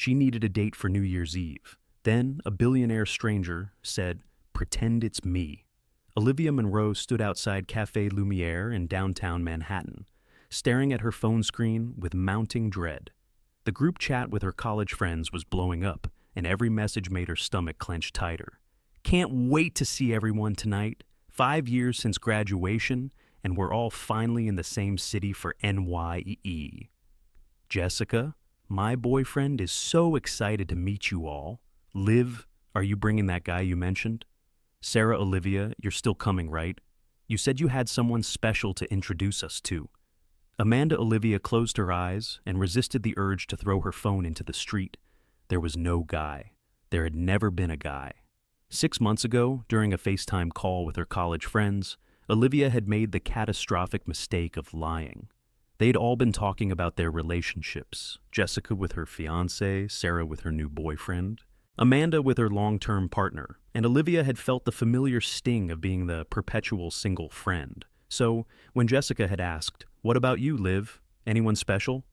She needed a date for New Year's Eve. Then a billionaire stranger said, "Pretend it's me." Olivia Monroe stood outside Café Lumiere in downtown Manhattan, staring at her phone screen with mounting dread. The group chat with her college friends was blowing up, and every message made her stomach clench tighter. "Can't wait to see everyone tonight. 5 years since graduation, and we're all finally in the same city for NYE. Jessica, my boyfriend is so excited to meet you all. Liv, are you bringing that guy you mentioned? Sarah Olivia, you're still coming, right? You said you had someone special to introduce us to." Amanda Olivia closed her eyes and resisted the urge to throw her phone into the street. There was no guy. There had never been a guy. 6 months ago, during a FaceTime call with her college friends, Olivia had made the catastrophic mistake of lying. They'd all been talking about their relationships, Jessica with her fiancé, Sarah with her new boyfriend, Amanda with her long-term partner, and Olivia had felt the familiar sting of being the perpetual single friend. So, when Jessica had asked, "What about you, Liv? Anyone special?"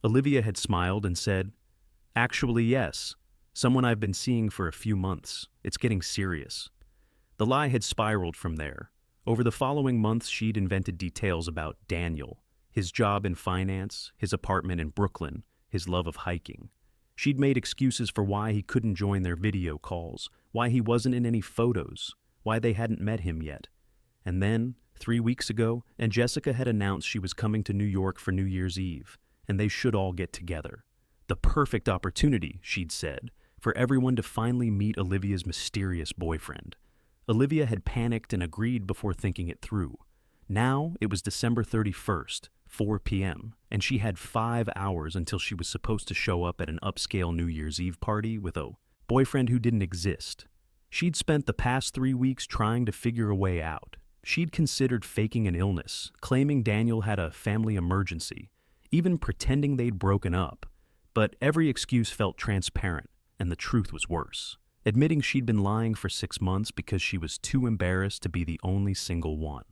Olivia had smiled and said, "Actually, yes. Someone I've been seeing for a few months. It's getting serious." The lie had spiraled from there. Over the following months, she'd invented details about Daniel, his job in finance, his apartment in Brooklyn, his love of hiking. She'd made excuses for why he couldn't join their video calls, why he wasn't in any photos, why they hadn't met him yet. And then, 3 weeks ago, and Jessica had announced she was coming to New York for New Year's Eve, and they should all get together. The perfect opportunity, she'd said, for everyone to finally meet Olivia's mysterious boyfriend. Olivia had panicked and agreed before thinking it through. Now it was December 31st, 4 p.m., and she had 5 hours until she was supposed to show up at an upscale New Year's Eve party with a boyfriend who didn't exist. She'd spent the past 3 weeks trying to figure a way out. She'd considered faking an illness, claiming Daniel had a family emergency, even pretending they'd broken up. But every excuse felt transparent, and the truth was worse. Admitting she'd been lying for 6 months because she was too embarrassed to be the only single one.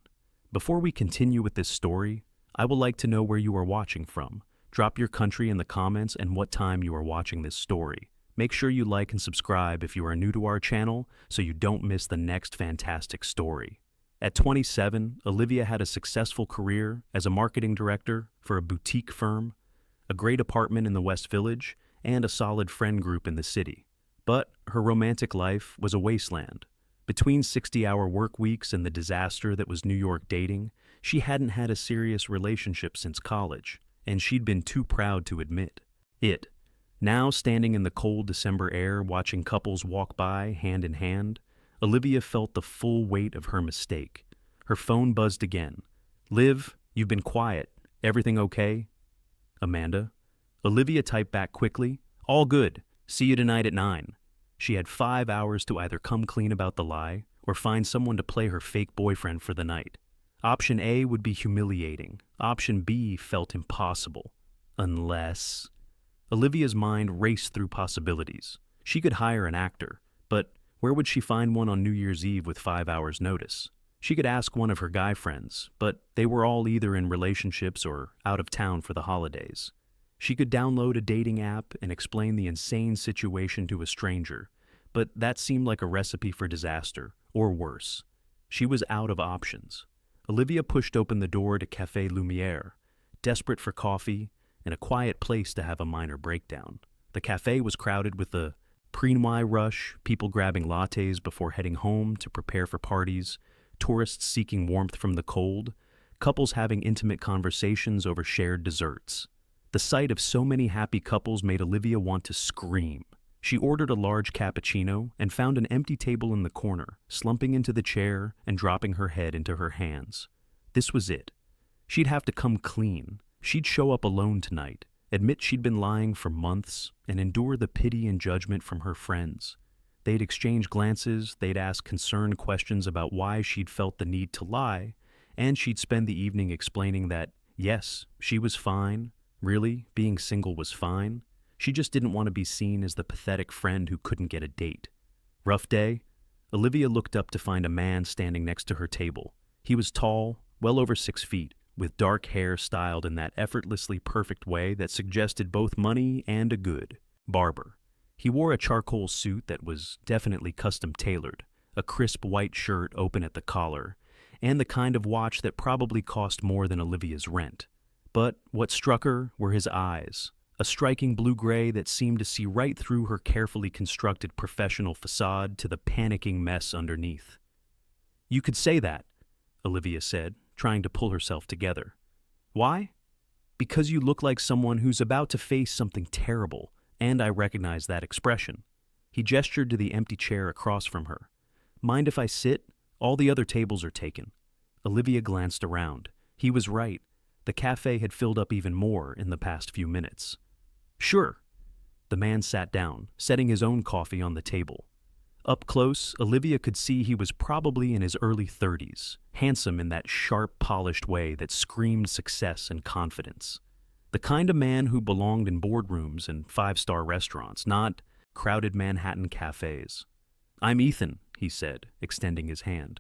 Before we continue with this story, I would like to know where you are watching from. Drop your country in the comments and what time you are watching this story. Make sure you like and subscribe if you are new to our channel so you don't miss the next fantastic story. At 27, Olivia had a successful career as a marketing director for a boutique firm, a great apartment in the West Village, and a solid friend group in the city. But her romantic life was a wasteland. Between 60-hour work weeks and the disaster that was New York dating, she hadn't had a serious relationship since college, and she'd been too proud to admit it. Now, standing in the cold December air watching couples walk by hand in hand, Olivia felt the full weight of her mistake. Her phone buzzed again. "Liv, you've been quiet. Everything okay?" "Amanda?" Olivia typed back quickly, "All good. See you tonight at 9. She had 5 hours to either come clean about the lie or find someone to play her fake boyfriend for the night. Option A would be humiliating. Option B felt impossible. Unless... Olivia's mind raced through possibilities. She could hire an actor, but where would she find one on New Year's Eve with 5 hours' notice? She could ask one of her guy friends, but they were all either in relationships or out of town for the holidays. She could download a dating app and explain the insane situation to a stranger, but that seemed like a recipe for disaster, or worse. She was out of options. Olivia pushed open the door to Café Lumiere, desperate for coffee and a quiet place to have a minor breakdown. The cafe was crowded with the pre-nuit rush, people grabbing lattes before heading home to prepare for parties, tourists seeking warmth from the cold, couples having intimate conversations over shared desserts. The sight of so many happy couples made Olivia want to scream. She ordered a large cappuccino and found an empty table in the corner, slumping into the chair and dropping her head into her hands. This was it. She'd have to come clean. She'd show up alone tonight, admit she'd been lying for months, and endure the pity and judgment from her friends. They'd exchange glances, they'd ask concerned questions about why she'd felt the need to lie, and she'd spend the evening explaining that, yes, she was fine. Really, being single was fine. She just didn't want to be seen as the pathetic friend who couldn't get a date. Rough day? Olivia looked up to find a man standing next to her table. He was tall, well over 6 feet, with dark hair styled in that effortlessly perfect way that suggested both money and a good. barber. He wore a charcoal suit that was definitely custom-tailored, a crisp white shirt open at the collar, and the kind of watch that probably cost more than Olivia's rent. But what struck her were his eyes, a striking blue-gray that seemed to see right through her carefully constructed professional facade to the panicking mess underneath. "You could say that," Olivia said, trying to pull herself together. "Why? Because you look like someone who's about to face something terrible, and I recognize that expression." He gestured to the empty chair across from her. "Mind if I sit? All the other tables are taken." Olivia glanced around. He was right. The cafe had filled up even more in the past few minutes. "Sure." The man sat down, setting his own coffee on the table. Up close, Olivia could see he was probably in his early 30s, handsome in that sharp, polished way that screamed success and confidence. The kind of man who belonged in boardrooms and five-star restaurants, not crowded Manhattan cafes. "I'm Ethan," he said, extending his hand.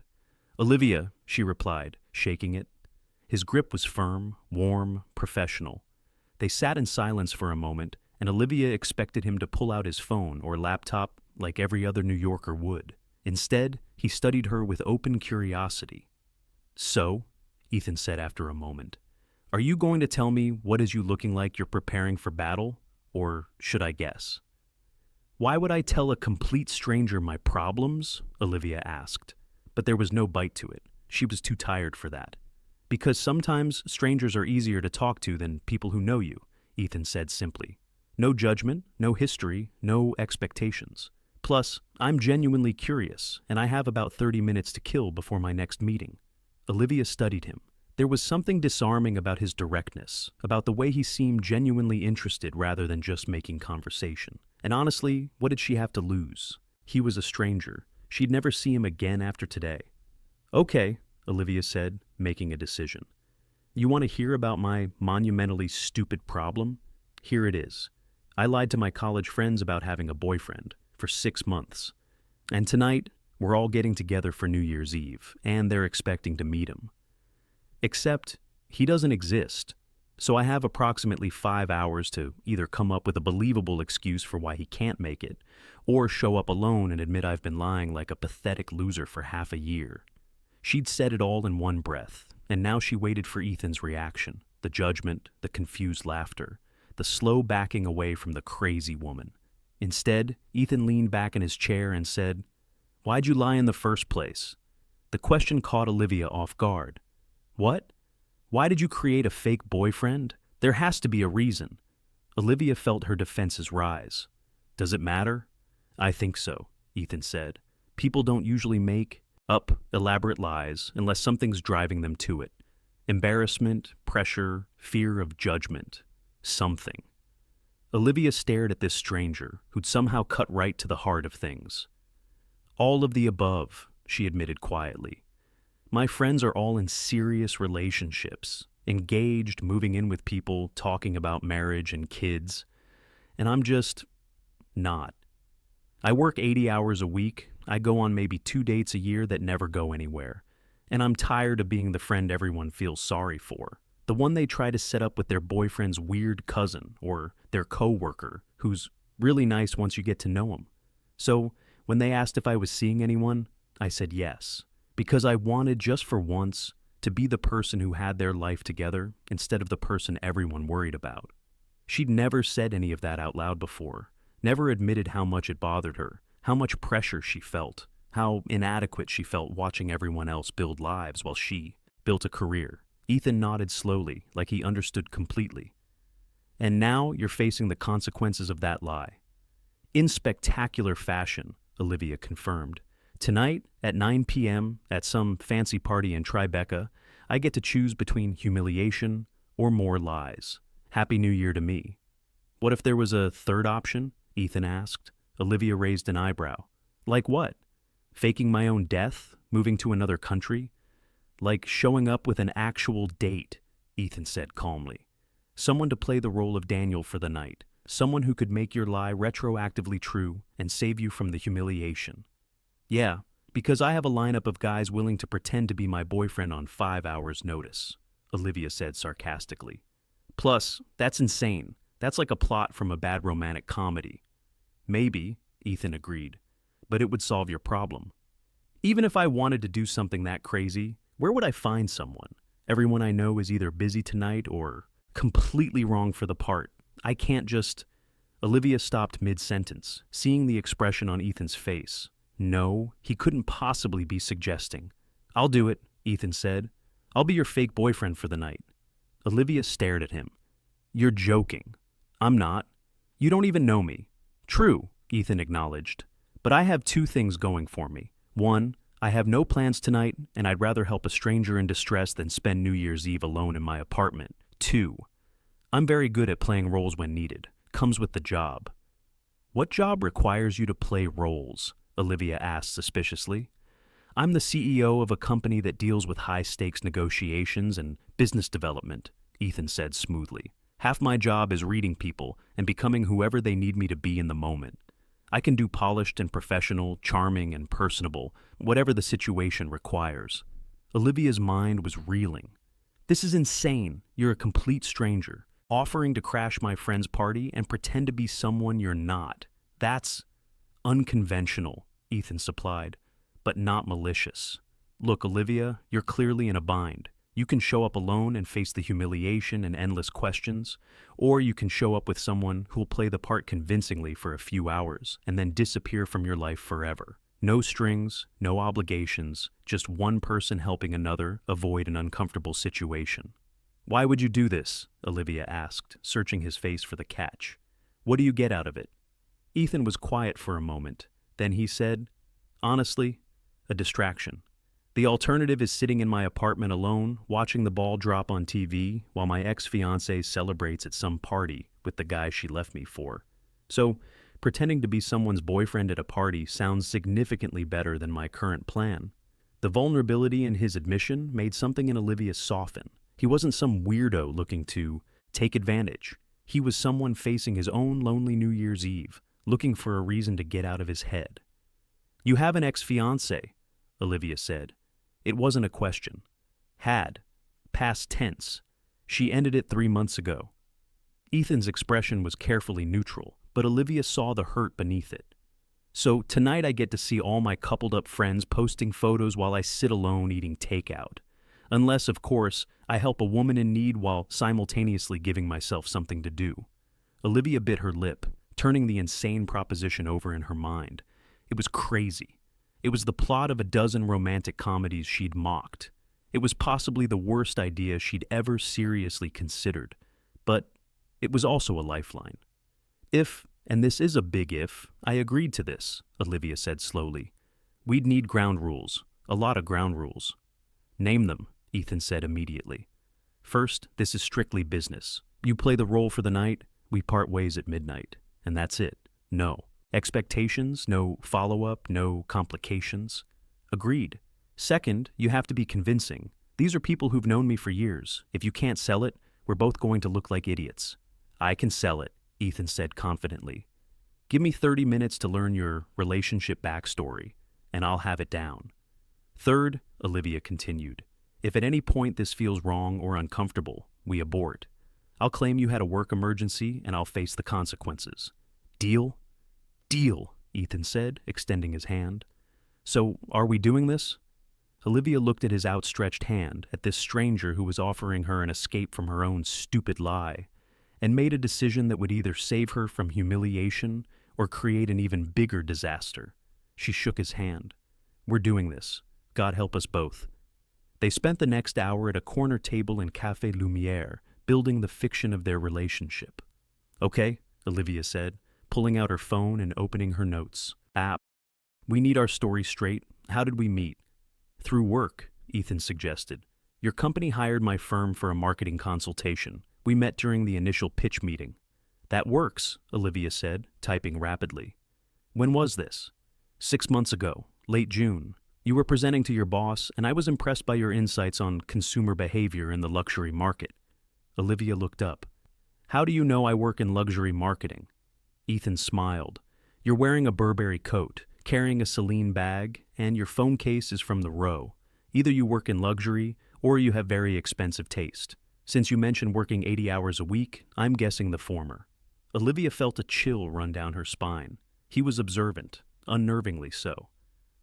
"Olivia," she replied, shaking it. His grip was firm, warm, professional. They sat in silence for a moment, and Olivia expected him to pull out his phone or laptop like every other New Yorker would. Instead, he studied her with open curiosity. "So," Ethan said after a moment, "are you going to tell me what is you looking like you're preparing for battle, or should I guess?" "Why would I tell a complete stranger my problems?" Olivia asked, but there was no bite to it. She was too tired for that. "Because sometimes strangers are easier to talk to than people who know you," Ethan said simply. "No judgment, no history, no expectations. Plus, I'm genuinely curious, and I have about 30 minutes to kill before my next meeting." Olivia studied him. There was something disarming about his directness, about the way he seemed genuinely interested rather than just making conversation. And honestly, what did she have to lose? He was a stranger. She'd never see him again after today. "Okay," Olivia said, making a decision. "You want to hear about my monumentally stupid problem? Here it is. I lied to my college friends about having a boyfriend for 6 months. And tonight, we're all getting together for New Year's Eve, and they're expecting to meet him. Except, he doesn't exist. So I have approximately 5 hours to either come up with a believable excuse for why he can't make it, or show up alone and admit I've been lying like a pathetic loser for half a year." She'd said it all in one breath, and now she waited for Ethan's reaction, the judgment, the confused laughter, the slow backing away from the crazy woman. Instead, Ethan leaned back in his chair and said, "Why'd you lie in the first place?" The question caught Olivia off guard. "What? Why did you create a fake boyfriend? There has to be a reason." Olivia felt her defenses rise. "Does it matter?" "I think so," Ethan said. "People don't usually make up elaborate lies unless something's driving them to it. Embarrassment, pressure, fear of judgment. Something." Olivia stared at this stranger, who'd somehow cut right to the heart of things. "All of the above," she admitted quietly. "My friends are all in serious relationships, engaged, moving in with people, talking about marriage and kids. And I'm just not. I work 80 hours a week. I go on maybe 2 dates a year that never go anywhere. And I'm tired of being the friend everyone feels sorry for. The one they try to set up with their boyfriend's weird cousin or their coworker, who's really nice once you get to know him. So when they asked if I was seeing anyone, I said yes, because I wanted just for once to be the person who had their life together instead of the person everyone worried about." She'd never said any of that out loud before, never admitted how much it bothered her, how much pressure she felt, how inadequate she felt watching everyone else build lives while she built a career. Ethan nodded slowly, like he understood completely. "And now you're facing the consequences of that lie." "In spectacular fashion," Olivia confirmed. "Tonight, at 9 p.m., at some fancy party in Tribeca, I get to choose between humiliation or more lies. Happy New Year to me." "What if there was a third option?" Ethan asked. Olivia raised an eyebrow. "Like what? Faking my own death? Moving to another country?" "Like showing up with an actual date," Ethan said calmly. "Someone to play the role of Daniel for the night. Someone who could make your lie retroactively true and save you from the humiliation." "Yeah, because I have a lineup of guys willing to pretend to be my boyfriend on 5 hours' notice," Olivia said sarcastically. "Plus, that's insane. That's like a plot from a bad romantic comedy. Maybe, Ethan agreed, but it would solve your problem. Even if I wanted to do something that crazy, where would I find someone? Everyone I know is either busy tonight or completely wrong for the part. I can't just... Olivia stopped mid-sentence, seeing the expression on Ethan's face. No, he couldn't possibly be suggesting. I'll do it, Ethan said. I'll be your fake boyfriend for the night. Olivia stared at him. You're joking. I'm not. You don't even know me. True, Ethan acknowledged. But I have two things going for me. One, I have no plans tonight, and I'd rather help a stranger in distress than spend New Year's Eve alone in my apartment. Two, I'm very good at playing roles when needed. Comes with the job. What job requires you to play roles? Olivia asked suspiciously. I'm the CEO of a company that deals with high-stakes negotiations and business development, Ethan said smoothly. Half my job is reading people and becoming whoever they need me to be in the moment. I can do polished and professional, charming and personable, whatever the situation requires. Olivia's mind was reeling. This is insane. You're a complete stranger, offering to crash my friend's party and pretend to be someone you're not. That's unconventional, Ethan supplied, but not malicious. Look, Olivia, you're clearly in a bind. You can show up alone and face the humiliation and endless questions, or you can show up with someone who'll play the part convincingly for a few hours and then disappear from your life forever. No strings, no obligations, just one person helping another avoid an uncomfortable situation. Why would you do this? Olivia asked, searching his face for the catch. What do you get out of it? Ethan was quiet for a moment. Then he said, honestly, a distraction. The alternative is sitting in my apartment alone, watching the ball drop on TV while my ex-fiancée celebrates at some party with the guy she left me for. So, pretending to be someone's boyfriend at a party sounds significantly better than my current plan. The vulnerability in his admission made something in Olivia soften. He wasn't some weirdo looking to take advantage. He was someone facing his own lonely New Year's Eve, looking for a reason to get out of his head. You have an ex-fiancée, Olivia said. It wasn't a question. Had. Past tense. She ended it 3 months ago. Ethan's expression was carefully neutral, but Olivia saw the hurt beneath it. So tonight I get to see all my coupled-up friends posting photos while I sit alone eating takeout. Unless, of course, I help a woman in need while simultaneously giving myself something to do. Olivia bit her lip, turning the insane proposition over in her mind. It was crazy. It was the plot of a dozen romantic comedies she'd mocked. It was possibly the worst idea she'd ever seriously considered. But it was also a lifeline. If, and this is a big if, I agreed to this, Olivia said slowly, we'd need ground rules, a lot of ground rules. Name them, Ethan said immediately. First, this is strictly business. You play the role for the night, we part ways at midnight. And that's it. No expectations, no follow-up, no complications. Agreed. Second, you have to be convincing. These are people who've known me for years. If you can't sell it, we're both going to look like idiots. I can sell it, Ethan said confidently. Give me 30 minutes to learn your relationship backstory, and I'll have it down. Third, Olivia continued, if at any point this feels wrong or uncomfortable, we abort. I'll claim you had a work emergency, and I'll face the consequences. Deal? Deal, Ethan said, extending his hand. So, are we doing this? Olivia looked at his outstretched hand, at this stranger who was offering her an escape from her own stupid lie, and made a decision that would either save her from humiliation or create an even bigger disaster. She shook his hand. We're doing this. God help us both. They spent the next hour at a corner table in Café Lumière, building the fiction of their relationship. Okay, Olivia said, pulling out her phone and opening her notes. App. We need our story straight. How did we meet? Through work, Ethan suggested. Your company hired my firm for a marketing consultation. We met during the initial pitch meeting. That works, Olivia said, typing rapidly. When was this? 6 months ago, late June. You were presenting to your boss, and I was impressed by your insights on consumer behavior in the luxury market. Olivia looked up. How do you know I work in luxury marketing? Ethan smiled. You're wearing a Burberry coat, carrying a Celine bag, and your phone case is from the Row. Either you work in luxury, or you have very expensive taste. Since you mentioned working 80 hours a week, I'm guessing the former. Olivia felt a chill run down her spine. He was observant, unnervingly so.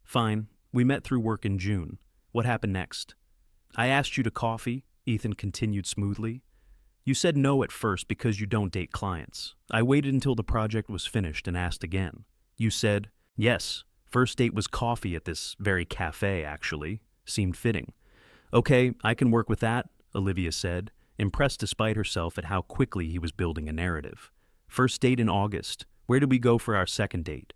Fine, we met through work in June. What happened next? I asked you to coffee, Ethan continued smoothly. You said no at first because you don't date clients. I waited until the project was finished and asked again. You said, yes, first date was coffee at this very cafe, actually. Seemed fitting. Okay, I can work with that, Olivia said, impressed despite herself at how quickly he was building a narrative. First date in August. Where did we go for our second date?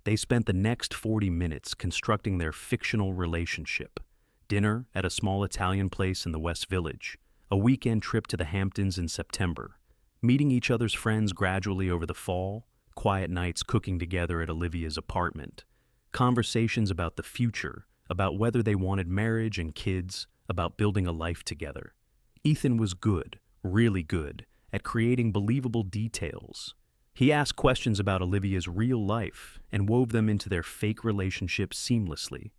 They spent the next 40 minutes constructing their fictional relationship. Dinner at a small Italian place in the West Village. A weekend trip to the Hamptons in September. Meeting each other's friends gradually over the fall. Quiet nights cooking together at Olivia's apartment. Conversations about the future, about whether they wanted marriage and kids, about building a life together. Ethan was good, really good, at creating believable details. He asked questions about Olivia's real life and wove them into their fake relationship seamlessly.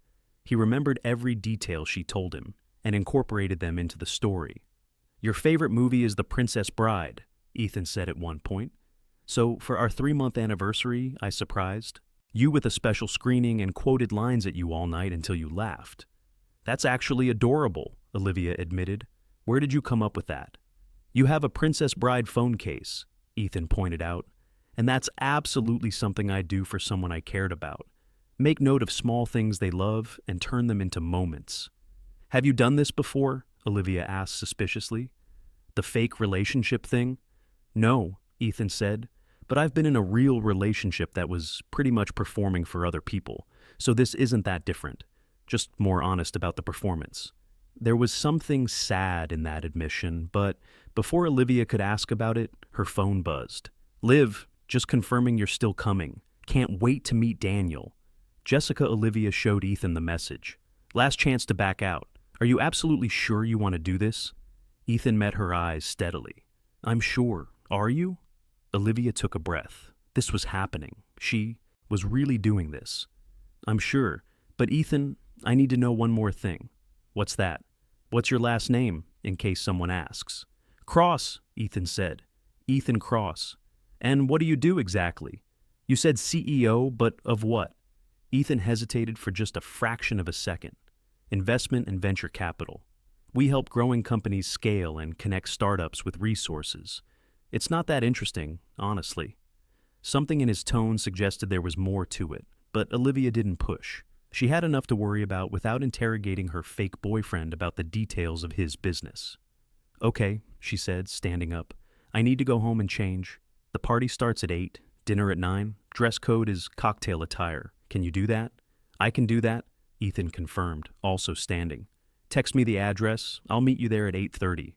He remembered every detail she told him and incorporated them into the story. Your favorite movie is The Princess Bride, Ethan said at one point. So for our 3-month anniversary, I surprised you with a special screening and quoted lines at you all night until you laughed. That's actually adorable, Olivia admitted. Where did you come up with that? You have a Princess Bride phone case, Ethan pointed out, and that's absolutely something I'd do for someone I cared about. Make note of small things they love and turn them into moments. Have you done this before? Olivia asked suspiciously. The fake relationship thing? No, Ethan said, but I've been in a real relationship that was pretty much performing for other people, so this isn't that different, just more honest about the performance. There was something sad in that admission, but before Olivia could ask about it, her phone buzzed. Liv, just confirming you're still coming. Can't wait to meet Daniel. Jessica Olivia showed Ethan the message. Last chance to back out. Are you absolutely sure you want to do this? Ethan met her eyes steadily. I'm sure. Are you? Olivia took a breath. This was happening. She was really doing this. I'm sure. But Ethan, I need to know one more thing. What's that? What's your last name, in case someone asks? Cross, Ethan said. Ethan Cross. And what do you do exactly? You said CEO, but of what? Ethan hesitated for just a fraction of a second. Investment and venture capital. We help growing companies scale and connect startups with resources. It's not that interesting, honestly. Something in his tone suggested there was more to it, but Olivia didn't push. She had enough to worry about without interrogating her fake boyfriend about the details of his business. Okay, she said, standing up. I need to go home and change. The party starts at 8, dinner at 9. Dress code is cocktail attire. Can you do that? I can do that, Ethan confirmed, also standing. Text me the address. I'll meet you there at 8:30.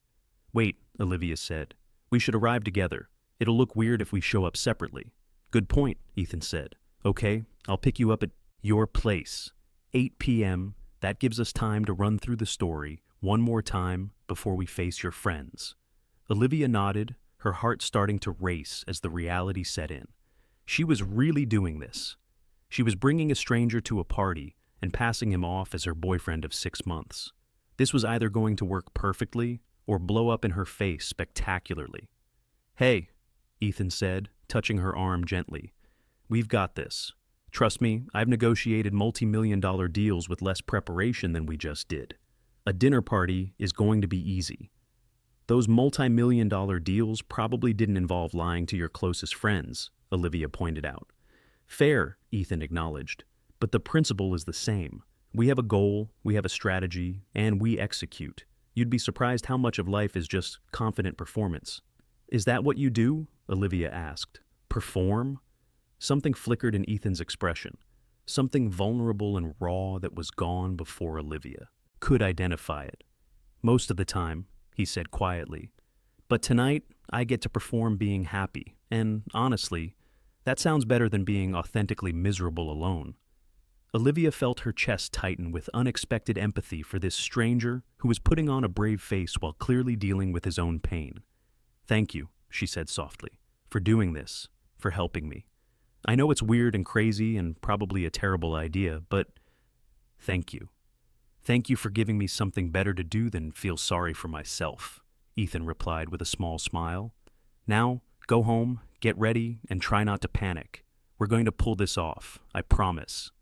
Wait, Olivia said. We should arrive together. It'll look weird if we show up separately. Good point, Ethan said. Okay, I'll pick you up at your place. 8 p.m. That gives us time to run through the story one more time before we face your friends. Olivia nodded, her heart starting to race as the reality set in. She was really doing this. She was bringing a stranger to a party and passing him off as her boyfriend of 6 months. This was either going to work perfectly or blow up in her face spectacularly. Hey, Ethan said, touching her arm gently. We've got this. Trust me, I've negotiated multi-million-dollar deals with less preparation than we just did. A dinner party is going to be easy. Those multi-million-dollar deals probably didn't involve lying to your closest friends, Olivia pointed out. Fair, Ethan acknowledged, but the principle is the same. We have a goal, we have a strategy, and we execute. You'd be surprised how much of life is just confident performance. Is that what you do? Olivia asked. Perform? Something flickered in Ethan's expression. Something vulnerable and raw that was gone before Olivia could identify it. Most of the time, he said quietly. But tonight, I get to perform being happy, and honestly, that sounds better than being authentically miserable alone. Olivia felt her chest tighten with unexpected empathy for this stranger who was putting on a brave face while clearly dealing with his own pain. Thank you, she said softly, for doing this, for helping me. I know it's weird and crazy and probably a terrible idea, but thank you. Thank you for giving me something better to do than feel sorry for myself, Ethan replied with a small smile. Now, go home, Get ready and try not to panic. We're going to pull this off, I promise."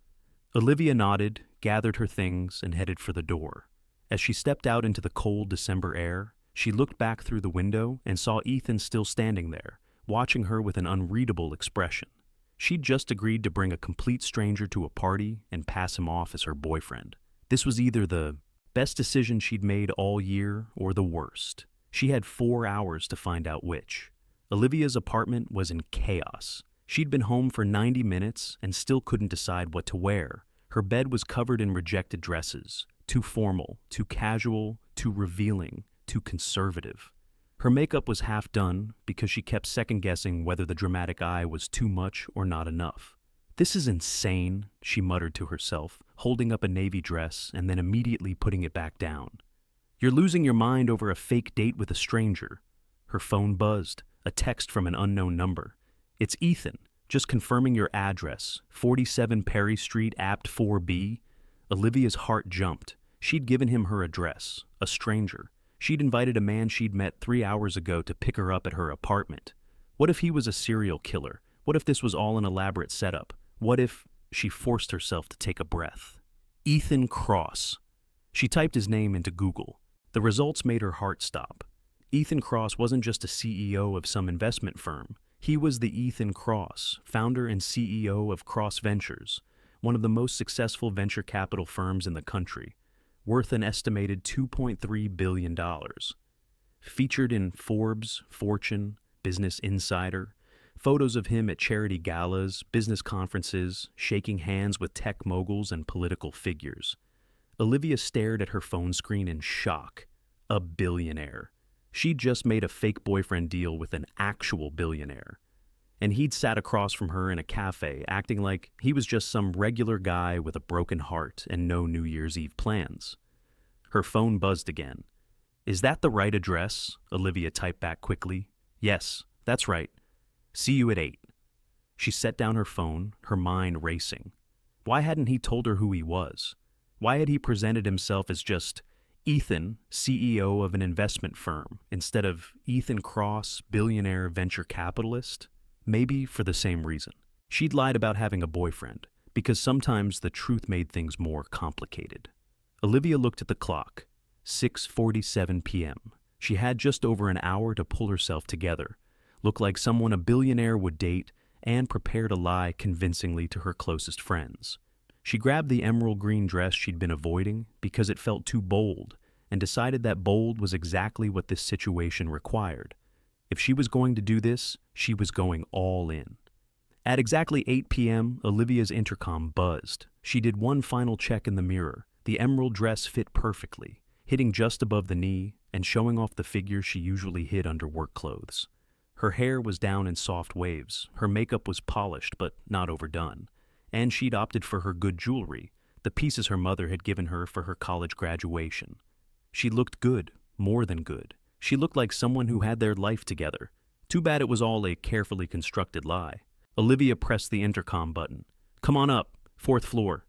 Olivia nodded, gathered her things, and headed for the door. As she stepped out into the cold December air, she looked back through the window and saw Ethan still standing there, watching her with an unreadable expression. She'd just agreed to bring a complete stranger to a party and pass him off as her boyfriend. This was either the best decision she'd made all year or the worst. She had 4 hours to find out which. Olivia's apartment was in chaos. She'd been home for 90 minutes and still couldn't decide what to wear. Her bed was covered in rejected dresses, too formal, too casual, too revealing, too conservative. Her makeup was half done because she kept second-guessing whether the dramatic eye was too much or not enough. "This is insane," she muttered to herself, holding up a navy dress and then immediately putting it back down. "You're losing your mind over a fake date with a stranger." Her phone buzzed, a text from an unknown number. "It's Ethan, just confirming your address, 47 Perry Street, Apt 4B. Olivia's heart jumped. She'd given him her address, a stranger. She'd invited a man she'd met 3 hours ago to pick her up at her apartment. What if he was a serial killer? What if this was all an elaborate setup? What if... She forced herself to take a breath. Ethan Cross. She typed his name into Google. The results made her heart stop. Ethan Cross wasn't just a CEO of some investment firm. He was the Ethan Cross, founder and CEO of Cross Ventures, one of the most successful venture capital firms in the country, worth an estimated $2.3 billion. Featured in Forbes, Fortune, Business Insider, photos of him at charity galas, business conferences, shaking hands with tech moguls and political figures. Olivia stared at her phone screen in shock. A billionaire. She'd just made a fake boyfriend deal with an actual billionaire. And he'd sat across from her in a cafe, acting like he was just some regular guy with a broken heart and no New Year's Eve plans. Her phone buzzed again. "Is that the right address?" Olivia typed back quickly. "Yes, that's right. See you at 8. She set down her phone, her mind racing. Why hadn't he told her who he was? Why had he presented himself as just Ethan, CEO of an investment firm, instead of Ethan Cross, billionaire venture capitalist? Maybe for the same reason. She'd lied about having a boyfriend, because sometimes the truth made things more complicated. Olivia looked at the clock. 6:47 p.m. She had just over an hour to pull herself together, look like someone a billionaire would date, and prepare to lie convincingly to her closest friends. She grabbed the emerald green dress she'd been avoiding because it felt too bold, and decided that bold was exactly what this situation required. If she was going to do this, she was going all in. At exactly 8 p.m., Olivia's intercom buzzed. She did one final check in the mirror. The emerald dress fit perfectly, hitting just above the knee and showing off the figure she usually hid under work clothes. Her hair was down in soft waves, her makeup was polished but not overdone, and she'd opted for her good jewelry, the pieces her mother had given her for her college graduation. She looked good, more than good. She looked like someone who had their life together. Too bad it was all a carefully constructed lie. Olivia pressed the intercom button. "Come on up, 4th floor."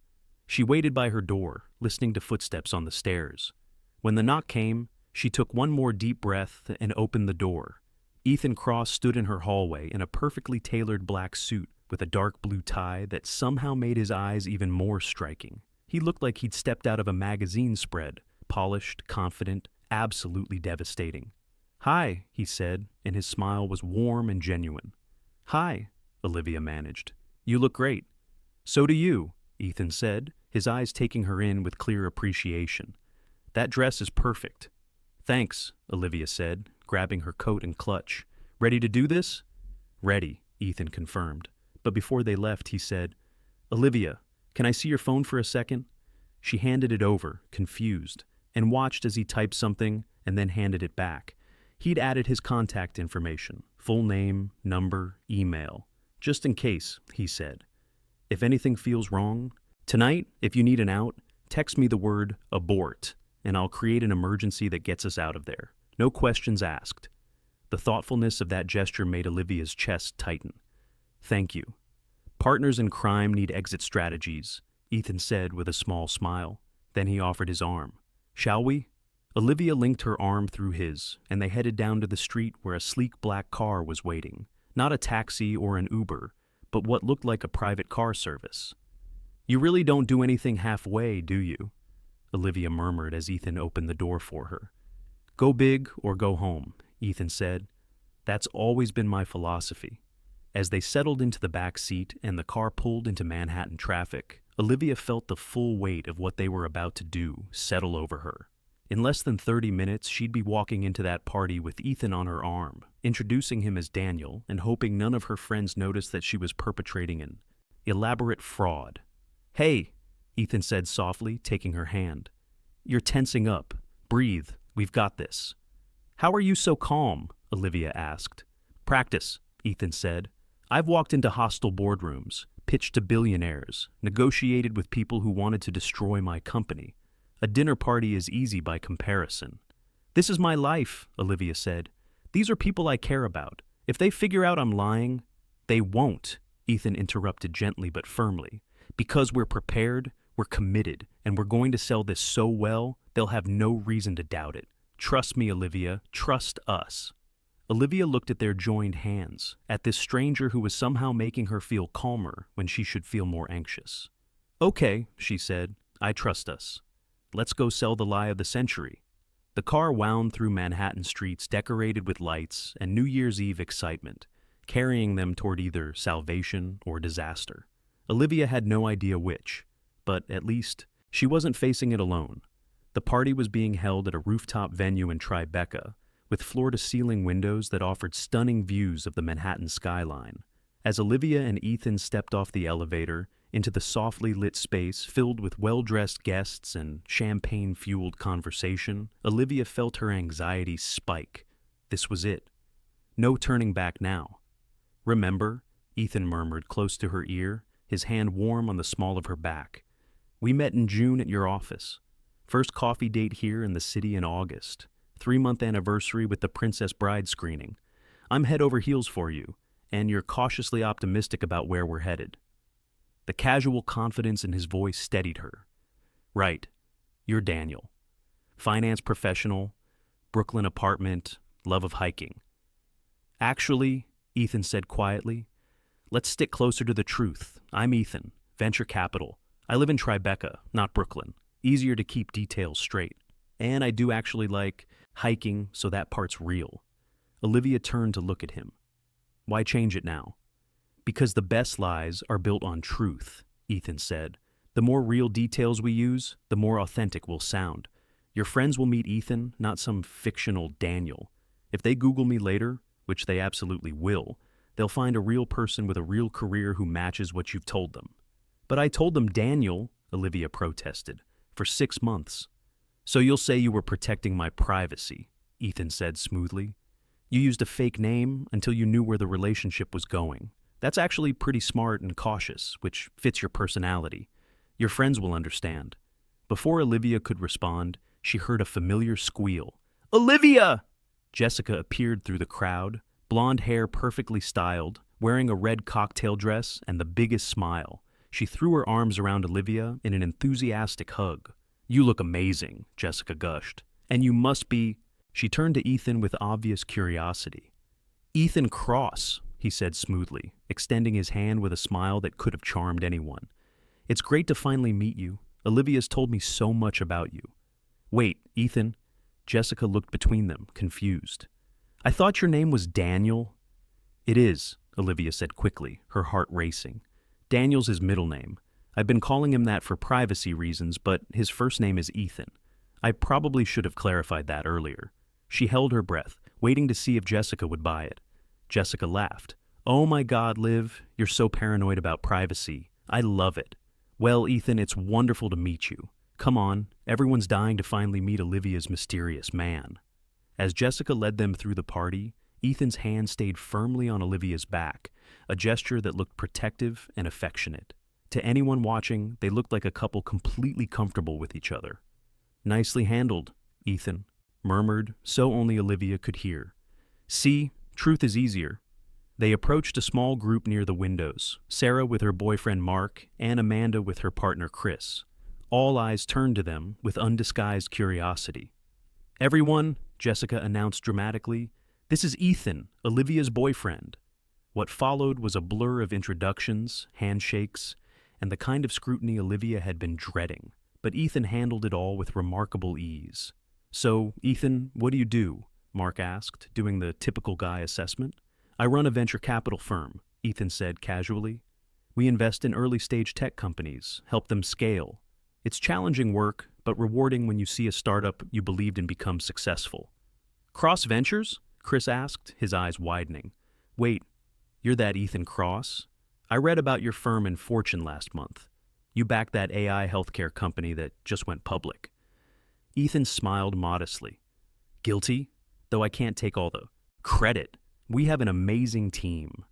She waited by her door, listening to footsteps on the stairs. When the knock came, she took one more deep breath and opened the door. Ethan Cross stood in her hallway in a perfectly tailored black suit with a dark blue tie that somehow made his eyes even more striking. He looked like he'd stepped out of a magazine spread, polished, confident, absolutely devastating. "Hi," he said, and his smile was warm and genuine. "Hi," Olivia managed. "You look great." "So do you," Ethan said, his eyes taking her in with clear appreciation. "That dress is perfect." "Thanks," Olivia said, grabbing her coat and clutch. "Ready to do this?" "Ready," Ethan confirmed. But before they left, he said, "Olivia, can I see your phone for a second?" She handed it over, confused, and watched as he typed something and then handed it back. He'd added his contact information, full name, number, email. "Just in case," he said. "If anything feels wrong, tonight, if you need an out, text me the word abort, and I'll create an emergency that gets us out of there. No questions asked." The thoughtfulness of that gesture made Olivia's chest tighten. "Thank you. Partners in crime need exit strategies," Ethan said with a small smile. Then he offered his arm. "Shall we?" Olivia linked her arm through his, and they headed down to the street where a sleek black car was waiting, Not a taxi or an Uber, but what looked like a private car service. "You really don't do anything halfway, do you?" Olivia murmured as Ethan opened the door for her. "Go big or go home," Ethan said. "That's always been my philosophy." As they settled into the back seat and the car pulled into Manhattan traffic, Olivia felt the full weight of what they were about to do settle over her. In less than 30 minutes, she'd be walking into that party with Ethan on her arm, introducing him as Daniel and hoping none of her friends noticed that she was perpetrating an elaborate fraud. "Hey," Ethan said softly, taking her hand. "You're tensing up. Breathe. We've got this." "How are you so calm?" Olivia asked. "Practice," Ethan said. "I've walked into hostile boardrooms, pitched to billionaires, negotiated with people who wanted to destroy my company. A dinner party is easy by comparison." "This is my life," Olivia said. "These are people I care about. If they figure out I'm lying—" "They won't," Ethan interrupted gently but firmly. "Because we're prepared, we're committed, and we're going to sell this so well, they'll have no reason to doubt it. Trust me, Olivia. Trust us." Olivia looked at their joined hands, at this stranger who was somehow making her feel calmer when she should feel more anxious. "Okay," she said. "I trust us. Let's go sell the lie of the century." The car wound through Manhattan streets decorated with lights and New Year's Eve excitement, carrying them toward either salvation or disaster. Olivia had no idea which, but at least she wasn't facing it alone. The party was being held at a rooftop venue in Tribeca, with floor-to-ceiling windows that offered stunning views of the Manhattan skyline. As Olivia and Ethan stepped off the elevator into the softly lit space filled with well-dressed guests and champagne-fueled conversation, Olivia felt her anxiety spike. This was it. No turning back now. "Remember," Ethan murmured close to her ear, his hand warm on the small of her back. "We met in June at your office. First coffee date here in the city in August. 3-month anniversary with the Princess Bride screening. I'm head over heels for you, and you're cautiously optimistic about where we're headed." The casual confidence in his voice steadied her. "Right. You're Daniel. Finance professional, Brooklyn apartment, love of hiking." "Actually," Ethan said quietly, "let's stick closer to the truth. I'm Ethan, venture capital. I live in Tribeca, not Brooklyn. Easier to keep details straight. And I do actually like hiking, so that part's real." Olivia turned to look at him. "Why change it now?" "Because the best lies are built on truth," Ethan said. "The more real details we use, the more authentic we'll sound. Your friends will meet Ethan, not some fictional Daniel. If they Google me later, which they absolutely will, they'll find a real person with a real career who matches what you've told them." "But I told them Daniel," Olivia protested, "for 6 months." "So you'll say you were protecting my privacy," Ethan said smoothly. "You used a fake name until you knew where the relationship was going. That's actually pretty smart and cautious, which fits your personality. Your friends will understand." Before Olivia could respond, she heard a familiar squeal. "Olivia!" Jessica appeared through the crowd, blonde hair perfectly styled, wearing a red cocktail dress and the biggest smile. She threw her arms around Olivia in an enthusiastic hug. "You look amazing," Jessica gushed. "And you must be—" She turned to Ethan with obvious curiosity. "Ethan Cross," he said smoothly, extending his hand with a smile that could have charmed anyone. "It's great to finally meet you. Olivia's told me so much about you." "Wait, Ethan." Jessica looked between them, confused. "I thought your name was Daniel." "It is," Olivia said quickly, her heart racing. "Daniel's his middle name. I've been calling him that for privacy reasons, but his first name is Ethan. I probably should have clarified that earlier." She held her breath, waiting to see if Jessica would buy it. Jessica laughed. "Oh my God, Liv, you're so paranoid about privacy. I love it. Well, Ethan, it's wonderful to meet you. Come on, everyone's dying to finally meet Olivia's mysterious man." As Jessica led them through the party, Ethan's hand stayed firmly on Olivia's back, a gesture that looked protective and affectionate. To anyone watching, they looked like a couple completely comfortable with each other. "Nicely handled," Ethan murmured, so only Olivia could hear. "See, truth is easier." They approached a small group near the windows, Sarah with her boyfriend Mark and Amanda with her partner Chris. All eyes turned to them with undisguised curiosity. "Everyone," Jessica announced dramatically, "this is Ethan, Olivia's boyfriend." What followed was a blur of introductions, handshakes, and the kind of scrutiny Olivia had been dreading, but Ethan handled it all with remarkable ease. "So, Ethan, what do you do?" Mark asked, doing the typical guy assessment. "I run a venture capital firm," Ethan said casually. "We invest in early-stage tech companies, help them scale. It's challenging work, but rewarding when you see a startup you believed in become successful." "Cross Ventures?" Chris asked, his eyes widening. "Wait, you're that Ethan Cross? I read about your firm in Fortune last month. You backed that AI healthcare company that just went public." Ethan smiled modestly. "Guilty, though I can't take all the credit. We have an amazing team."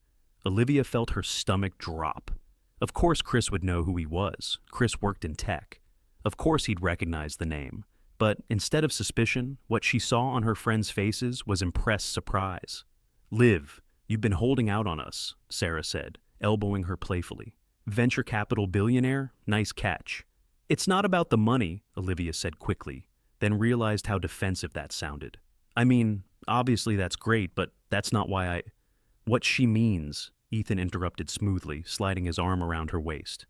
Olivia felt her stomach drop. Of course Chris would know who he was. Chris worked in tech. Of course he'd recognize the name. But instead of suspicion, what she saw on her friends' faces was impressed surprise. "Liv, you've been holding out on us," Sarah said, elbowing her playfully. "Venture capital billionaire? Nice catch." "It's not about the money," Olivia said quickly, then realized how defensive that sounded. "I mean, obviously that's great, but that's not why I—" "What she means," Ethan interrupted smoothly, sliding his arm around her waist,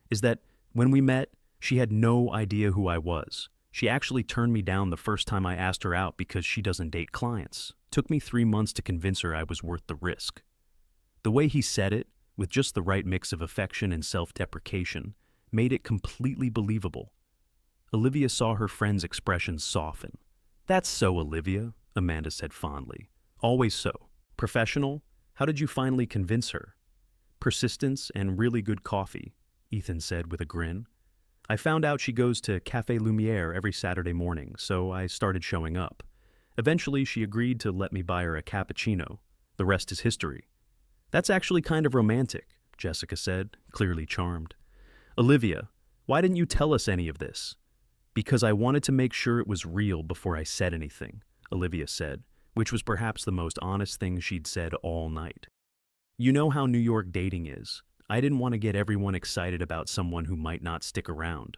"is that when we met, she had no idea who I was. She actually turned me down the first time I asked her out because she doesn't date clients. Took me 3 months to convince her I was worth the risk." The way he said it, with just the right mix of affection and self-deprecation, made it completely believable. Olivia saw her friend's expression soften. "That's so, Olivia," Amanda said fondly. "Always so. Professional? How did you finally convince her?" "Persistence and really good coffee," Ethan said with a grin. "I found out she goes to Café Lumière every Saturday morning, so I started showing up. Eventually, she agreed to let me buy her a cappuccino. The rest is history." "That's actually kind of romantic," Jessica said, clearly charmed. "Olivia, why didn't you tell us any of this?" "Because I wanted to make sure it was real before I said anything," Olivia said, which was perhaps the most honest thing she'd said all night. "You know how New York dating is. I didn't want to get everyone excited about someone who might not stick around."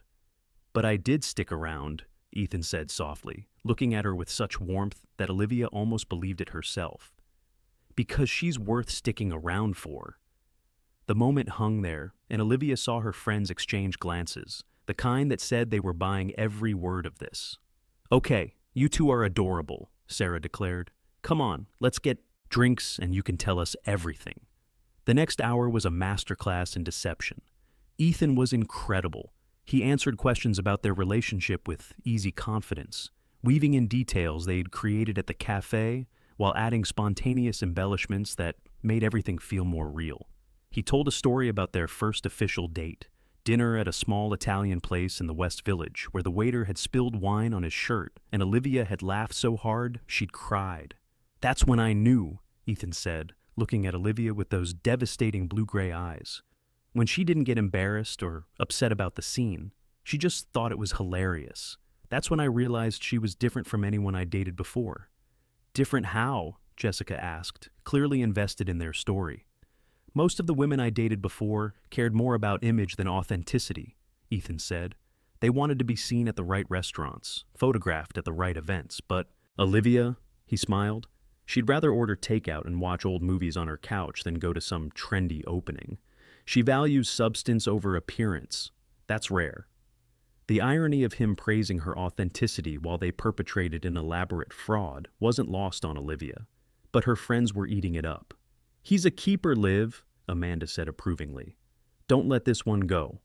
"But I did stick around," Ethan said softly, looking at her with such warmth that Olivia almost believed it herself. "Because she's worth sticking around for." The moment hung there, and Olivia saw her friends exchange glances, the kind that said they were buying every word of this. "Okay, you two are adorable," Sarah declared. "Come on, let's get drinks and you can tell us everything." The next hour was a masterclass in deception. Ethan was incredible. He answered questions about their relationship with easy confidence, weaving in details they'd created at the cafe while adding spontaneous embellishments that made everything feel more real. He told a story about their first official date, dinner at a small Italian place in the West Village where the waiter had spilled wine on his shirt and Olivia had laughed so hard she'd cried. "That's when I knew," Ethan said, looking at Olivia with those devastating blue-gray eyes. "When she didn't get embarrassed or upset about the scene, she just thought it was hilarious. That's when I realized she was different from anyone I dated before." "Different how?" Jessica asked, clearly invested in their story. "Most of the women I dated before cared more about image than authenticity," Ethan said. "They wanted to be seen at the right restaurants, photographed at the right events, but Olivia," he smiled, "she'd rather order takeout and watch old movies on her couch than go to some trendy opening. She values substance over appearance. That's rare." The irony of him praising her authenticity while they perpetrated an elaborate fraud wasn't lost on Olivia, but her friends were eating it up. "He's a keeper, Liv," Amanda said approvingly. "Don't let this one go."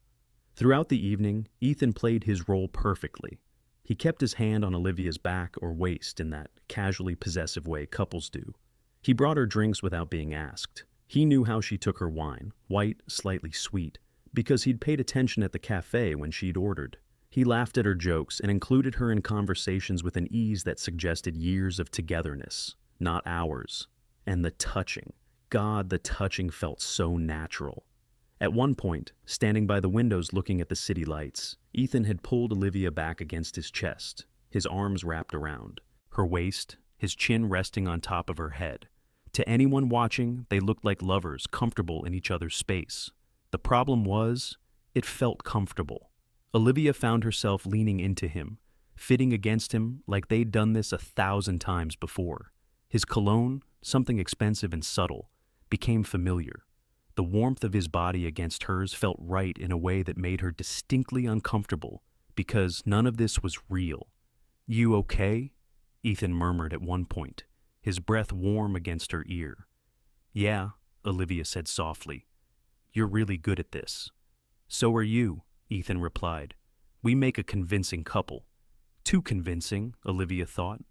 Throughout the evening, Ethan played his role perfectly. He kept his hand on Olivia's back or waist in that casually possessive way couples do. He brought her drinks without being asked. He knew how she took her wine, white, slightly sweet, because he'd paid attention at the cafe when she'd ordered. He laughed at her jokes and included her in conversations with an ease that suggested years of togetherness, not hours. And the touching. God, the touching felt so natural. At one point, standing by the windows looking at the city lights, Ethan had pulled Olivia back against his chest, his arms wrapped around her waist, his chin resting on top of her head. To anyone watching, they looked like lovers comfortable in each other's space. The problem was, it felt comfortable. Olivia found herself leaning into him, fitting against him like they'd done this 1,000 times before. His cologne, something expensive and subtle, became familiar. The warmth of his body against hers felt right in a way that made her distinctly uncomfortable, because none of this was real. "You okay?" Ethan murmured at one point, his breath warm against her ear. "Yeah," Olivia said softly. "You're really good at this." "So are you," Ethan replied. "We make a convincing couple." Too convincing, Olivia thought.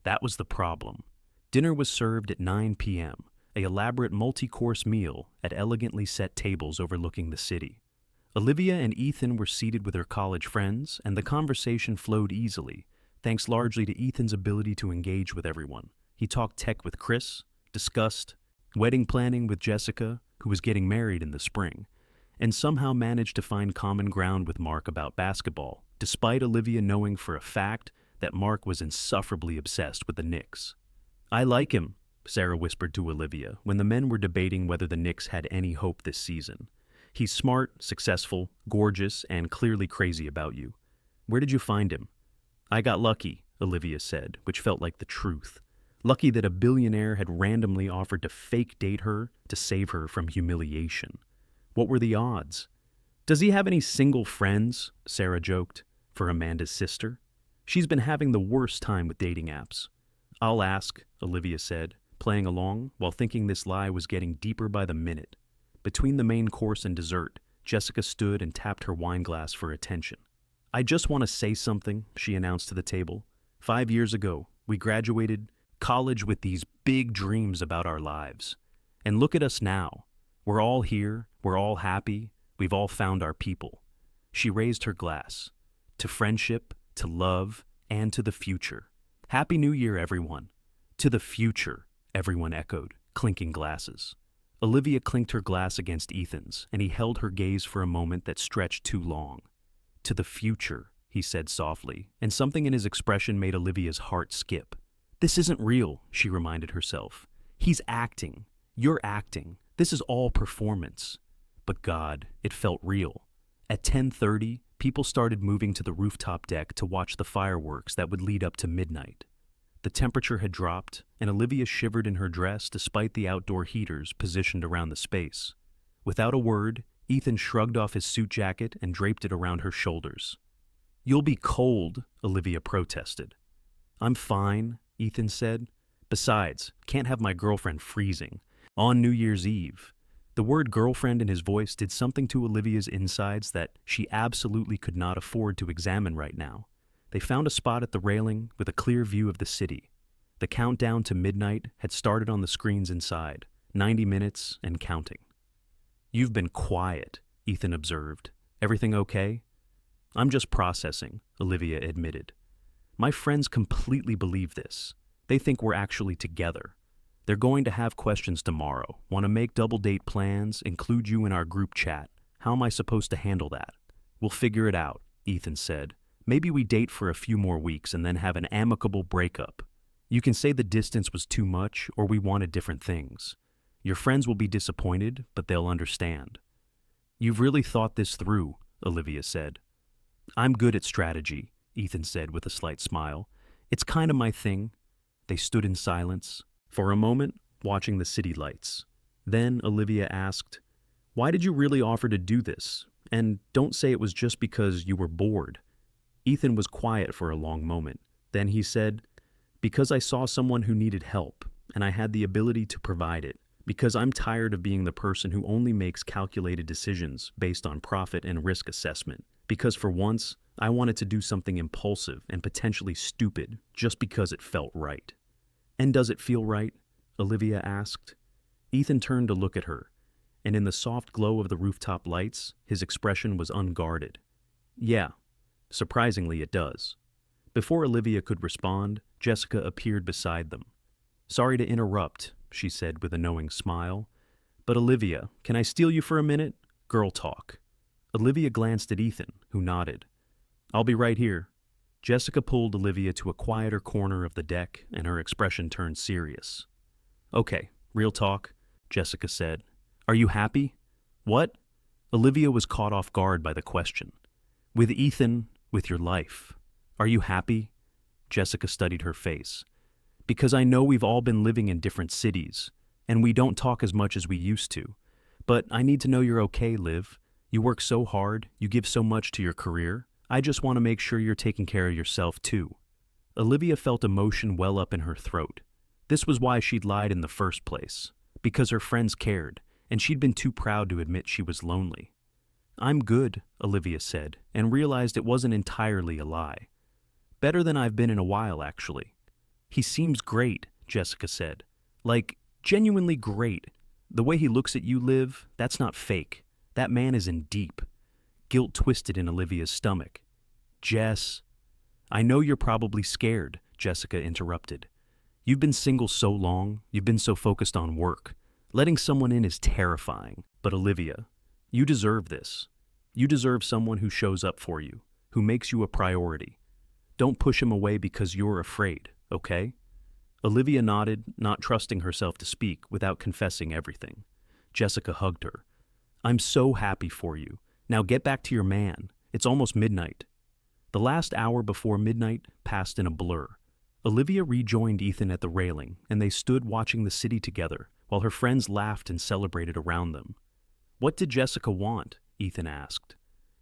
That was the problem. Dinner was served at 9 p.m., an elaborate multi-course meal at elegantly set tables overlooking the city. Olivia and Ethan were seated with their college friends, and the conversation flowed easily, thanks largely to Ethan's ability to engage with everyone. He talked tech with Chris, discussed wedding planning with Jessica, who was getting married in the spring, and somehow managed to find common ground with Mark about basketball, despite Olivia knowing for a fact that Mark was insufferably obsessed with the Knicks. "I like him," Sarah whispered to Olivia when the men were debating whether the Knicks had any hope this season. "He's smart, successful, gorgeous, and clearly crazy about you. Where did you find him?" "I got lucky," Olivia said, which felt like the truth. Lucky that a billionaire had randomly offered to fake date her to save her from humiliation. What were the odds? "Does he have any single friends?" Sarah joked, for Amanda's sister. "She's been having the worst time with dating apps." "I'll ask," Olivia said, playing along while thinking this lie was getting deeper by the minute. Between the main course and dessert, Jessica stood and tapped her wine glass for attention. "I just want to say something," she announced to the table. 5 years ago, we graduated college with these big dreams about our lives. And look at us now. We're all here, we're all happy, we've all found our people." She raised her glass. "To friendship, to love, and to the future. Happy New Year, everyone." "To the future," everyone echoed, clinking glasses. Olivia clinked her glass against Ethan's, and he held her gaze for a moment that stretched too long. "To the future," he said softly, and something in his expression made Olivia's heart skip. "This isn't real," she reminded herself. "He's acting. You're acting. This is all performance." But God, it felt real. At 10:30, people started moving to the rooftop deck to watch the fireworks that would lead up to midnight. The temperature had dropped, and Olivia shivered in her dress despite the outdoor heaters positioned around the space. Without a word, Ethan shrugged off his suit jacket and draped it around her shoulders. "You'll be cold," Olivia protested. "I'm fine," Ethan said. "Besides, can't have my girlfriend freezing. On New Year's Eve." The word girlfriend in his voice did something to Olivia's insides that she absolutely could not afford to examine right now. They found a spot at the railing with a clear view of the city. The countdown to midnight had started on the screens inside, 90 minutes and counting. "You've been quiet," Ethan observed. "Everything okay?" "I'm just processing," Olivia admitted. "My friends completely believe this. They think we're actually together. They're going to have questions tomorrow, want to make double date plans, include you in our group chat. How am I supposed to handle that?" "We'll figure it out," Ethan said. "Maybe we date for a few more weeks and then have an amicable breakup. You can say the distance was too much or we wanted different things. Your friends will be disappointed, but they'll understand." "You've really thought this through," Olivia said. "I'm good at strategy," Ethan said with a slight smile. "It's kind of my thing." They stood in silence, for a moment, watching the city lights. Then Olivia asked, "Why did you really offer to do this? And don't say it was just because you were bored." Ethan was quiet for a long moment. Then he said, "Because I saw someone who needed help, and I had the ability to provide it. Because I'm tired of being the person who only makes calculated decisions based on profit and risk assessment. Because for once, I wanted to do something impulsive and potentially stupid just because it felt right." "And does it feel right?" Olivia asked. Ethan turned to look at her, and in the soft glow of the rooftop lights, his expression was unguarded. "Yeah, surprisingly it does." Before Olivia could respond, Jessica appeared beside them. "Sorry to interrupt," she said with a knowing smile. "But Olivia, can I steal you for a minute? Girl talk." Olivia glanced at Ethan, who nodded. "I'll be right here." Jessica pulled Olivia to a quieter corner of the deck, and her expression turned serious. "Okay, real talk," Jessica said. "Are you happy?" "What?" Olivia was caught off guard by the question. "With Ethan, with your life. Are you happy?" Jessica studied her face. "Because I know we've all been living in different cities, and we don't talk as much as we used to. But I need to know you're okay, Liv. You work so hard, you give so much to your career. I just want to make sure you're taking care of yourself too." Olivia felt emotion well up in her throat. This was why she'd lied in the first place, because her friends cared, and she'd been too proud to admit she was lonely. "I'm good," Olivia said, and realized it wasn't entirely a lie. "Better than I've been in a while, actually." "He seems great," Jessica said. "Like, genuinely great. The way he looks at you, Liv, that's not fake. That man is in deep." Guilt twisted in Olivia's stomach. "Jess." "I know you're probably scared," Jessica interrupted. "You've been single so long, you've been so focused on work. Letting someone in is terrifying. But Olivia, you deserve this. You deserve someone who shows up for you, who makes you a priority. Don't push him away because you're afraid, okay?" Olivia nodded, not trusting herself to speak without confessing everything. Jessica hugged her. "I'm so happy for you. Now get back to your man. It's almost midnight." The last hour before midnight passed in a blur. Olivia rejoined Ethan at the railing, and they stood watching the city together, while her friends laughed and celebrated around them. "What did Jessica want?" Ethan asked.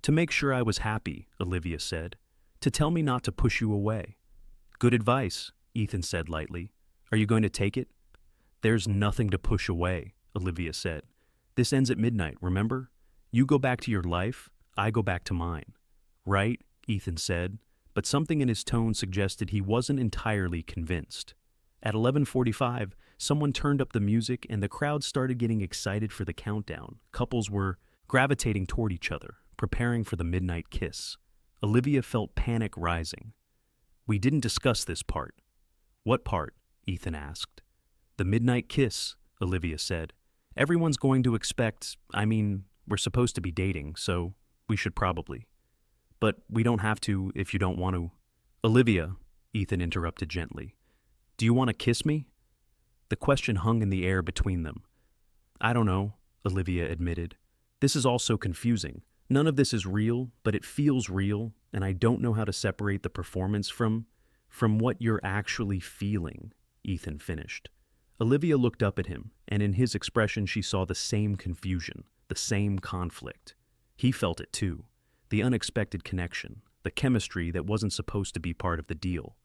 "To make sure I was happy," Olivia said. "To tell me not to push you away." "Good advice," Ethan said lightly. "Are you going to take it?" "There's nothing to push away," Olivia said. "This ends at midnight, remember? You go back to your life, I go back to mine." "Right," Ethan said, but something in his tone suggested he wasn't entirely convinced. At 11:45, someone turned up the music and the crowd started getting excited for the countdown. Couples were gravitating toward each other, preparing for the midnight kiss. Olivia felt panic rising. "We didn't discuss this part." "What part?" Ethan asked. "The midnight kiss," Olivia said. "Everyone's going to expect, we're supposed to be dating, so we should probably. But we don't have to if you don't want to." "Olivia," Ethan interrupted gently, "do you want to kiss me?" The question hung in the air between them. "I don't know," Olivia admitted. "This is all so confusing. None of this is real, but it feels real, and I don't know how to separate the performance from what you're actually feeling," Ethan finished. Olivia looked up at him, and in his expression she saw the same confusion, the same conflict. He felt it too, the unexpected connection, the chemistry that wasn't supposed to be part of the deal.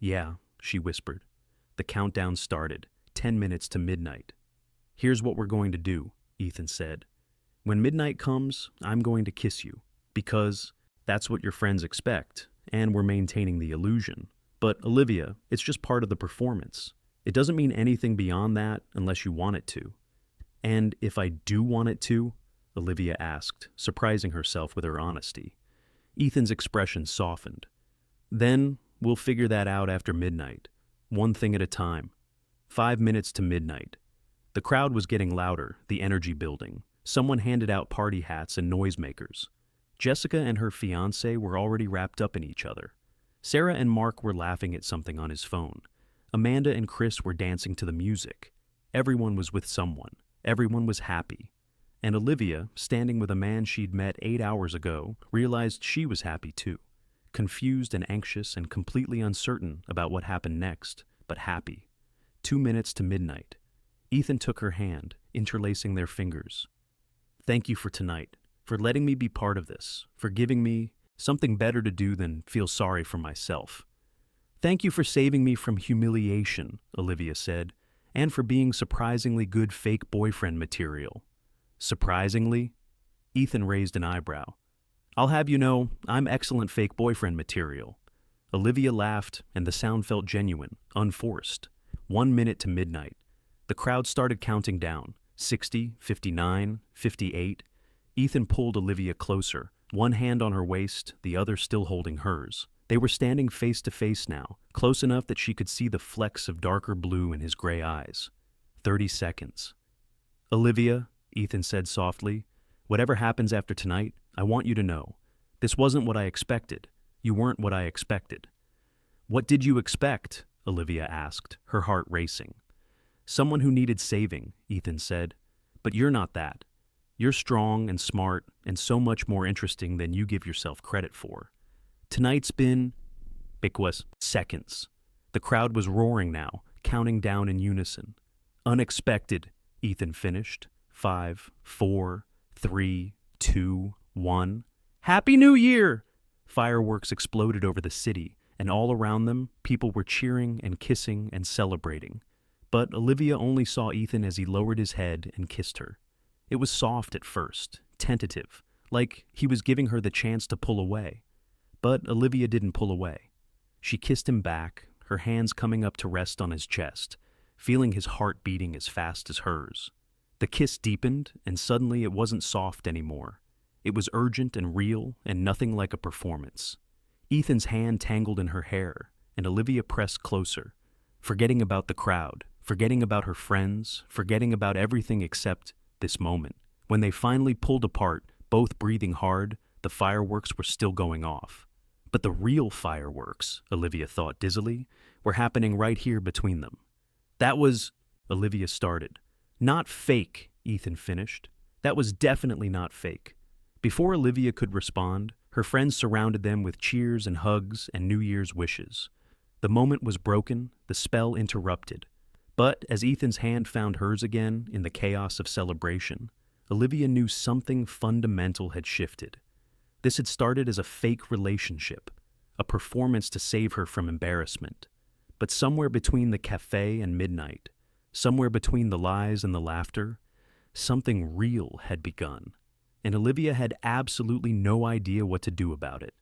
"Yeah," she whispered. The countdown started, 10 minutes to midnight. "Here's what we're going to do," Ethan said. "When midnight comes, I'm going to kiss you, because that's what your friends expect, and we're maintaining the illusion. But, Olivia, it's just part of the performance. It doesn't mean anything beyond that unless you want it to." "And if I do want it to?" Olivia asked, surprising herself with her honesty. Ethan's expression softened. "Then we'll figure that out after midnight, one thing at a time. 5 minutes to midnight." The crowd was getting louder, the energy building. Someone handed out party hats and noisemakers. Jessica and her fiancé were already wrapped up in each other. Sarah and Mark were laughing at something on his phone. Amanda and Chris were dancing to the music. Everyone was with someone. Everyone was happy. And Olivia, standing with a man she'd met 8 hours ago, realized she was happy too. Confused and anxious and completely uncertain about what happened next, but happy. 2 minutes to midnight. Ethan took her hand, interlacing their fingers. "Thank you for tonight, for letting me be part of this, for giving me something better to do than feel sorry for myself." "Thank you for saving me from humiliation," Olivia said, "and for being surprisingly good fake boyfriend material." "Surprisingly?" Ethan raised an eyebrow. "I'll have you know, I'm excellent fake boyfriend material." Olivia laughed, and the sound felt genuine, unforced. 1 minute to midnight. The crowd started counting down. 60, 59, 58. Ethan pulled Olivia closer, one hand on her waist, the other still holding hers. They were standing face to face now, close enough that she could see the flecks of darker blue in his gray eyes. 30 seconds. "Olivia," Ethan said softly, "whatever happens after tonight, I want you to know. This wasn't what I expected. You weren't what I expected." "What did you expect?" Olivia asked, her heart racing. "Someone who needed saving," Ethan said. "But you're not that. You're strong and smart and so much more interesting than you give yourself credit for. Tonight's been..." Seconds. The crowd was roaring now, counting down in unison. Unexpected, Ethan finished. 5, 4, 3, 2, 1. Happy New Year! Fireworks exploded over the city, and all around them, people were cheering and kissing and celebrating. But Olivia only saw Ethan as he lowered his head and kissed her. It was soft at first, tentative, like he was giving her the chance to pull away. But Olivia didn't pull away. She kissed him back, her hands coming up to rest on his chest, feeling his heart beating as fast as hers. The kiss deepened, and suddenly it wasn't soft anymore. It was urgent and real, and nothing like a performance. Ethan's hand tangled in her hair, and Olivia pressed closer, forgetting about the crowd, forgetting about her friends, forgetting about everything except this moment. When they finally pulled apart, both breathing hard, the fireworks were still going off. But the real fireworks, Olivia thought dizzily, were happening right here between them. That was, Olivia started. Not fake, Ethan finished. That was definitely not fake. Before Olivia could respond, her friends surrounded them with cheers and hugs and New Year's wishes. The moment was broken, the spell interrupted. But as Ethan's hand found hers again in the chaos of celebration, Olivia knew something fundamental had shifted. This had started as a fake relationship, a performance to save her from embarrassment. But somewhere between the cafe and midnight, somewhere between the lies and the laughter, something real had begun, and Olivia had absolutely no idea what to do about it.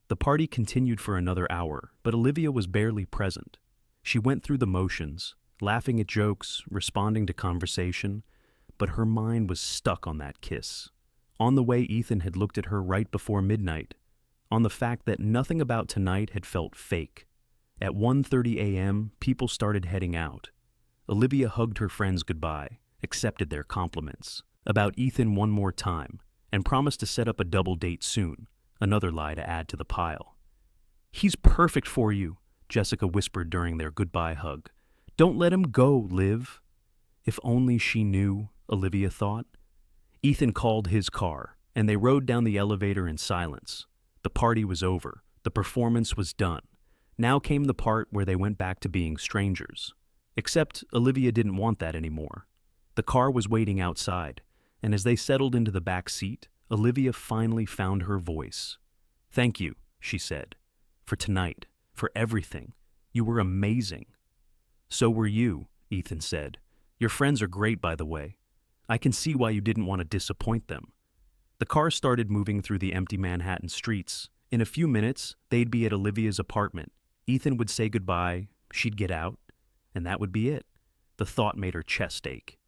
The party continued for another hour, but Olivia was barely present. She went through the motions, laughing at jokes, responding to conversation, but her mind was stuck on that kiss, on the way Ethan had looked at her right before midnight, on the fact that nothing about tonight had felt fake. At 1:30 a.m., people started heading out. Olivia hugged her friends goodbye, accepted their compliments about Ethan one more time, and promised to set up a double date soon, another lie to add to the pile. "He's perfect for you," Jessica whispered during their goodbye hug. "Don't let him go, Liv." If only she knew, Olivia thought. Ethan called his car, and they rode down the elevator in silence. The party was over. The performance was done. Now came the part where they went back to being strangers. Except Olivia didn't want that anymore. The car was waiting outside, and as they settled into the back seat, Olivia finally found her voice. "Thank you," she said, "for tonight, for everything. You were amazing." "So were you," Ethan said. "Your friends are great, by the way. I can see why you didn't want to disappoint them." The car started moving through the empty Manhattan streets. In a few minutes, they'd be at Olivia's apartment. Ethan would say goodbye, she'd get out, and that would be it. The thought made her chest ache.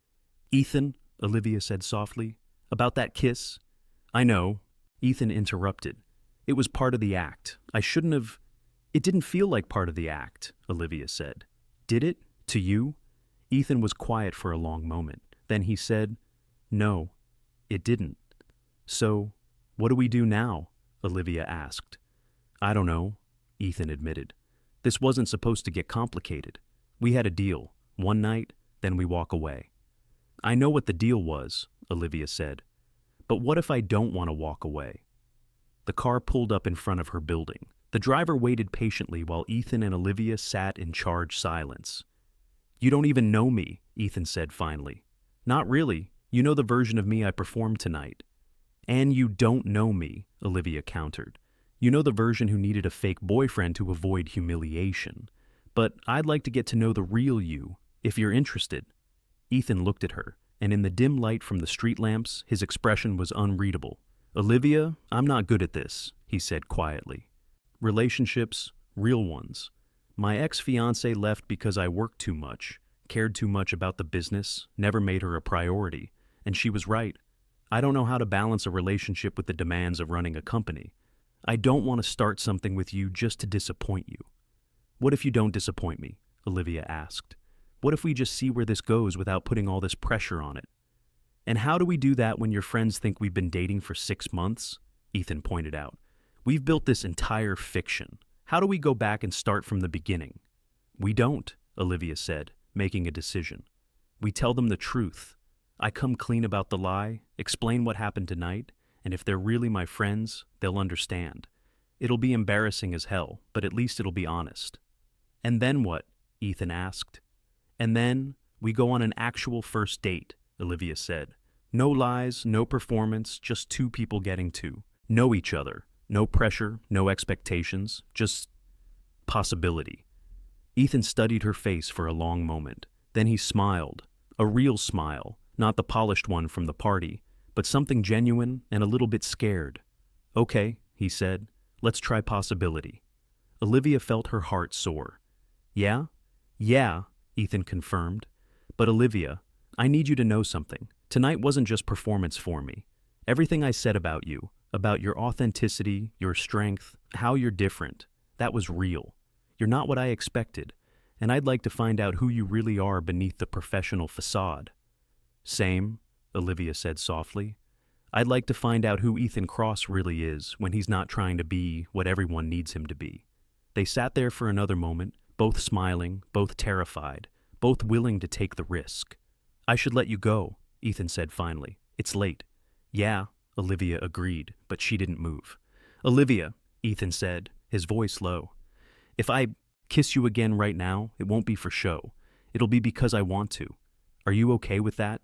"Ethan," Olivia said softly, "about that kiss." "I know," Ethan interrupted. "It was part of the act. I shouldn't have—" "It didn't feel like part of the act," Olivia said. "Did it? To you?" Ethan was quiet for a long moment. Then he said, "No, it didn't." "So, what do we do now?" Olivia asked. "I don't know," Ethan admitted. "This wasn't supposed to get complicated. We had a deal. One night, then we walk away." "I know what the deal was," Olivia said. "But what if I don't want to walk away?" The car pulled up in front of her building. The driver waited patiently while Ethan and Olivia sat in charged silence. "You don't even know me," Ethan said finally. "Not really. You know the version of me I performed tonight." "And you don't know me," Olivia countered. "You know the version who needed a fake boyfriend to avoid humiliation. But I'd like to get to know the real you, if you're interested." Ethan looked at her, and in the dim light from the street lamps, his expression was unreadable. "Olivia, I'm not good at this," he said quietly. "Relationships, real ones. My ex-fiancée left because I worked too much, cared too much about the business, never made her a priority, and she was right. I don't know how to balance a relationship with the demands of running a company. I don't want to start something with you just to disappoint you." "What if you don't disappoint me?" Olivia asked. "What if we just see where this goes without putting all this pressure on it?" "And how do we do that when your friends think we've been dating for 6 months?" Ethan pointed out. "We've built this entire fiction. How do we go back and start from the beginning?" "We don't," Olivia said, making a decision. "We tell them the truth. I come clean about the lie, explain what happened tonight, and if they're really my friends, they'll understand. It'll be embarrassing as hell, but at least it'll be honest." "And then what?" Ethan asked. "And then We go on an actual first date, Olivia said. No lies, no performance, just two people getting to know each other. No pressure, no expectations, just possibility. Ethan studied her face for a long moment. Then he smiled. A real smile, not the polished one from the party, but something genuine and a little bit scared. Okay, he said, let's try possibility. Olivia felt her heart soar. Yeah? Yeah, Ethan confirmed. But Olivia, I need you to know something. Tonight wasn't just performance for me. Everything I said about you, about your authenticity, your strength, how you're different, that was real. You're not what I expected, and I'd like to find out who you really are beneath the professional facade. Same, Olivia said softly. I'd like to find out who Ethan Cross really is when he's not trying to be what everyone needs him to be. They sat there for another moment, both smiling, both terrified, both willing to take the risk. I should let you go, Ethan said finally. It's late. Yeah, Olivia agreed, but she didn't move. Olivia, Ethan said, his voice low. If I kiss you again right now, it won't be for show. It'll be because I want to. Are you okay with that?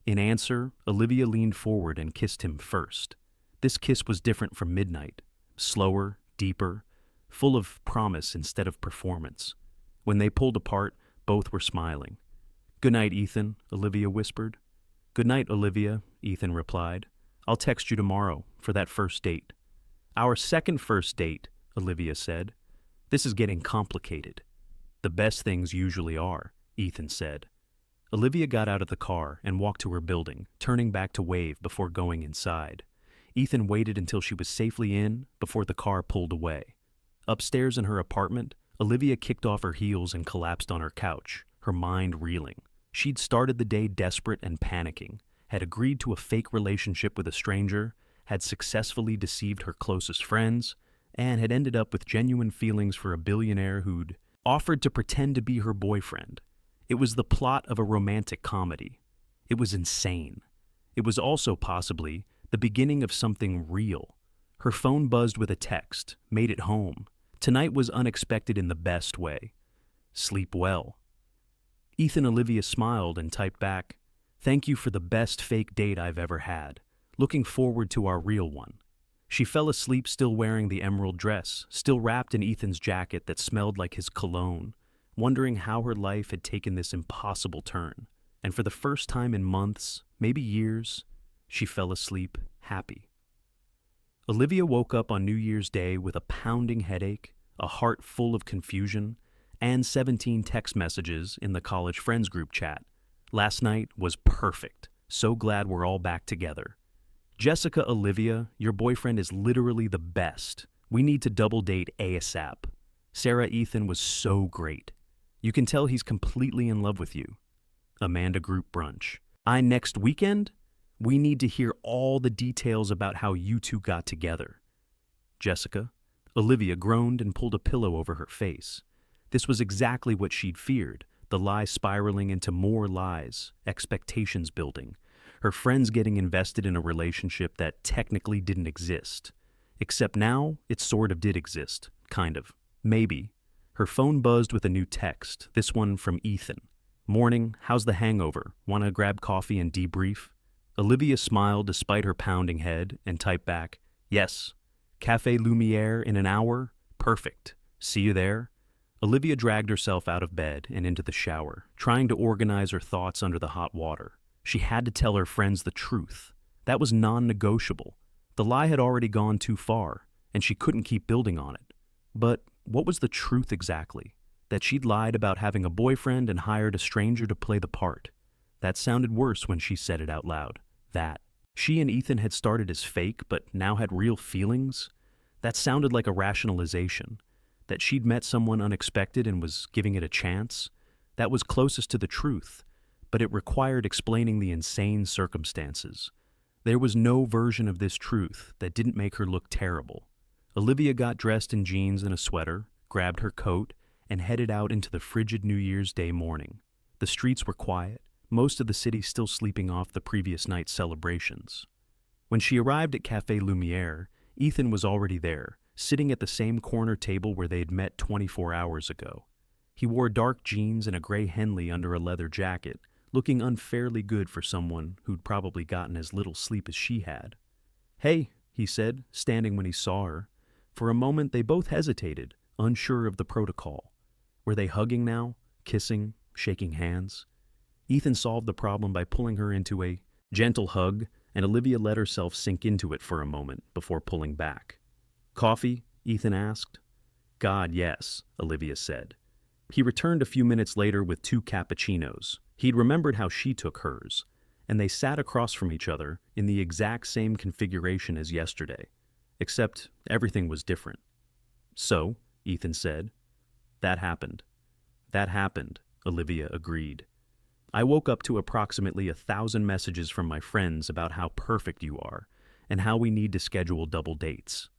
In answer, Olivia leaned forward and kissed him first. This kiss was different from midnight. Slower, deeper, full of promise instead of performance. When they pulled apart, both were smiling. Good night, Ethan, Olivia whispered. Good night, Olivia, Ethan replied. I'll text you tomorrow for that first date. Our second first date, Olivia said. This is getting complicated. The best things usually are, Ethan said. Olivia got out of the car and walked to her building, turning back to wave before going inside. Ethan waited until she was safely in before the car pulled away. Upstairs in her apartment, Olivia kicked off her heels and collapsed on her couch, her mind reeling. She'd started the day desperate and panicking, had agreed to a fake relationship with a stranger, had successfully deceived her closest friends, and had ended up with genuine feelings for a billionaire who'd offered to pretend to be her boyfriend. It was the plot of a romantic comedy. It was insane. It was also possibly the beginning of something real. Her phone buzzed with a text, made it home. Tonight was unexpected in the best way. Sleep well. Ethan Olivia smiled and typed back, Thank you for the best fake date I've ever had. Looking forward to our real one. She fell asleep still wearing the emerald dress, still wrapped in Ethan's jacket that smelled like his cologne, wondering how her life had taken this impossible turn. And for the first time in months, maybe years, she fell asleep happy. Olivia woke up on New Year's Day with a pounding headache, a heart full of confusion, and 17 text messages in the college friends group chat. Last night was perfect. So glad we're all back together. Jessica, Olivia, your boyfriend is literally the best. We need to double date ASAP. Sarah, Ethan was so great. You can tell he's completely in love with you. Amanda, group brunch. Next weekend? We need to hear all the details about how you two got together. Jessica. Olivia groaned and pulled a pillow over her face. This was exactly what she'd feared, the lies spiraling into more lies, expectations building, her friends getting invested in a relationship that technically didn't exist. Except now, it sort of did exist, kind of. Maybe. Her phone buzzed with a new text, this one from Ethan. Morning, how's the hangover? Want to grab coffee and debrief? Olivia smiled despite her pounding head and typed back, Yes. Café Lumiere in an hour? Perfect. See you there? Olivia dragged herself out of bed and into the shower, trying to organize her thoughts under the hot water. She had to tell her friends the truth. That was non-negotiable. The lie had already gone too far, and she couldn't keep building on it. But what was the truth exactly? That she'd lied about having a boyfriend and hired a stranger to play the part. That sounded worse when she said it out loud. That. She and Ethan had started as fake, but now had real feelings. That sounded like a rationalization. That she'd met someone unexpected and was giving it a chance. That was closest to the truth, but it required explaining the insane circumstances. There was no version of this truth that didn't make her look terrible. Olivia got dressed in jeans and a sweater, grabbed her coat, and headed out into the frigid New Year's Day morning. The streets were quiet, most of the city still sleeping off the previous night's celebrations. When she arrived at Café Lumiere, Ethan was already there, sitting at the same corner table where they'd met 24 hours ago. He wore dark jeans and a gray Henley under a leather jacket, looking unfairly good for someone who'd probably gotten as little sleep as she had. "Hey," he said, standing when he saw her. For a moment they both hesitated, unsure of the protocol. Were they hugging now? Kissing? Shaking hands? Ethan solved the problem by pulling her into a gentle hug, and Olivia let herself sink into it for a moment before pulling back. "Coffee?" Ethan asked. "God, yes," Olivia said. He returned a few minutes later with 2 cappuccinos. He'd remembered how she took hers, and they sat across from each other in the exact same configuration as yesterday, except everything was different. "So," Ethan said. "That happened." "That happened," Olivia agreed. "I woke up to approximately 1,000 messages from my friends about how perfect you are and how we need to schedule double dates.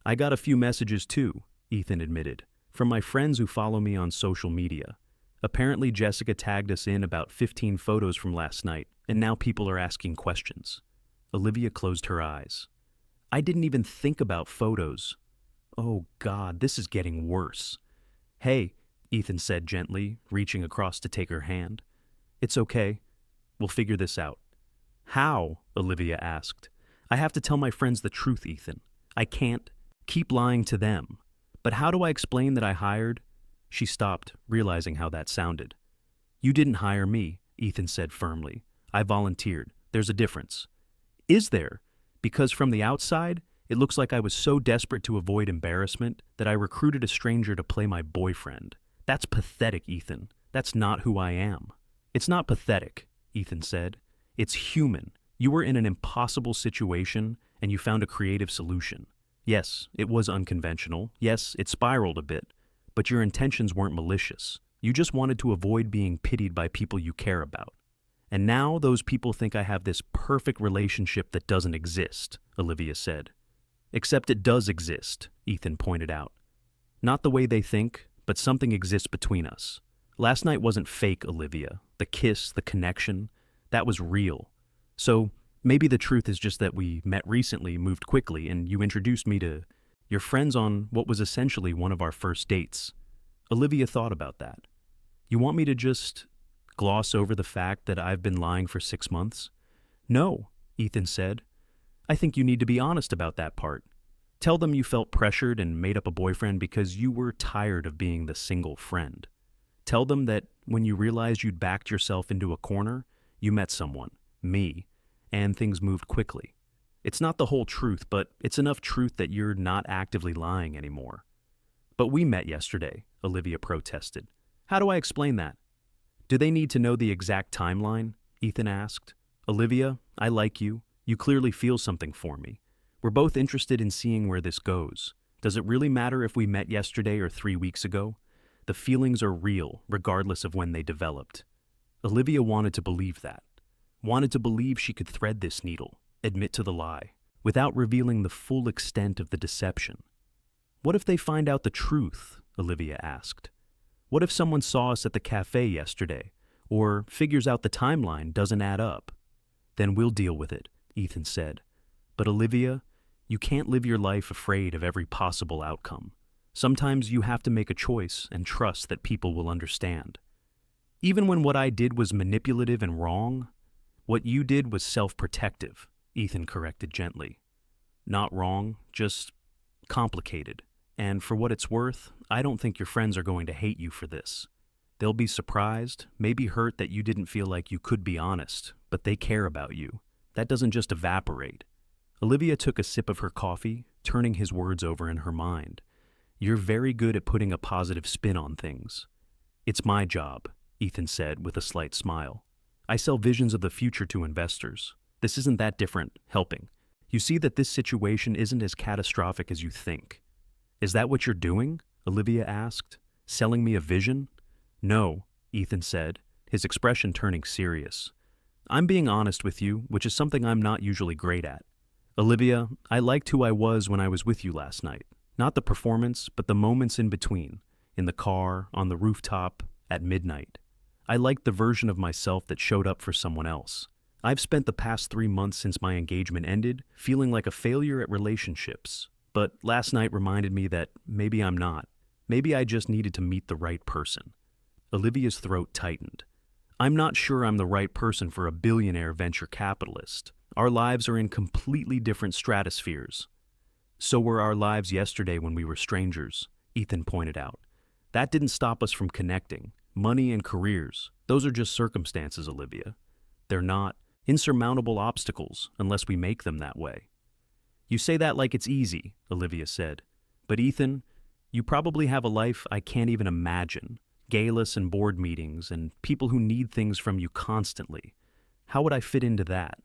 I got a few messages too," Ethan admitted, "from my friends who follow me on social media. Apparently Jessica tagged us in about 15 photos from last night, and now people are asking questions." Olivia closed her eyes. "I didn't even think about photos. Oh God, this is getting worse." "Hey," Ethan said gently, reaching across to take her hand. "It's okay. We'll figure this out." "How?" Olivia asked. "I have to tell my friends the truth, Ethan. I can't keep lying to them. But how do I explain that I hired—" She stopped, realizing how that sounded. "You didn't hire me," Ethan said firmly. "I volunteered. There's a difference." "Is there? Because from the outside, it looks like I was so desperate to avoid embarrassment that I recruited a stranger to play my boyfriend. That's pathetic, Ethan. That's not who I am." "It's not pathetic," Ethan said. "It's human. You were in an impossible situation, and you found a creative solution. Yes, it was unconventional. Yes, it spiraled a bit. But your intentions weren't malicious. You just wanted to avoid being pitied by people you care about. And now those people think I have this perfect relationship that doesn't exist," Olivia said. "Except it does exist," Ethan pointed out. "Not the way they think, but something exists between us. Last night wasn't fake, Olivia. The kiss, the connection, that was real. So maybe the truth is just that we met recently, moved quickly, and you introduced me to your friends on what was essentially one of our first dates." Olivia thought about that. "You want me to just gloss over the fact that I've been lying for 6 months?" "No," Ethan said. "I think you need to be honest about that part. Tell them you felt pressured and made up a boyfriend because you were tired of being the single friend. Tell them that when you realized you'd backed yourself into a corner, you met someone, me, and things moved quickly. It's not the whole truth, but it's enough truth that you're not actively lying anymore." "But we met yesterday," Olivia protested. "How do I explain that?" "Do they need to know the exact timeline?" Ethan asked. "Olivia, I like you. You clearly feel something for me. We're both interested in seeing where this goes. Does it really matter if we met yesterday or 3 weeks ago? The feelings are real, regardless of when they developed." Olivia wanted to believe that. Wanted to believe she could thread this needle, admit to the lie, without revealing the full extent of the deception. "What if they find out the truth?" Olivia asked. "What if someone saw us at the cafe yesterday, or figures out the timeline doesn't add up?" "Then we'll deal with it," Ethan said. "But Olivia, you can't live your life afraid of every possible outcome. Sometimes you have to make a choice and trust that people will understand. Even when what I did was manipulative and wrong, what you did was self-protective," Ethan corrected gently. "Not wrong, just complicated. And for what it's worth, I don't think your friends are going to hate you for this. They'll be surprised, maybe hurt that you didn't feel like you could be honest, but they care about you. That doesn't just evaporate." Olivia took a sip of her coffee, turning his words over in her mind. "You're very good at putting a positive spin on things." "It's my job," Ethan said with a slight smile. "I sell visions of the future to investors. This isn't that different, helping. You see that this situation isn't as catastrophic as you think." "Is that what you're doing?" Olivia asked. "Selling me a vision?" "No," Ethan said, his expression turning serious. "I'm being honest with you, which is something I'm not usually great at. Olivia, I liked who I was when I was with you last night. Not the performance, but the moments in between. In the car, on the rooftop, at midnight. I liked the version of myself that showed up for someone else. I've spent the past 3 months since my engagement ended feeling like a failure at relationships. But last night reminded me that maybe I'm not. Maybe I just needed to meet the right person. Olivia's throat tightened. I'm not sure I'm the right person for a billionaire venture capitalist. Our lives are in completely different stratospheres. So were our lives yesterday when we were strangers, Ethan pointed out. That didn't stop us from connecting. Money and careers, those are just circumstances, Olivia. They're not insurmountable obstacles unless we make them that way. You say that like it's easy, Olivia said. But Ethan, you probably have a life I can't even imagine. Galas and board meetings and people who need things from you constantly. How would I fit into that?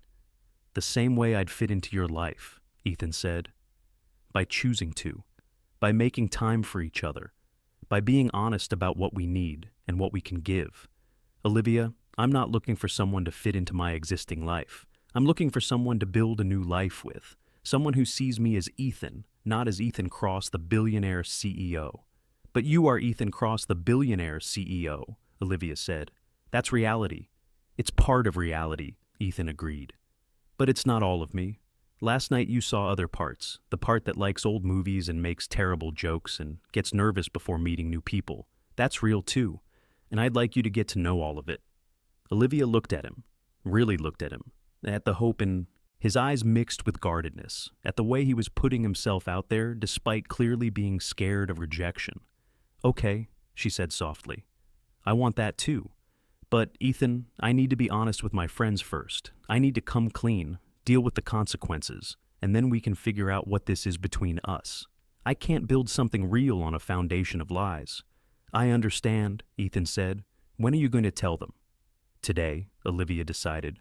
The same way I'd fit into your life, Ethan said. By choosing to. By making time for each other. By being honest about what we need and what we can give. Olivia, I'm not looking for someone to fit into my existing life. I'm looking for someone to build a new life with. Someone who sees me as Ethan, not as Ethan Cross, the billionaire CEO. But you are Ethan Cross, the billionaire CEO, Olivia said. That's reality. It's part of reality, Ethan agreed. But it's not all of me. Last night you saw other parts, the part that likes old movies and makes terrible jokes and gets nervous before meeting new people. That's real too, and I'd like you to get to know all of it. Olivia looked at him, really looked at him, at the hope in his eyes mixed with guardedness, at the way he was putting himself out there despite clearly being scared of rejection. Okay, she said softly. I want that too. But, Ethan, I need to be honest with my friends first. I need to come clean, deal with the consequences, and then we can figure out what this is between us. I can't build something real on a foundation of lies. I understand, Ethan said. When are you going to tell them? Today, Olivia decided.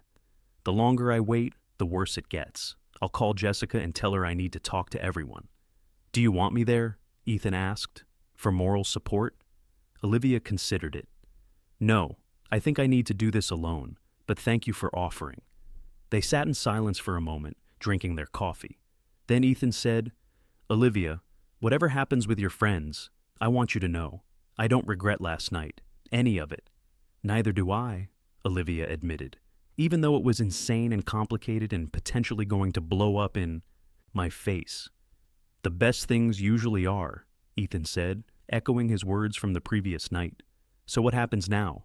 The longer I wait, the worse it gets. I'll call Jessica and tell her I need to talk to everyone. Do you want me there? Ethan asked. For moral support? Olivia considered it. No, I think I need to do this alone, but thank you for offering. They sat in silence for a moment, drinking their coffee. Then Ethan said, Olivia, whatever happens with your friends, I want you to know. I don't regret last night. Any of it. Neither do I, Olivia admitted, even though it was insane and complicated and potentially going to blow up in my face. The best things usually are, Ethan said, echoing his words from the previous night. So what happens now?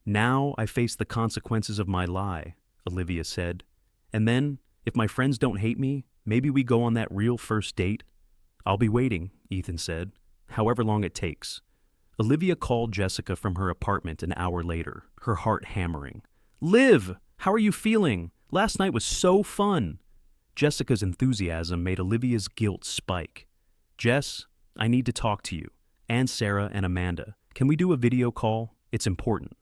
Now I face the consequences of my lie, Olivia said. And then, if my friends don't hate me, maybe we go on that real first date? I'll be waiting, Ethan said, however long it takes. Olivia called Jessica from her apartment an hour later, her heart hammering. Liv, how are you feeling? Last night was so fun. Jessica's enthusiasm made Olivia's guilt spike. Jess, I need to talk to you, and Sarah and Amanda. Can we do a video call? It's important.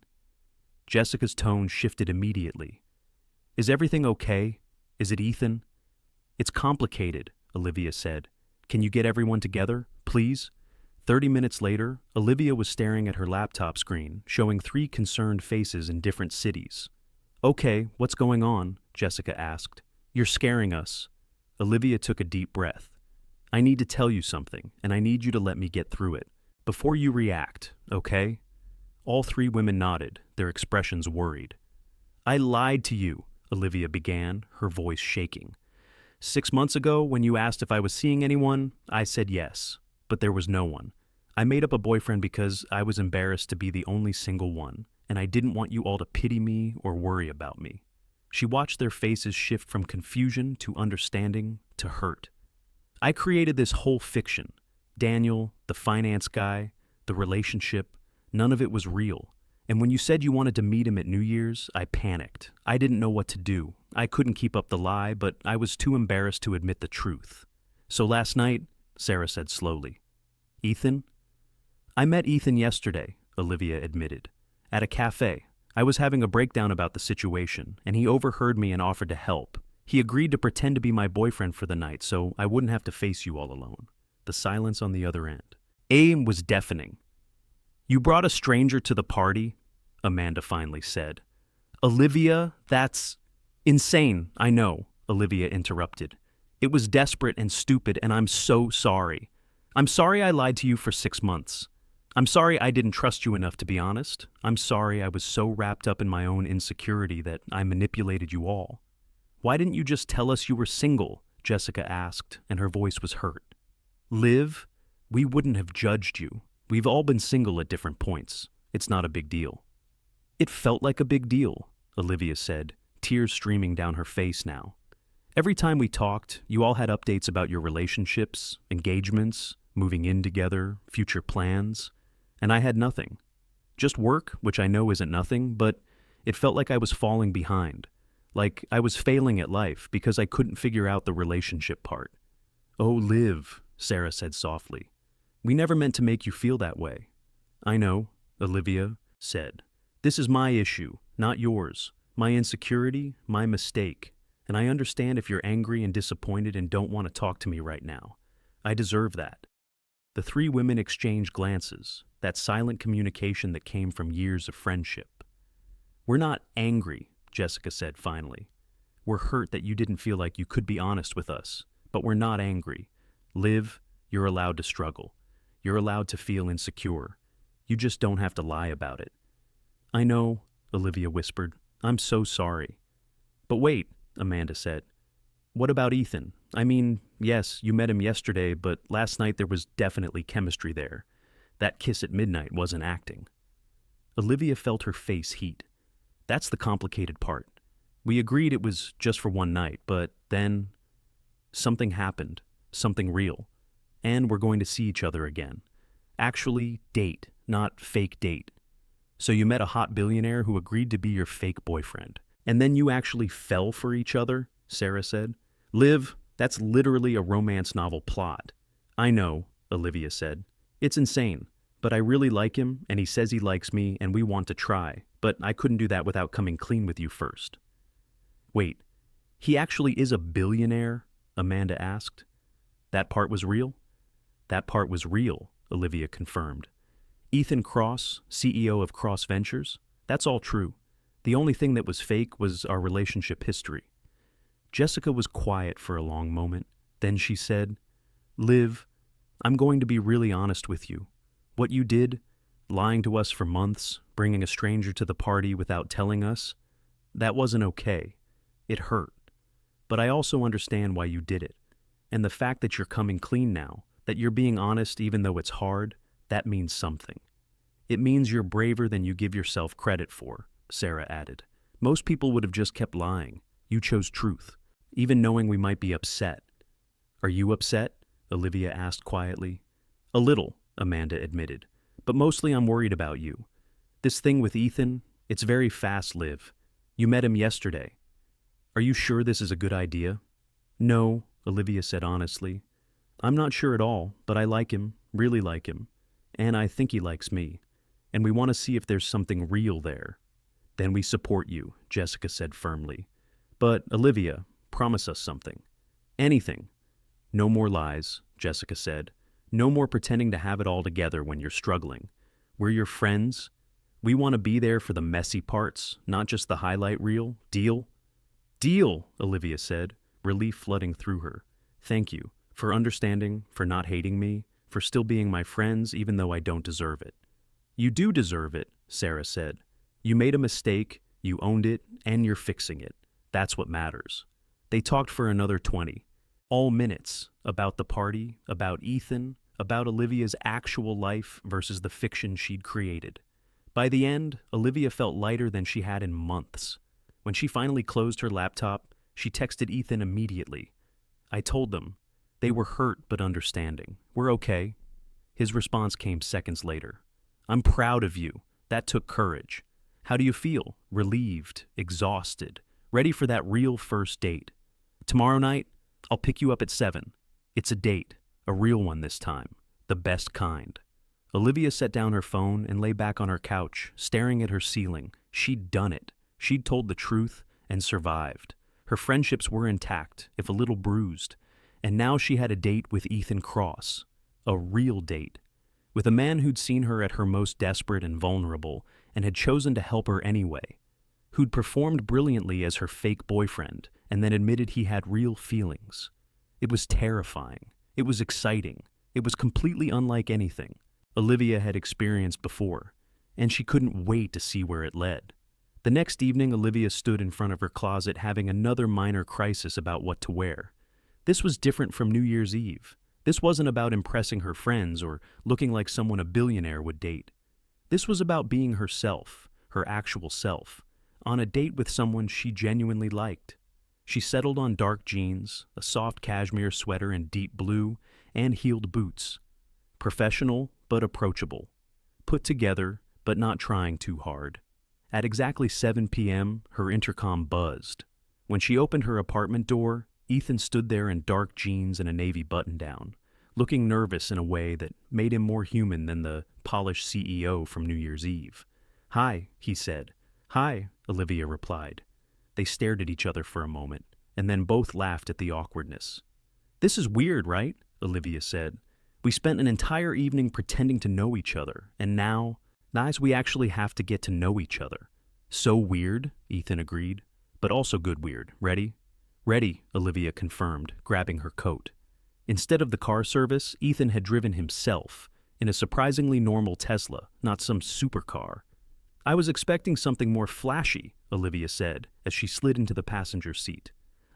Jessica's tone shifted immediately. Is everything okay? Is it Ethan? It's complicated, Olivia said. Can you get everyone together, please? 30 minutes later, Olivia was staring at her laptop screen, showing 3 concerned faces in different cities. Okay, what's going on? Jessica asked. You're scaring us. Olivia took a deep breath. I need to tell you something, and I need you to let me get through it. Before you react, okay? All 3 women nodded, their expressions worried. I lied to you, Olivia began, her voice shaking. 6 months ago, when you asked if I was seeing anyone, I said yes, but there was no one. I made up a boyfriend because I was embarrassed to be the only single one, and I didn't want you all to pity me or worry about me. She watched their faces shift from confusion to understanding to hurt. I created this whole fiction. Daniel, the finance guy, the relationship, none of it was real. And when you said you wanted to meet him at New Year's, I panicked. I didn't know what to do. I couldn't keep up the lie, but I was too embarrassed to admit the truth. So last night, Sarah said slowly. Ethan? I met Ethan yesterday, Olivia admitted. At a cafe. I was having a breakdown about the situation, and he overheard me and offered to help. He agreed to pretend to be my boyfriend for the night, so I wouldn't have to face you all alone. The silence on the other end. AIM was deafening. You brought a stranger to the party? Amanda finally said. Olivia, that's insane, I know, Olivia interrupted. It was desperate and stupid, and I'm so sorry. I'm sorry I lied to you for 6 months. I'm sorry I didn't trust you enough to be honest. I'm sorry I was so wrapped up in my own insecurity that I manipulated you all. Why didn't you just tell us you were single? Jessica asked, and her voice was hurt. Liv, we wouldn't have judged you. We've all been single at different points. It's not a big deal." "It felt like a big deal," Olivia said, tears streaming down her face now. "Every time we talked, you all had updates about your relationships, engagements, moving in together, future plans, and I had nothing. Just work, which I know isn't nothing, but it felt like I was falling behind, like I was failing at life because I couldn't figure out the relationship part." "Oh, Liv," Sarah said softly. "We never meant to make you feel that way." "I know," Olivia said. "This is my issue, not yours. My insecurity, my mistake. And I understand if you're angry and disappointed and don't want to talk to me right now. I deserve that." The three women exchanged glances, that silent communication that came from years of friendship. "We're not angry," Jessica said finally. "We're hurt that you didn't feel like you could be honest with us, but we're not angry. Liv, you're allowed to struggle. You're allowed to feel insecure. You just don't have to lie about it." "I know," Olivia whispered. "I'm so sorry." "But wait," Amanda said. "What about Ethan? I mean, yes, you met him yesterday, but last night there was definitely chemistry there. That kiss at midnight wasn't acting." Olivia felt her face heat. "That's the complicated part. We agreed it was just for one night, but then something happened, something real. And we're going to see each other again. Actually, date, not fake date. So you met a hot billionaire who agreed to be your fake boyfriend. And then you actually fell for each other," Sarah said. "Liv, that's literally a romance novel plot." "I know," Olivia said. "It's insane, but I really like him, and he says he likes me, and we want to try, but I couldn't do that without coming clean with you first." "Wait, he actually is a billionaire?" Amanda asked. "That part was real?" "That part was real," Olivia confirmed. "Ethan Cross, CEO of Cross Ventures? That's all true. The only thing that was fake was our relationship history." Jessica was quiet for a long moment. Then she said, "Liv, I'm going to be really honest with you. What you did, lying to us for months, bringing a stranger to the party without telling us, that wasn't okay. It hurt. But I also understand why you did it. And the fact that you're coming clean now, that you're being honest even though it's hard, that means something. It means you're braver than you give yourself credit for," Sarah added. "Most people would have just kept lying. You chose truth, even knowing we might be upset." "Are you upset?" Olivia asked quietly. "A little," Amanda admitted. "But mostly I'm worried about you. This thing with Ethan, it's very fast, Liv. You met him yesterday. Are you sure this is a good idea?" "No," Olivia said honestly. "I'm not sure at all, but I like him, really like him. And I think he likes me. And we want to see if there's something real there." "Then we support you," Jessica said firmly. "But, Olivia, promise us something. Anything." "No more lies," Jessica said. "No more pretending to have it all together when you're struggling. We're your friends. We want to be there for the messy parts, not just the highlight reel. Deal?" "Deal," Olivia said, relief flooding through her. "Thank you. For understanding, for not hating me, for still being my friends even though I don't deserve it." "You do deserve it," Sarah said. "You made a mistake, you owned it, and you're fixing it. That's what matters." They talked for another 20. All minutes, about the party, about Ethan, about Olivia's actual life versus the fiction she'd created. By the end, Olivia felt lighter than she had in months. When she finally closed her laptop, she texted Ethan immediately. "I told them. They were hurt but understanding. We're okay." His response came seconds later. "I'm proud of you. That took courage. How do you feel? Relieved, exhausted, ready for that real first date? Tomorrow night, I'll pick you up at 7. It's a date, a real one this time, the best kind." Olivia set down her phone and lay back on her couch, staring at her ceiling. She'd done it. She'd told the truth and survived. Her friendships were intact, if a little bruised. And now she had a date with Ethan Cross. A real date. With a man who'd seen her at her most desperate and vulnerable and had chosen to help her anyway. Who'd performed brilliantly as her fake boyfriend and then admitted he had real feelings. It was terrifying. It was exciting. It was completely unlike anything Olivia had experienced before, and she couldn't wait to see where it led. The next evening, Olivia stood in front of her closet having another minor crisis about what to wear. This was different from New Year's Eve. This wasn't about impressing her friends or looking like someone a billionaire would date. This was about being herself, her actual self, on a date with someone she genuinely liked. She settled on dark jeans, a soft cashmere sweater in deep blue, and heeled boots. Professional, but approachable. Put together, but not trying too hard. At exactly 7 p.m., her intercom buzzed. When she opened her apartment door, Ethan stood there in dark jeans and a navy button-down, looking nervous in a way that made him more human than the polished CEO from New Year's Eve. "Hi," he said. "Hi," Olivia replied. They stared at each other for a moment, and then both laughed at the awkwardness. "This is weird, right?" Olivia said. "We spent an entire evening pretending to know each other, and now we actually have to get to know each other." "So weird," Ethan agreed, "but also good weird. Ready?" "Ready," Olivia confirmed, grabbing her coat. Instead of the car service, Ethan had driven himself, in a surprisingly normal Tesla, not some supercar. "I was expecting something more flashy," Olivia said, as she slid into the passenger seat.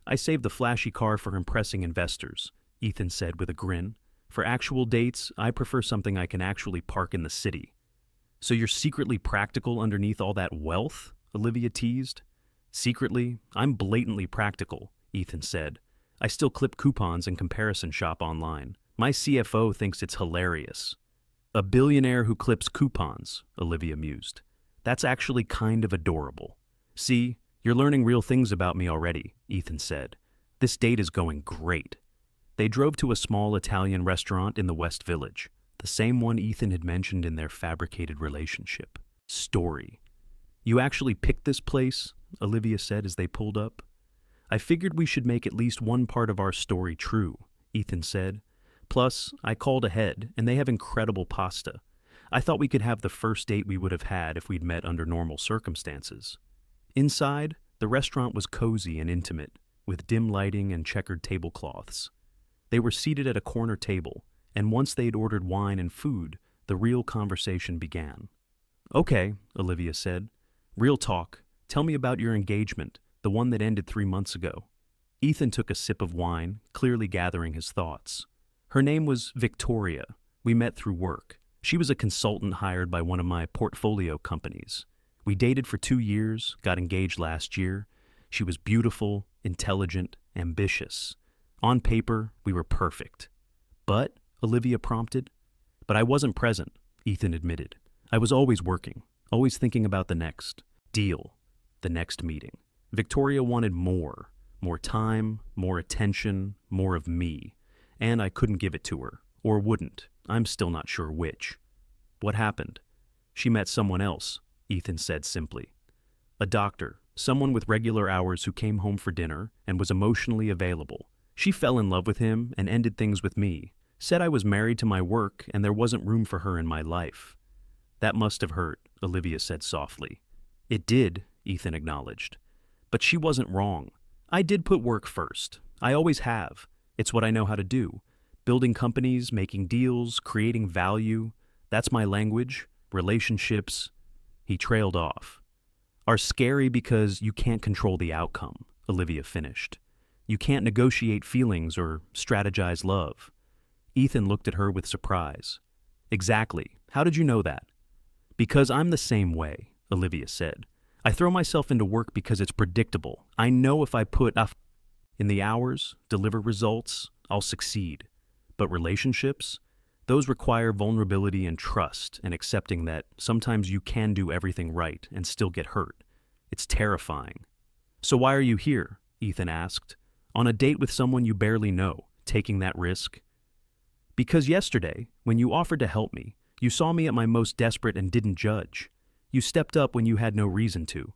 "I saved the flashy car for impressing investors," Ethan said with a grin. "For actual dates, I prefer something I can actually park in the city." "So you're secretly practical underneath all that wealth?" Olivia teased. "Secretly, I'm blatantly practical," Ethan said. "I still clip coupons and comparison shop online. My CFO thinks it's hilarious." "A billionaire who clips coupons," Olivia mused. "That's actually kind of adorable." "See, you're learning real things about me already," Ethan said. "This date is going great." They drove to a small Italian restaurant in the West Village, the same one Ethan had mentioned in their fabricated relationship. Story. "You actually picked this place?" Olivia said as they pulled up. "I figured we should make at least one part of our story true," Ethan said. "Plus, I called ahead, and they have incredible pasta. I thought we could have the first date we would have had if we'd met under normal circumstances." Inside, the restaurant was cozy and intimate, with dim lighting and checkered tablecloths. They were seated at a corner table, and once they'd ordered wine and food, the real conversation began. "Okay," Olivia said. "Real talk. Tell me about your engagement, the one that ended 3 months ago." Ethan took a sip of wine, clearly gathering his thoughts. "Her name was Victoria. We met through work. She was a consultant hired by one of my portfolio companies. We dated for 2 years, got engaged last year. She was beautiful, intelligent, ambitious. On paper, we were perfect." "But," Olivia prompted. "But I wasn't present," Ethan admitted. "I was always working, always thinking about the next deal, the next meeting. Victoria wanted more time, more attention, more of me, and I couldn't give it to her, or wouldn't. I'm still not sure which." "What happened?" "She met someone else," Ethan said simply. "A doctor, someone with regular hours who came home for dinner and was emotionally available. She fell in love with him and ended things with me. Said I was married to my work and there wasn't room for her in my life." "That must have hurt," Olivia said softly. "It did," Ethan acknowledged. "But she wasn't wrong. I did put work first. I always have. It's what I know how to do. Building companies, making deals, creating value. That's my language. Relationships." He trailed off. "Are scary because you can't control the outcome," Olivia finished. "You can't negotiate feelings or strategize love." Ethan looked at her with surprise. "Exactly. How did you know that?" "Because I'm the same way," Olivia said. "I throw myself into work because it's predictable. I know if I put in the hours, deliver results, I'll succeed. But relationships? Those require vulnerability and trust and accepting that sometimes you can do everything right and still get hurt. It's terrifying." "So why are you here?" Ethan asked. "On a date with someone you barely know, taking that risk?" "Because yesterday, when you offered to help me, you saw me at my most desperate and didn't judge. You stepped up when you had no reason to.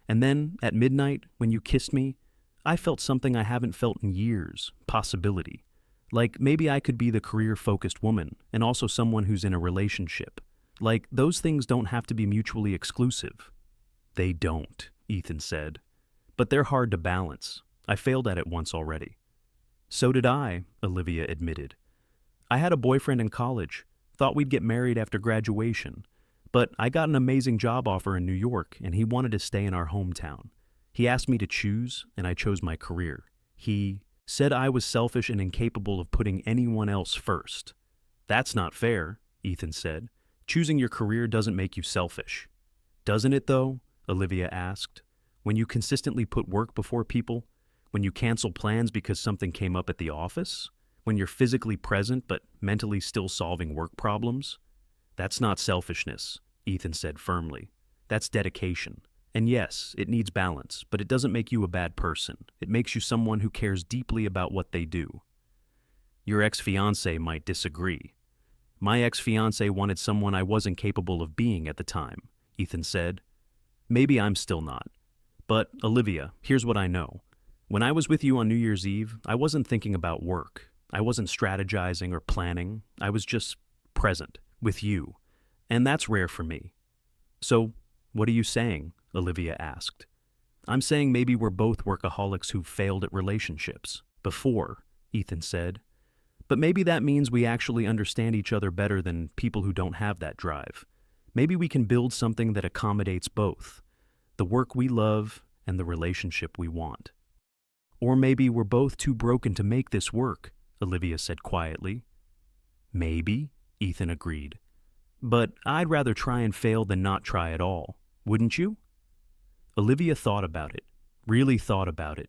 And then, at midnight, when you kissed me, I felt something I haven't felt in years, possibility. Like maybe I could be the career-focused woman and also someone who's in a relationship. Like those things don't have to be mutually exclusive." "They don't," Ethan said. "But they're hard to balance. I failed at it once already." "So did I," Olivia admitted. "I had a boyfriend in college, thought we'd get married after graduation. But I got an amazing job offer in New York, and he wanted to stay in our hometown. He asked me to choose, and I chose my career. He said I was selfish and incapable of putting anyone else first." "That's not fair," Ethan said. Choosing your career doesn't make you selfish. Doesn't it, though? Olivia asked. When you consistently put work before people? When you cancel plans because something came up at the office? When you're physically present but mentally still solving work problems? That's not selfishness, Ethan said firmly. That's dedication. And yes, it needs balance, but it doesn't make you a bad person. It makes you someone who cares deeply about what they do. Your ex-fiancé might disagree. My ex-fiancé wanted someone I wasn't capable of being at the time, Ethan said. Maybe I'm still not. But, Olivia, here's what I know. When I was with you on New Year's Eve, I wasn't thinking about work. I wasn't strategizing or planning. I was just present, with you. And that's rare for me. So, what are you saying? Olivia asked. I'm saying maybe we're both workaholics who've failed at relationships. Before, Ethan said. But maybe that means we actually understand each other better than people who don't have that drive. Maybe we can build something that accommodates both, the work we love and the relationship we want. Or maybe we're both too broken to make this work, Olivia said quietly. Maybe, Ethan agreed. But I'd rather try and fail than not try at all, wouldn't you? Olivia thought about it, really thought about it.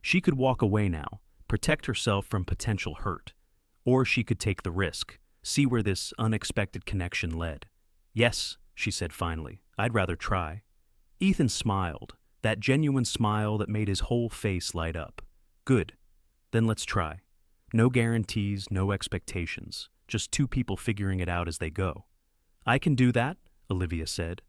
She could walk away now, protect herself from potential hurt. Or she could take the risk, see where this unexpected connection led. Yes, she said finally, I'd rather try. Ethan smiled, that genuine smile that made his whole face light up. Good. Then let's try. No guarantees, no expectations, just two people figuring it out as they go. I can do that, Olivia said.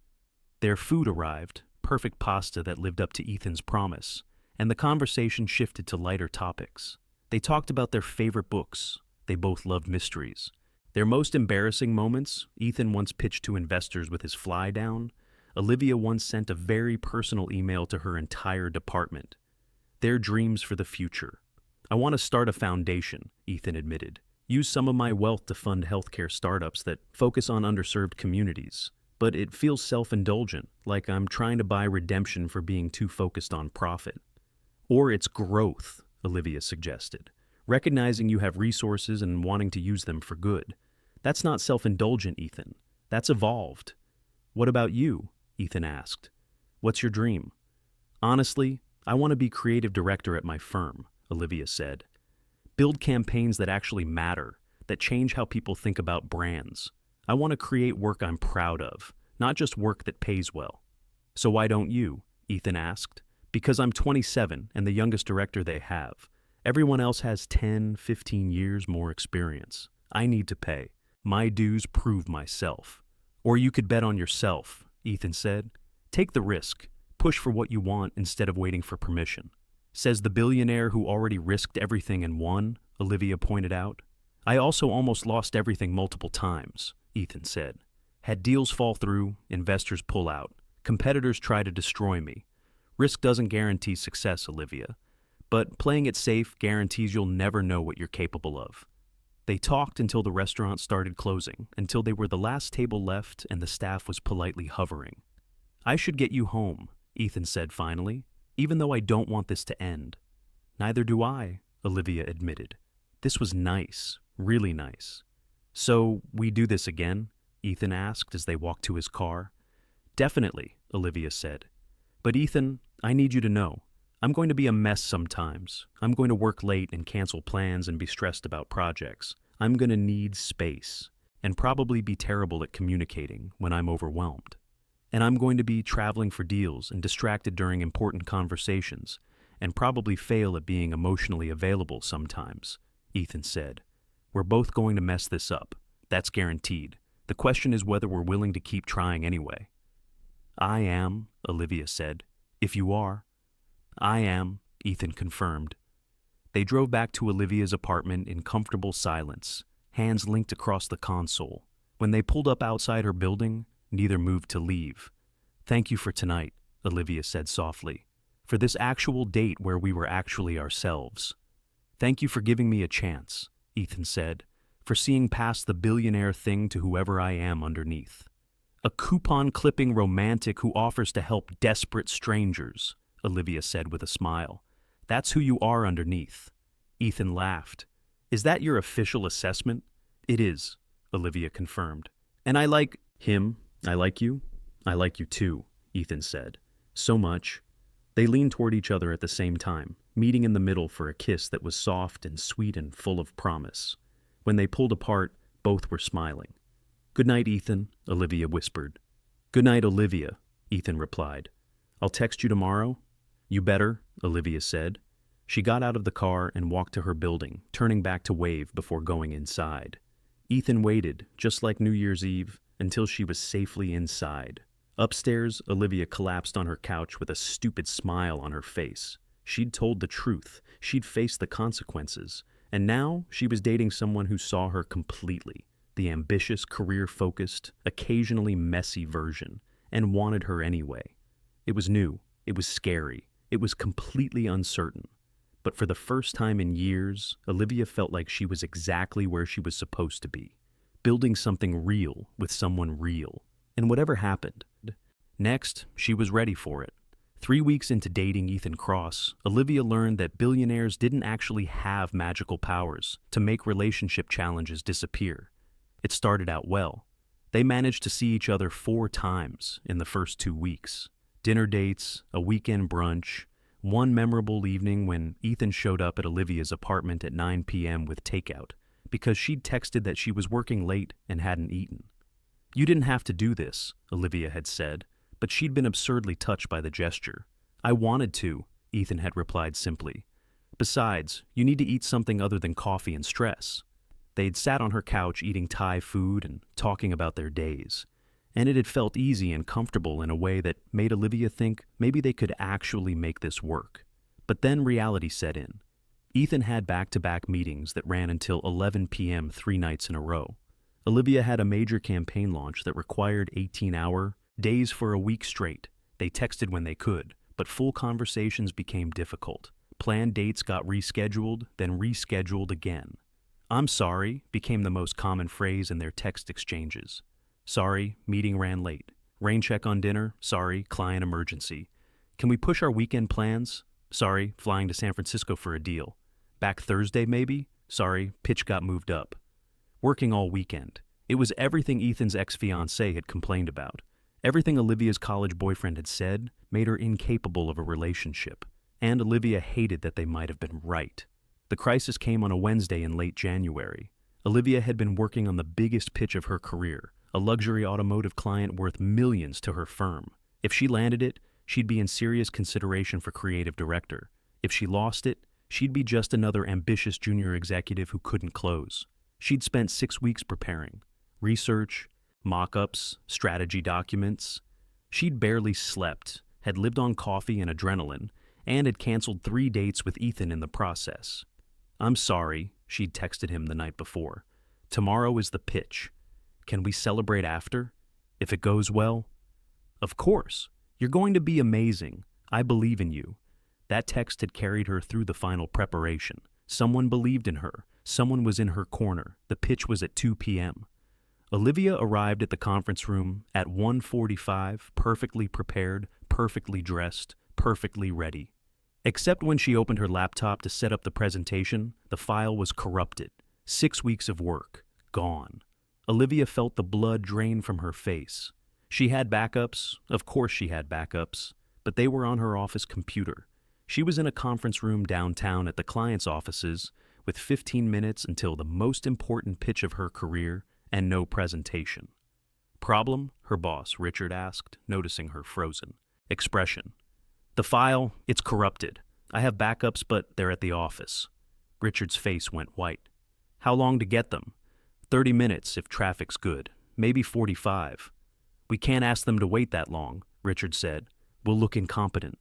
Their food arrived, perfect pasta that lived up to Ethan's promise, and the conversation shifted to lighter topics. They talked about their favorite books. They both loved mysteries. Their most embarrassing moments, Ethan once pitched to investors with his fly down. Olivia once sent a very personal email to her entire department. Their dreams for the future. I want to start a foundation, Ethan admitted. Use some of my wealth to fund healthcare startups that focus on underserved communities. But it feels self-indulgent, like I'm trying to buy redemption for being too focused on profit. Or it's growth, Olivia suggested. Recognizing you have resources and wanting to use them for good. That's not self-indulgent, Ethan. That's evolved. What about you? Ethan asked. What's your dream? Honestly, I want to be creative director at my firm, Olivia said. Build campaigns that actually matter, that change how people think about brands. I want to create work I'm proud of, not just work that pays well. So why don't you? Ethan asked. Because I'm 27 and the youngest director they have. Everyone else has 10, 15 years more experience. I need to pay. My dues prove myself. Or you could bet on yourself, Ethan said. Take the risk. Push for what you want instead of waiting for permission. Says the billionaire who already risked everything and won, Olivia pointed out. I also almost lost everything multiple times, Ethan said. Had deals fall through, investors pull out. Competitors try to destroy me. Risk doesn't guarantee success, Olivia. But playing it safe guarantees you'll never know what you're capable of. They talked until the restaurant started closing, until they were the last table left and the staff was politely hovering. I should get you home, Ethan said finally, even though I don't want this to end. Neither do I, Olivia admitted. This was nice, really nice. So, we do this again? Ethan asked as they walked to his car. Definitely, Olivia said. But Ethan, I need you to know, I'm going to be a mess sometimes. I'm going to work late and cancel plans and be stressed about projects. I'm going to need space and probably be terrible at communicating when I'm overwhelmed. And I'm going to be traveling for deals and distracted during important conversations and probably fail at being emotionally available sometimes, Ethan said. We're both going to mess this up. That's guaranteed. The question is whether we're willing to keep trying anyway. I am, Olivia said. If you are. I am, Ethan confirmed. They drove back to Olivia's apartment in comfortable silence, hands linked across the console. When they pulled up outside her building, neither moved to leave. Thank you for tonight, Olivia said softly. For this actual date where we were actually ourselves. Thank you for giving me a chance, Ethan said, for seeing past the billionaire thing to whoever I am underneath. A coupon-clipping romantic who offers to help desperate strangers, Olivia said with a smile. That's who you are underneath. Ethan laughed. Is that your official assessment? It is, Olivia confirmed. And I like Him, I like you. I like you too, Ethan said. So much. They leaned toward each other at the same time, meeting in the middle for a kiss that was soft and sweet and full of promise. When they pulled apart, both were smiling. Good night, Ethan, Olivia whispered. Good night, Olivia, Ethan replied. I'll text you tomorrow. You better, Olivia said. She got out of the car and walked to her building, turning back to wave before going inside. Ethan waited, just like New Year's Eve, until she was safely inside. Upstairs, Olivia collapsed on her couch with a stupid smile on her face. She'd told the truth, she'd faced the consequences, and now she was dating someone who saw her completely, the ambitious, career-focused, occasionally messy version, and wanted her anyway. It was new, it was scary, it was completely uncertain. But for the first time in years, Olivia felt like she was exactly where she was supposed to be, building something real with someone real. And whatever happened, next, she was ready for it. 3 weeks into dating Ethan Cross, Olivia learned that billionaires didn't actually have magical powers to make relationship challenges disappear. It started out well. They managed to see each other 4 times in the first 2 weeks. Dinner dates, a weekend brunch, one memorable evening when Ethan showed up at Olivia's apartment at 9 p.m. with takeout because she'd texted that she was working late and hadn't eaten. You didn't have to do this, Olivia had said, but she'd been absurdly touched by the gesture. I wanted to, Ethan had replied simply. Besides, you need to eat something other than coffee and stress. They'd sat on her couch eating Thai food and talking about their days, and it had felt easy and comfortable in a way that made Olivia think maybe they could actually make this work. But then reality set in. Ethan had back-to-back meetings that ran until 11 p.m. 3 nights in a row. Olivia had a major campaign launch that required 18-hour days for a week straight. They texted when they could, but full conversations became difficult. Planned dates got rescheduled, then rescheduled again. I'm sorry became the most common phrase in their text exchanges. Sorry, meeting ran late. Rain check on dinner. Sorry, client emergency. Can we push our weekend plans? Sorry, flying to San Francisco for a deal. Back Thursday maybe? Sorry, pitch got moved up. Working all weekend. It was everything Ethan's ex-fiancée had complained about. Everything Olivia's college boyfriend had said made her incapable of a relationship. And Olivia hated that they might have been right. The crisis came on a Wednesday in late January. Olivia had been working on the biggest pitch of her career, a luxury automotive client worth millions to her firm. If she landed it, she'd be in serious consideration for creative director. If she lost it, she'd be just another ambitious junior executive who couldn't close. She'd spent 6 weeks preparing. Research, mock-ups, strategy documents. She'd barely slept, had lived on coffee and adrenaline, and had canceled 3 dates with Ethan in the process. I'm sorry, she'd texted him the night before. Tomorrow is the pitch. Can we celebrate after? If it goes well? Of course. You're going to be amazing. I believe in you. That text had carried her through the final preparation. Someone believed in her. Someone was in her corner. The pitch was at 2 p.m. Olivia arrived at the conference room at 1:45, perfectly prepared, perfectly dressed, perfectly ready. Except when she opened her laptop to set up the presentation, the file was corrupted. 6 weeks of work, gone. Olivia felt the blood drain from her face. She had backups, of course she had backups, but they were on her office computer. She was in a conference room downtown at the client's offices with 15 minutes until the most important pitch of her career and no presentation. Problem? Her boss, Richard, asked, noticing her frozen expression. The file, it's corrupted. I have backups, but they're at the office. Richard's face went white. How long to get them? 30 minutes if traffic's good, maybe 45. We can't ask them to wait that long, Richard said. We'll look incompetent.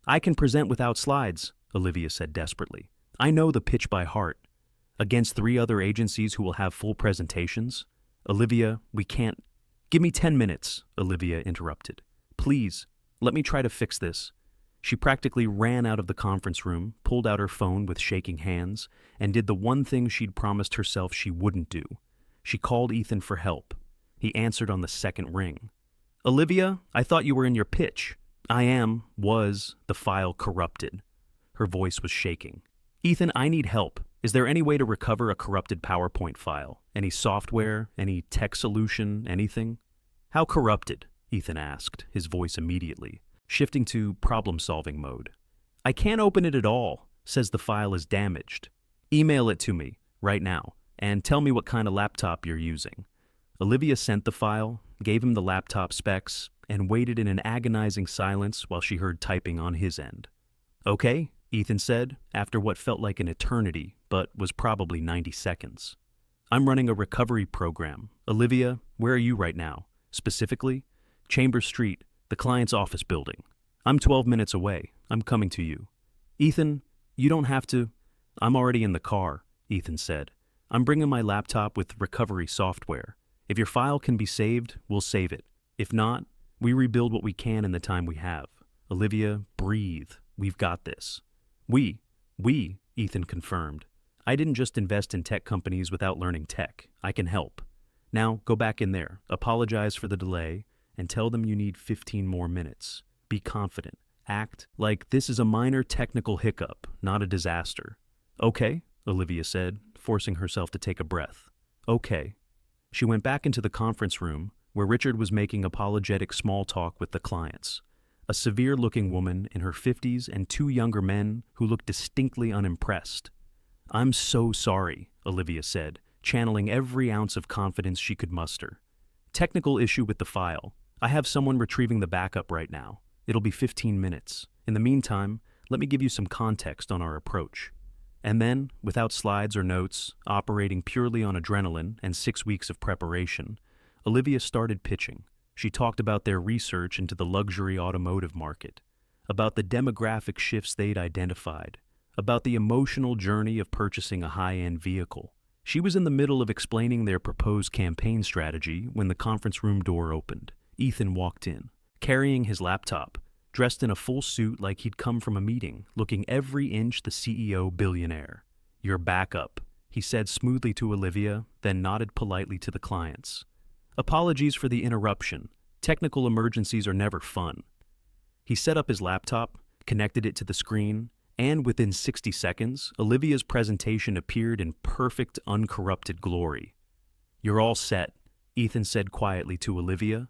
I can present without slides, Olivia said desperately. I know the pitch by heart. Against 3 other agencies who will have full presentations? Olivia, we can't. Give me 10 minutes, Olivia interrupted. Please, let me try to fix this. She practically ran out of the conference room, pulled out her phone with shaking hands, and did the one thing she'd promised herself she wouldn't do. She called Ethan for help. He answered on the second ring. Olivia, I thought you were in your pitch. Was, the file corrupted. Her voice was shaking. Ethan, I need help. Is there any way to recover a corrupted PowerPoint file? Any software? Any tech solution? Anything? How corrupted? Ethan asked, his voice immediately, shifting to problem-solving mode. I can't open it at all. Says the file is damaged. Email it to me, right now, and tell me what kind of laptop you're using. Olivia sent the file, gave him the laptop specs, and waited in an agonizing silence while she heard typing on his end. Okay, Ethan said, after what felt like an eternity, but was probably 90 seconds. I'm running a recovery program. Olivia, where are you right now? Specifically, Chambers Street, the client's office building. I'm 12 minutes away. I'm coming to you. Ethan, you don't have to. I'm already in the car, Ethan said. I'm bringing my laptop with recovery software. If your file can be saved, we'll save it. If not, we rebuild what we can in the time we have. Olivia, breathe. We've got this. We, Ethan confirmed. I didn't just invest in tech companies without learning tech. I can help. Now, go back in there, apologize for the delay, and tell them you need 15 more minutes. Be confident. Act like this is a minor technical hiccup, not a disaster. Okay, Olivia said, forcing herself to take a breath. Okay. She went back into the conference room, where Richard was making apologetic small talk with the clients. A severe-looking woman in her 50s and two younger men who looked distinctly unimpressed. I'm so sorry, Olivia said, channeling every ounce of confidence she could muster. Technical issue with the file. I have someone retrieving the backup right now. It'll be 15 minutes. In the meantime, let me give you some context on our approach. And then, without slides or notes, operating purely on adrenaline and 6 weeks of preparation, Olivia started pitching. She talked about their research into the luxury automotive market, about the demographic shifts they'd identified, about the emotional journey of purchasing a high-end vehicle. She was in the middle of explaining their proposed campaign strategy when the conference room door opened. Ethan walked in, carrying his laptop, dressed in a full suit like he'd come from a meeting, looking every inch the CEO billionaire. Your backup, he said smoothly to Olivia, then nodded politely to the clients. Apologies for the interruption. Technical emergencies are never fun. He set up his laptop, connected it to the screen, and within 60 seconds, Olivia's presentation appeared in perfect, uncorrupted glory. You're all set, Ethan said quietly to Olivia.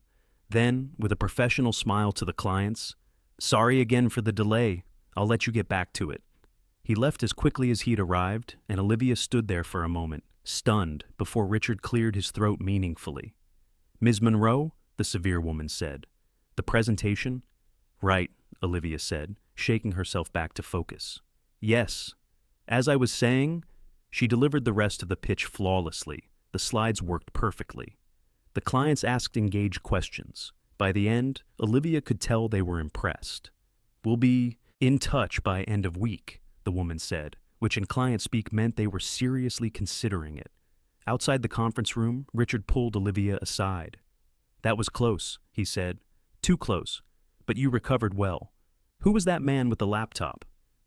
Then, with a professional smile to the clients, sorry again for the delay. I'll let you get back to it. He left as quickly as he'd arrived, and Olivia stood there for a moment, stunned, before Richard cleared his throat meaningfully. Ms. Monroe, the severe woman said. The presentation? Right, Olivia said, shaking herself back to focus. Yes. As I was saying, she delivered the rest of the pitch flawlessly. The slides worked perfectly. The clients asked engaged questions. By the end, Olivia could tell they were impressed. We'll be in touch by end of week, the woman said, which in client speak meant they were seriously considering it. Outside the conference room, Richard pulled Olivia aside. That was close, he said. Too close, but you recovered well. Who was that man with the laptop?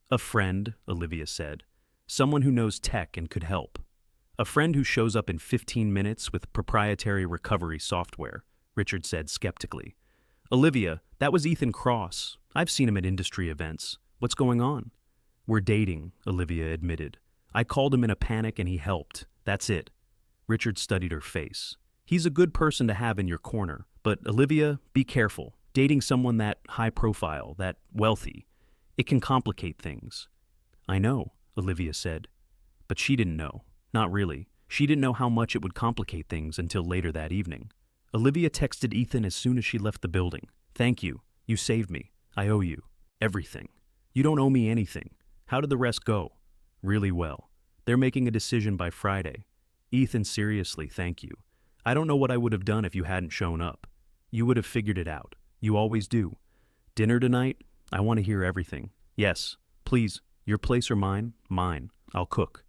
A friend, Olivia said. Someone who knows tech and could help. A friend who shows up in 15 minutes with proprietary recovery software, Richard said skeptically. Olivia, that was Ethan Cross. I've seen him at industry events. What's going on? We're dating, Olivia admitted. I called him in a panic and he helped. That's it. Richard studied her face. He's a good person to have in your corner, but Olivia, be careful. Dating someone that high profile, that wealthy, it can complicate things. I know, Olivia said. But she didn't know. Not really. She didn't know how much it would complicate things until later that evening. Olivia texted Ethan as soon as she left the building. Thank you. You saved me. I owe you. Everything. You don't owe me anything. How did the rest go? Really well. They're making a decision by Friday. Ethan, seriously, thank you. I don't know what I would have done if you hadn't shown up. You would have figured it out. You always do. Dinner tonight? I want to hear everything. Yes, please. Your place or mine? Mine. I'll cook.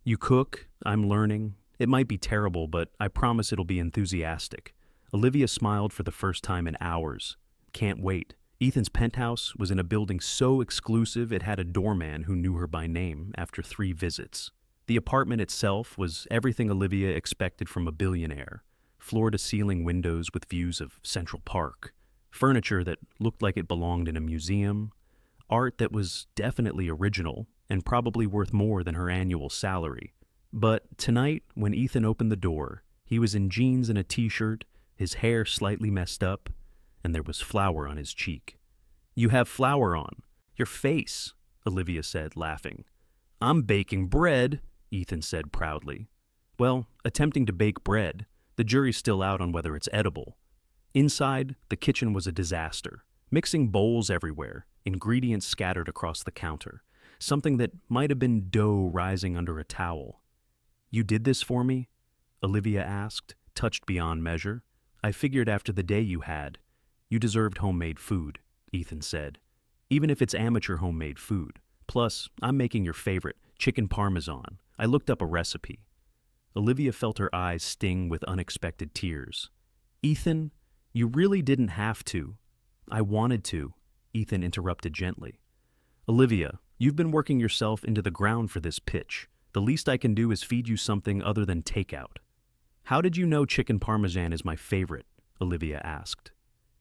You cook? I'm learning. It might be terrible, but I promise it'll be enthusiastic. Olivia smiled for the first time in hours. Can't wait. Ethan's penthouse was in a building so exclusive it had a doorman who knew her by name after 3 visits. The apartment itself was everything Olivia expected from a billionaire. Floor-to-ceiling windows with views of Central Park. Furniture that looked like it belonged in a museum. Art that was definitely original and probably worth more than her annual salary. But tonight, when Ethan opened the door, he was in jeans and a t-shirt, his hair slightly messed up, and there was flour on his cheek. "You have flour on. Your face," Olivia said, laughing. "I'm baking bread," Ethan said proudly. Well, attempting to bake bread, the jury's still out on whether it's edible. Inside, the kitchen was a disaster. Mixing bowls everywhere, ingredients scattered across the counter, something that might have been dough rising under a towel. "You did this for me?" Olivia asked, touched beyond measure. "I figured after the day you had, you deserved homemade food," Ethan said. "Even if it's amateur homemade food. Plus, I'm making your favorite, chicken parmesan. I looked up a recipe." Olivia felt her eyes sting with unexpected tears. "Ethan, you really didn't have to." "I wanted to," Ethan interrupted gently. "Olivia, you've been working yourself into the ground for this pitch. The least I can do is feed you something other than takeout." "How did you know chicken parmesan is my favorite?" Olivia asked.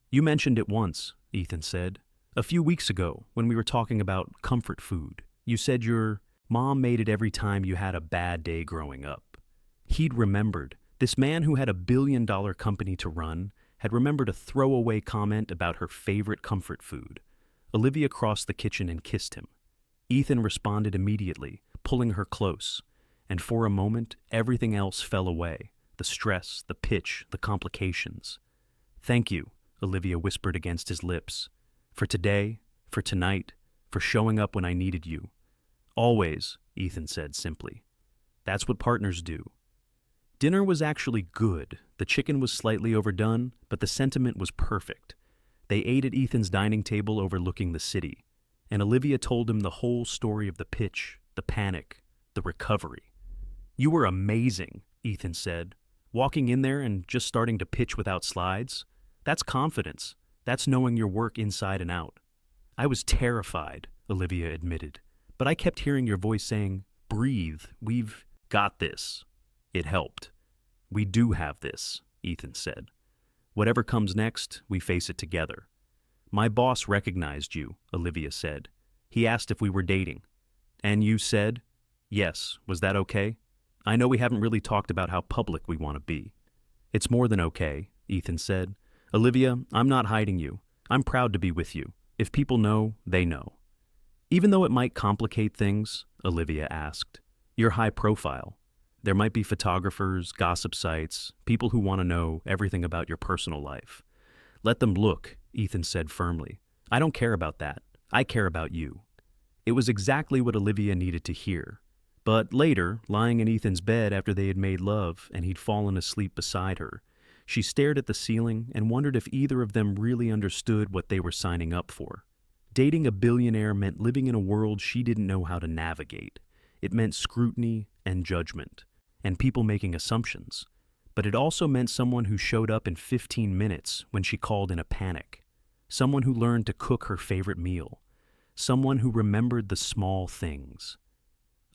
"You mentioned it once," Ethan said. "A few weeks ago, when we were talking about comfort food. You said your mom made it every time you had a bad day growing up." He'd remembered. This man who had $1 billion company to run had remembered a throwaway comment about her favorite comfort food. Olivia crossed the kitchen and kissed him. Ethan responded immediately, pulling her close, and for a moment, everything else fell away. The stress, the pitch, the complications. "Thank you," Olivia whispered against his lips. "For today, for tonight, for showing up when I needed you." "Always," Ethan said simply. "That's what partners do." Dinner was actually good. The chicken was slightly overdone, but the sentiment was perfect. They ate at Ethan's dining table overlooking the city, and Olivia told him the whole story of the pitch, the panic, the recovery. "You were amazing," Ethan said. "Walking in there and just starting to pitch without slides. That's confidence. That's knowing your work inside and out." "I was terrified," Olivia admitted, "but I kept hearing your voice saying, 'Breathe, we've got this.' It helped." "We do have this," Ethan said. "Whatever comes next, we face it together." "My boss recognized you," Olivia said. "He asked if we were dating." "And you said?" "Yes. Was that okay? I know we haven't really talked about how public we want to be." "It's more than okay," Ethan said. "Olivia, I'm not hiding you. I'm proud to be with you. If people know, they know." "Even though it might complicate things," Olivia asked. "You're high profile. There might be photographers, gossip sites, people who want to know everything about your personal life." "Let them look," Ethan said firmly. "I don't care about that. I care about you." It was exactly what Olivia needed to hear. But later, lying in Ethan's bed after they had made love and he'd fallen asleep beside her, she stared at the ceiling and wondered if either of them really understood what they were signing up for. Dating a billionaire meant living in a world she didn't know how to navigate. It meant scrutiny and judgment, and people making assumptions. But it also meant someone who showed up in 15 minutes when she called in a panic. Someone who learned to cook her favorite meal. Someone who remembered the small things.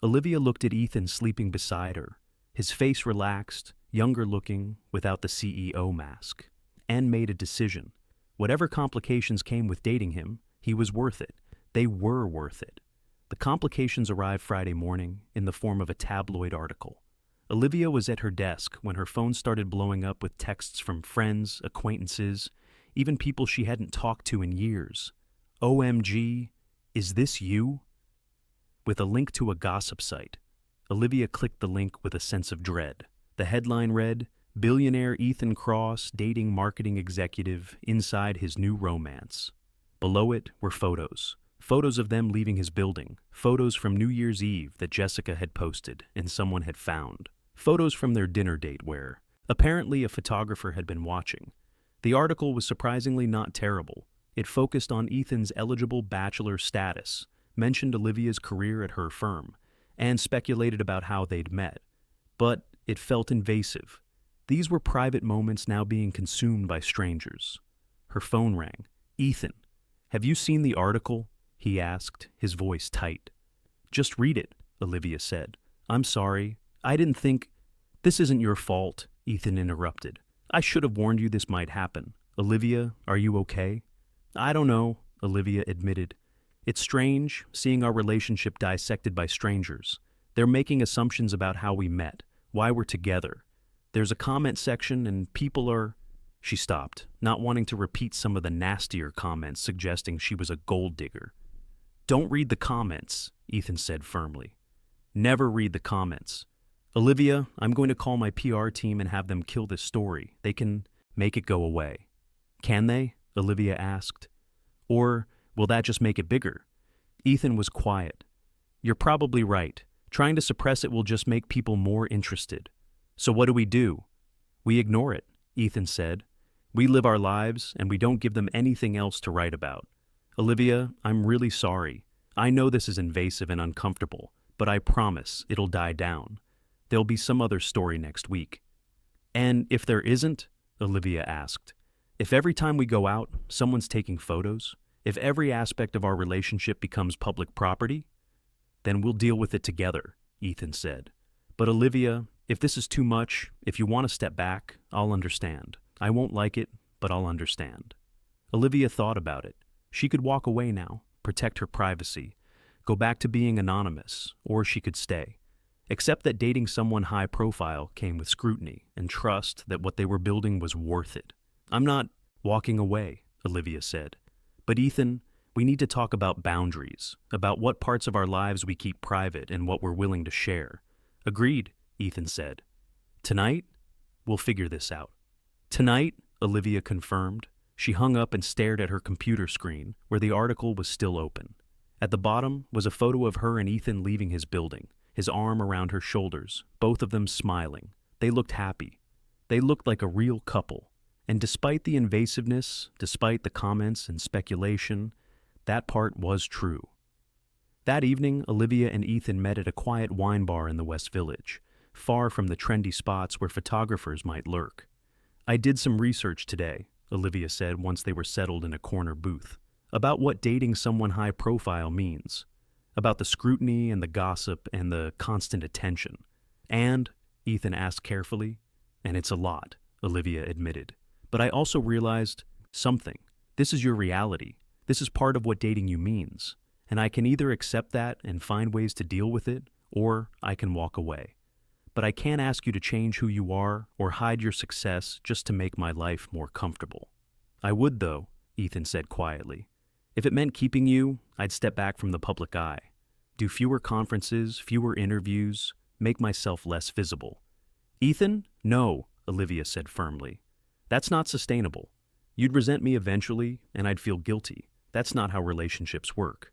Olivia looked at Ethan sleeping beside her, his face relaxed, younger looking, without the CEO mask, and made a decision. Whatever complications came with dating him, he was worth it. They were worth it. The complications arrived Friday morning in the form of a tabloid article. Olivia was at her desk when her phone started blowing up with texts from friends, acquaintances, even people she hadn't talked to in years. "OMG, is this you?" With a link to a gossip site. Olivia clicked the link with a sense of dread. The headline read, "Billionaire Ethan Cross dating marketing executive inside his new romance." Below it were photos. Photos of them leaving his building. Photos from New Year's Eve that Jessica had posted and someone had found. Photos from their dinner date where, apparently, a photographer had been watching. The article was surprisingly not terrible. It focused on Ethan's eligible bachelor status, mentioned Olivia's career at her firm, and speculated about how they'd met. But it felt invasive. These were private moments now being consumed by strangers. Her phone rang. "Ethan, have you seen the article?" he asked, his voice tight. "Just read it," Olivia said. "I'm sorry. I didn't think—" "This isn't your fault," Ethan interrupted. "I should have warned you this might happen. Olivia, are you okay?" "I don't know," Olivia admitted. "It's strange, seeing our relationship dissected by strangers. They're making assumptions about how we met, why we're together. There's a comment section and people are—" She stopped, not wanting to repeat some of the nastier comments suggesting she was a gold digger. Don't read the comments, Ethan said firmly. Never read the comments. Olivia, I'm going to call my PR team and have them kill this story. They can make it go away. Can they? Olivia asked. Or will that just make it bigger? Ethan was quiet. You're probably right. Trying to suppress it will just make people more interested. So what do? We ignore it, Ethan said. We live our lives and we don't give them anything else to write about. Olivia, I'm really sorry. I know this is invasive and uncomfortable, but I promise it'll die down. There'll be some other story next week. And if there isn't? Olivia asked. If every time we go out, someone's taking photos, if every aspect of our relationship becomes public property, then we'll deal with it together, Ethan said. But Olivia, if this is too much, if you want to step back, I'll understand. I won't like it, but I'll understand. Olivia thought about it. She could walk away now, protect her privacy, go back to being anonymous, or she could stay. Except that dating someone high profile came with scrutiny and trust that what they were building was worth it. I'm not walking away, Olivia said. But Ethan, we need to talk about boundaries, about what parts of our lives we keep private and what we're willing to share. Agreed, Ethan said. Tonight, we'll figure this out. Tonight, Olivia confirmed. She hung up and stared at her computer screen, where the article was still open. At the bottom was a photo of her and Ethan leaving his building, his arm around her shoulders, both of them smiling. They looked happy. They looked like a real couple. And despite the invasiveness, despite the comments and speculation, that part was true. That evening, Olivia and Ethan met at a quiet wine bar in the West Village, far from the trendy spots where photographers might lurk. I did some research today, Olivia said once they were settled in a corner booth, about what dating someone high profile means, about the scrutiny and the gossip and the constant attention. And, Ethan asked carefully, and it's a lot, Olivia admitted. But I also realized something. This is your reality. This is part of what dating you means. And I can either accept that and find ways to deal with it, or I can walk away. But I can't ask you to change who you are or hide your success just to make my life more comfortable. I would, though, Ethan said quietly. If it meant keeping you, I'd step back from the public eye. Do fewer conferences, fewer interviews, make myself less visible. Ethan? No, Olivia said firmly. That's not sustainable. You'd resent me eventually, and I'd feel guilty. That's not how relationships work.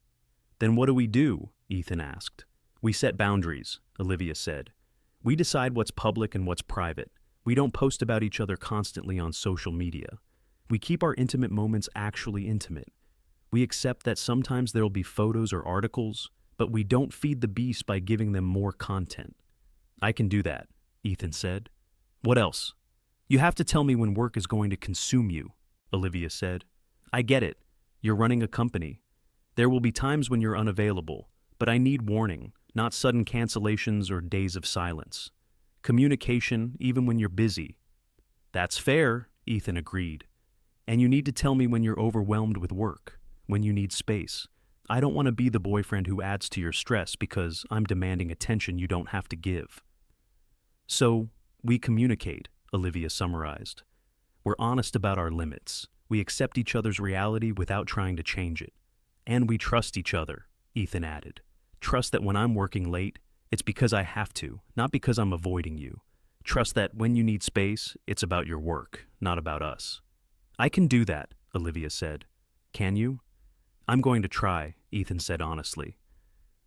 Then what do? Ethan asked. We set boundaries, Olivia said. We decide what's public and what's private. We don't post about each other constantly on social media. We keep our intimate moments actually intimate. We accept that sometimes there'll be photos or articles, but we don't feed the beast by giving them more content. I can do that, Ethan said. What else? You have to tell me when work is going to consume you, Olivia said. I get it. You're running a company. There will be times when you're unavailable, but I need warning, not sudden cancellations or days of silence. Communication, even when you're busy. That's fair, Ethan agreed. And you need to tell me when you're overwhelmed with work, when you need space. I don't want to be the boyfriend who adds to your stress because I'm demanding attention you don't have to give. So, we communicate, Olivia summarized. We're honest about our limits. We accept each other's reality without trying to change it. And we trust each other, Ethan added. Trust that when I'm working late, it's because I have to, not because I'm avoiding you. Trust that when you need space, it's about your work, not about us. I can do that, Olivia said. Can you? I'm going to try, Ethan said honestly.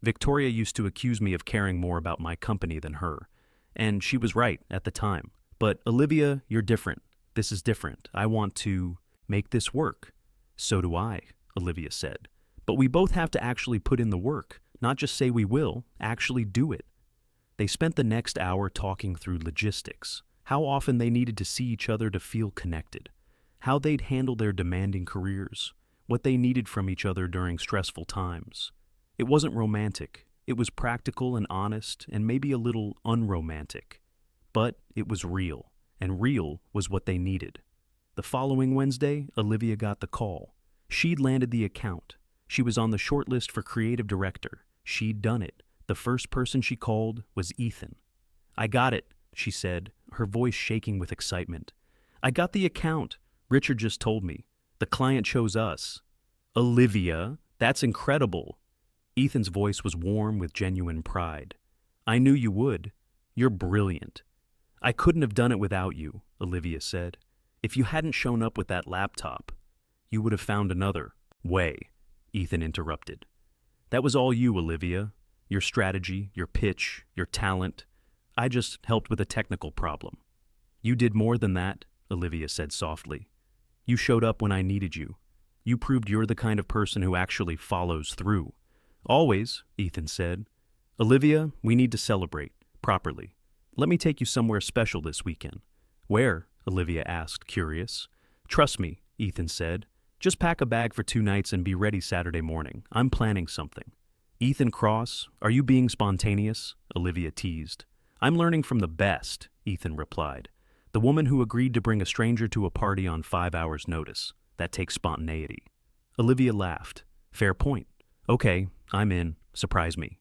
Victoria used to accuse me of caring more about my company than her, and she was right at the time. But Olivia, you're different. This is different. I want to make this work. So do I, Olivia said. But we both have to actually put in the work, not just say we will, actually do it. They spent the next hour talking through logistics, how often they needed to see each other to feel connected, how they'd handle their demanding careers, what they needed from each other during stressful times. It wasn't romantic. It was practical and honest and maybe a little unromantic. But it was real, and real was what they needed. The following Wednesday, Olivia got the call. She'd landed the account. She was on the short list for creative director. She'd done it. The first person she called was Ethan. I got it, she said, her voice shaking with excitement. I got the account. Richard just told me. The client chose us. Olivia, that's incredible. Ethan's voice was warm with genuine pride. I knew you would. You're brilliant. I couldn't have done it without you, Olivia said. If you hadn't shown up with that laptop, you would have found another way, Ethan interrupted. That was all you, Olivia. Your strategy, your pitch, your talent. I just helped with a technical problem. You did more than that, Olivia said softly. You showed up when I needed you. You proved you're the kind of person who actually follows through. Always, Ethan said. Olivia, we need to celebrate, properly. Let me take you somewhere special this weekend. Where? Olivia asked, curious. Trust me, Ethan said. Just pack a bag for 2 nights and be ready Saturday morning. I'm planning something. Ethan Cross, are you being spontaneous? Olivia teased. I'm learning from the best, Ethan replied. The woman who agreed to bring a stranger to a party on 5 hours' notice. That takes spontaneity. Olivia laughed. Fair point. Okay, I'm in. Surprise me.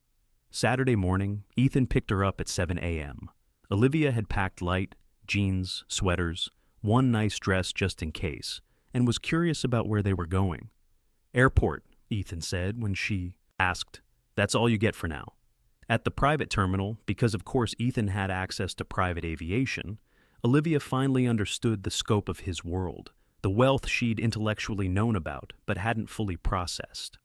Saturday morning, Ethan picked her up at 7 a.m. Olivia had packed light, jeans, sweaters, one nice dress just in case, and was curious about where they were going. Airport, Ethan said when she asked. That's all you get for now. At the private terminal, because of course Ethan had access to private aviation, Olivia finally understood the scope of his world, the wealth she'd intellectually known about but hadn't fully processed.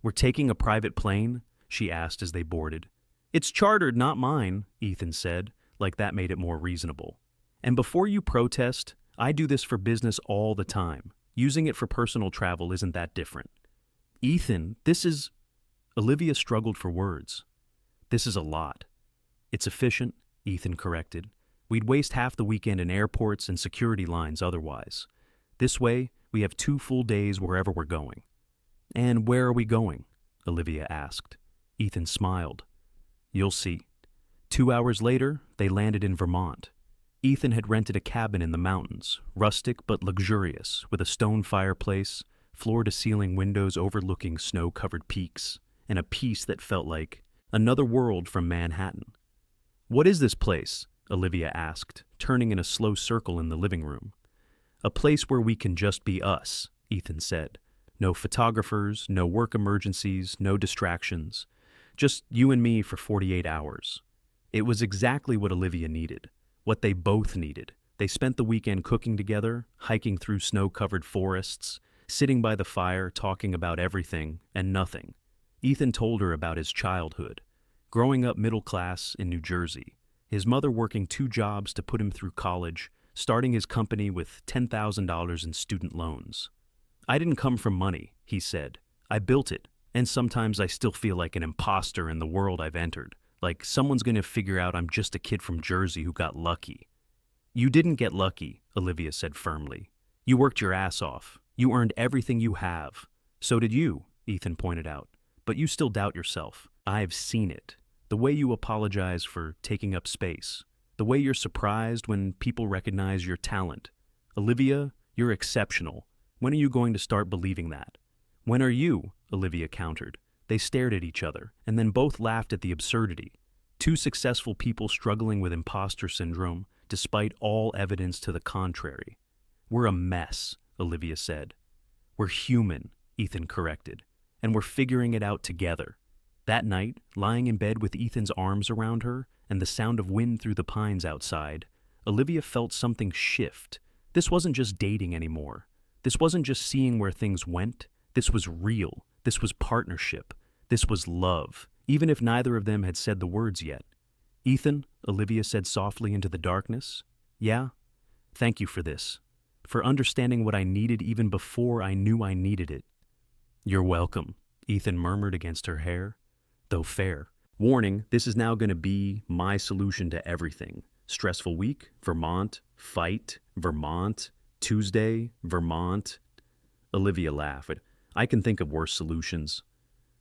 We're taking a private plane? She asked as they boarded. It's chartered, not mine, Ethan said, like that made it more reasonable. And before you protest, I do this for business all the time. Using it for personal travel isn't that different. Ethan, this is... Olivia struggled for words. This is a lot. It's efficient, Ethan corrected. We'd waste half the weekend in airports and security lines otherwise. This way, we have 2 full days wherever we're going. And where are we going? Olivia asked. Ethan smiled. You'll see. 2 hours later, they landed in Vermont. Ethan had rented a cabin in the mountains, rustic but luxurious, with a stone fireplace, floor-to-ceiling windows overlooking snow-covered peaks, and a peace that felt like another world from Manhattan. What is this place? Olivia asked, turning in a slow circle in the living room. A place where we can just be us, Ethan said. No photographers, no work emergencies, no distractions. Just you and me for 48 hours. It was exactly what Olivia needed, what they both needed. They spent the weekend cooking together, hiking through snow-covered forests, sitting by the fire talking about everything and nothing. Ethan told her about his childhood, growing up middle class in New Jersey, his mother working 2 jobs to put him through college, starting his company with $10,000 in student loans. I didn't come from money, he said. I built it, and sometimes I still feel like an imposter in the world I've entered, like someone's going to figure out I'm just a kid from Jersey who got lucky. You didn't get lucky, Olivia said firmly. You worked your ass off. You earned everything you have. So did you, Ethan pointed out. But you still doubt yourself. I've seen it. The way you apologize for taking up space. The way you're surprised when people recognize your talent. Olivia, you're exceptional. When are you going to start believing that? When are you? Olivia countered. They stared at each other, and then both laughed at the absurdity. 2 successful people struggling with imposter syndrome, despite all evidence to the contrary. We're a mess, Olivia said. We're human, Ethan corrected, and we're figuring it out together. That night, lying in bed with Ethan's arms around her and the sound of wind through the pines outside, Olivia felt something shift. This wasn't just dating anymore. This wasn't just seeing where things went. This was real. This was partnership. This was love, even if neither of them had said the words yet. Ethan, Olivia said softly into the darkness. Yeah? Thank you for this. For understanding what I needed even before I knew I needed it. You're welcome, Ethan murmured against her hair. Though fair. Warning, this is now going to be my solution to everything. Stressful week, Vermont, fight, Vermont, Tuesday, Vermont. Olivia laughed. I can think of worse solutions.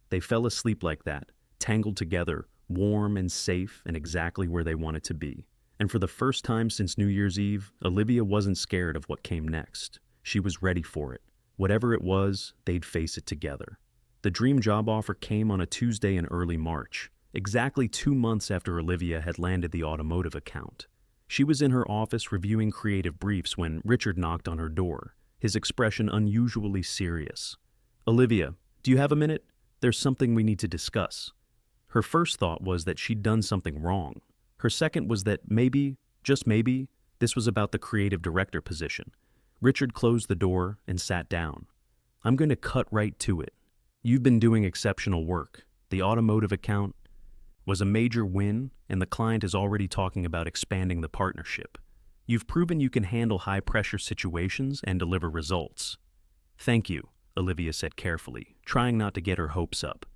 They fell asleep like that, tangled together, warm and safe and exactly where they wanted to be. And for the first time since New Year's Eve, Olivia wasn't scared of what came next. She was ready for it. Whatever it was, they'd face it together. The dream job offer came on a Tuesday in early March, exactly 2 months after Olivia had landed the automotive account. She was in her office reviewing creative briefs when Richard knocked on her door, his expression unusually serious. "Olivia, do you have a minute? There's something we need to discuss." Her first thought was that she'd done something wrong. Her second was that maybe, just maybe, this was about the creative director position. Richard closed the door and sat down. "I'm going to cut right to it. You've been doing exceptional work. The automotive account was a major win, and the client is already talking about expanding the partnership. You've proven you can handle high-pressure situations and deliver results." "Thank you," Olivia said carefully, trying not to get her hopes up.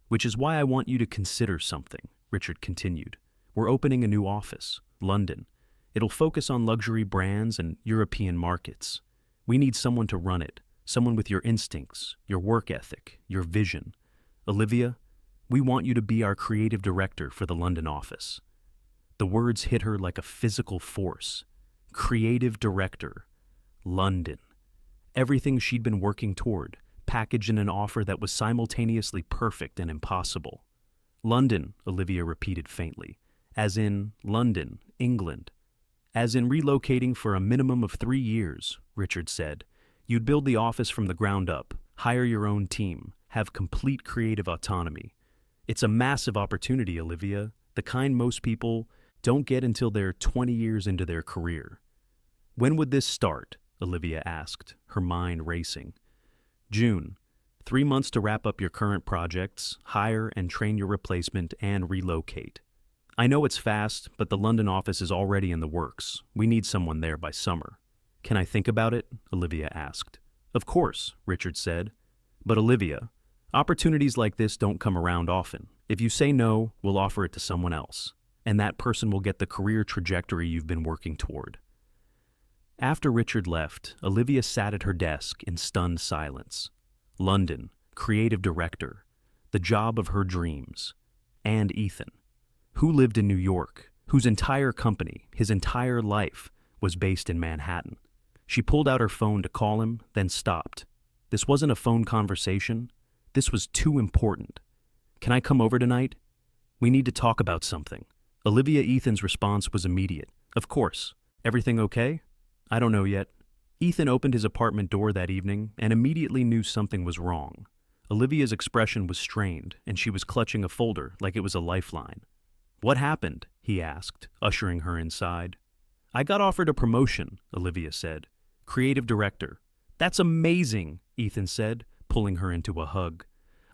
"Which is why I want you to consider something," Richard continued. "We're opening a new office, London. It'll focus on luxury brands and European markets. We need someone to run it, someone with your instincts, your work ethic, your vision. Olivia, we want you to be our creative director for the London office." The words hit her like a physical force. Creative director. London. Everything she'd been working toward, packaged in an offer that was simultaneously perfect and impossible. "London," Olivia repeated faintly. "As in London, England." "As in relocating for a minimum of 3 years," Richard said. "You'd build the office from the ground up, hire your own team, have complete creative autonomy. It's a massive opportunity, Olivia, the kind most people don't get until they're 20 years into their career." "When would this start?" Olivia asked, her mind racing. "June. 3 months to wrap up your current projects, hire and train your replacement, and relocate. I know it's fast, but the London office is already in the works. We need someone there by summer." "Can I think about it?" Olivia asked. "Of course," Richard said. "But Olivia, opportunities like this don't come around often. If you say no, we'll offer it to someone else, and that person will get the career trajectory you've been working toward." After Richard left, Olivia sat at her desk in stunned silence. London, creative director, the job of her dreams, and Ethan, who lived in New York, whose entire company, his entire life, was based in Manhattan. She pulled out her phone to call him, then stopped. This wasn't a phone conversation. This was too important. "Can I come over tonight? We need to talk about something." Olivia Ethan's response was immediate. "Of course. Everything okay?" "I don't know yet." Ethan opened his apartment door that evening and immediately knew something was wrong. Olivia's expression was strained, and she was clutching a folder like it was a lifeline. "What happened?" he asked, ushering her inside. "I got offered a promotion," Olivia said. "Creative director." "That's amazing," Ethan said, pulling her into a hug.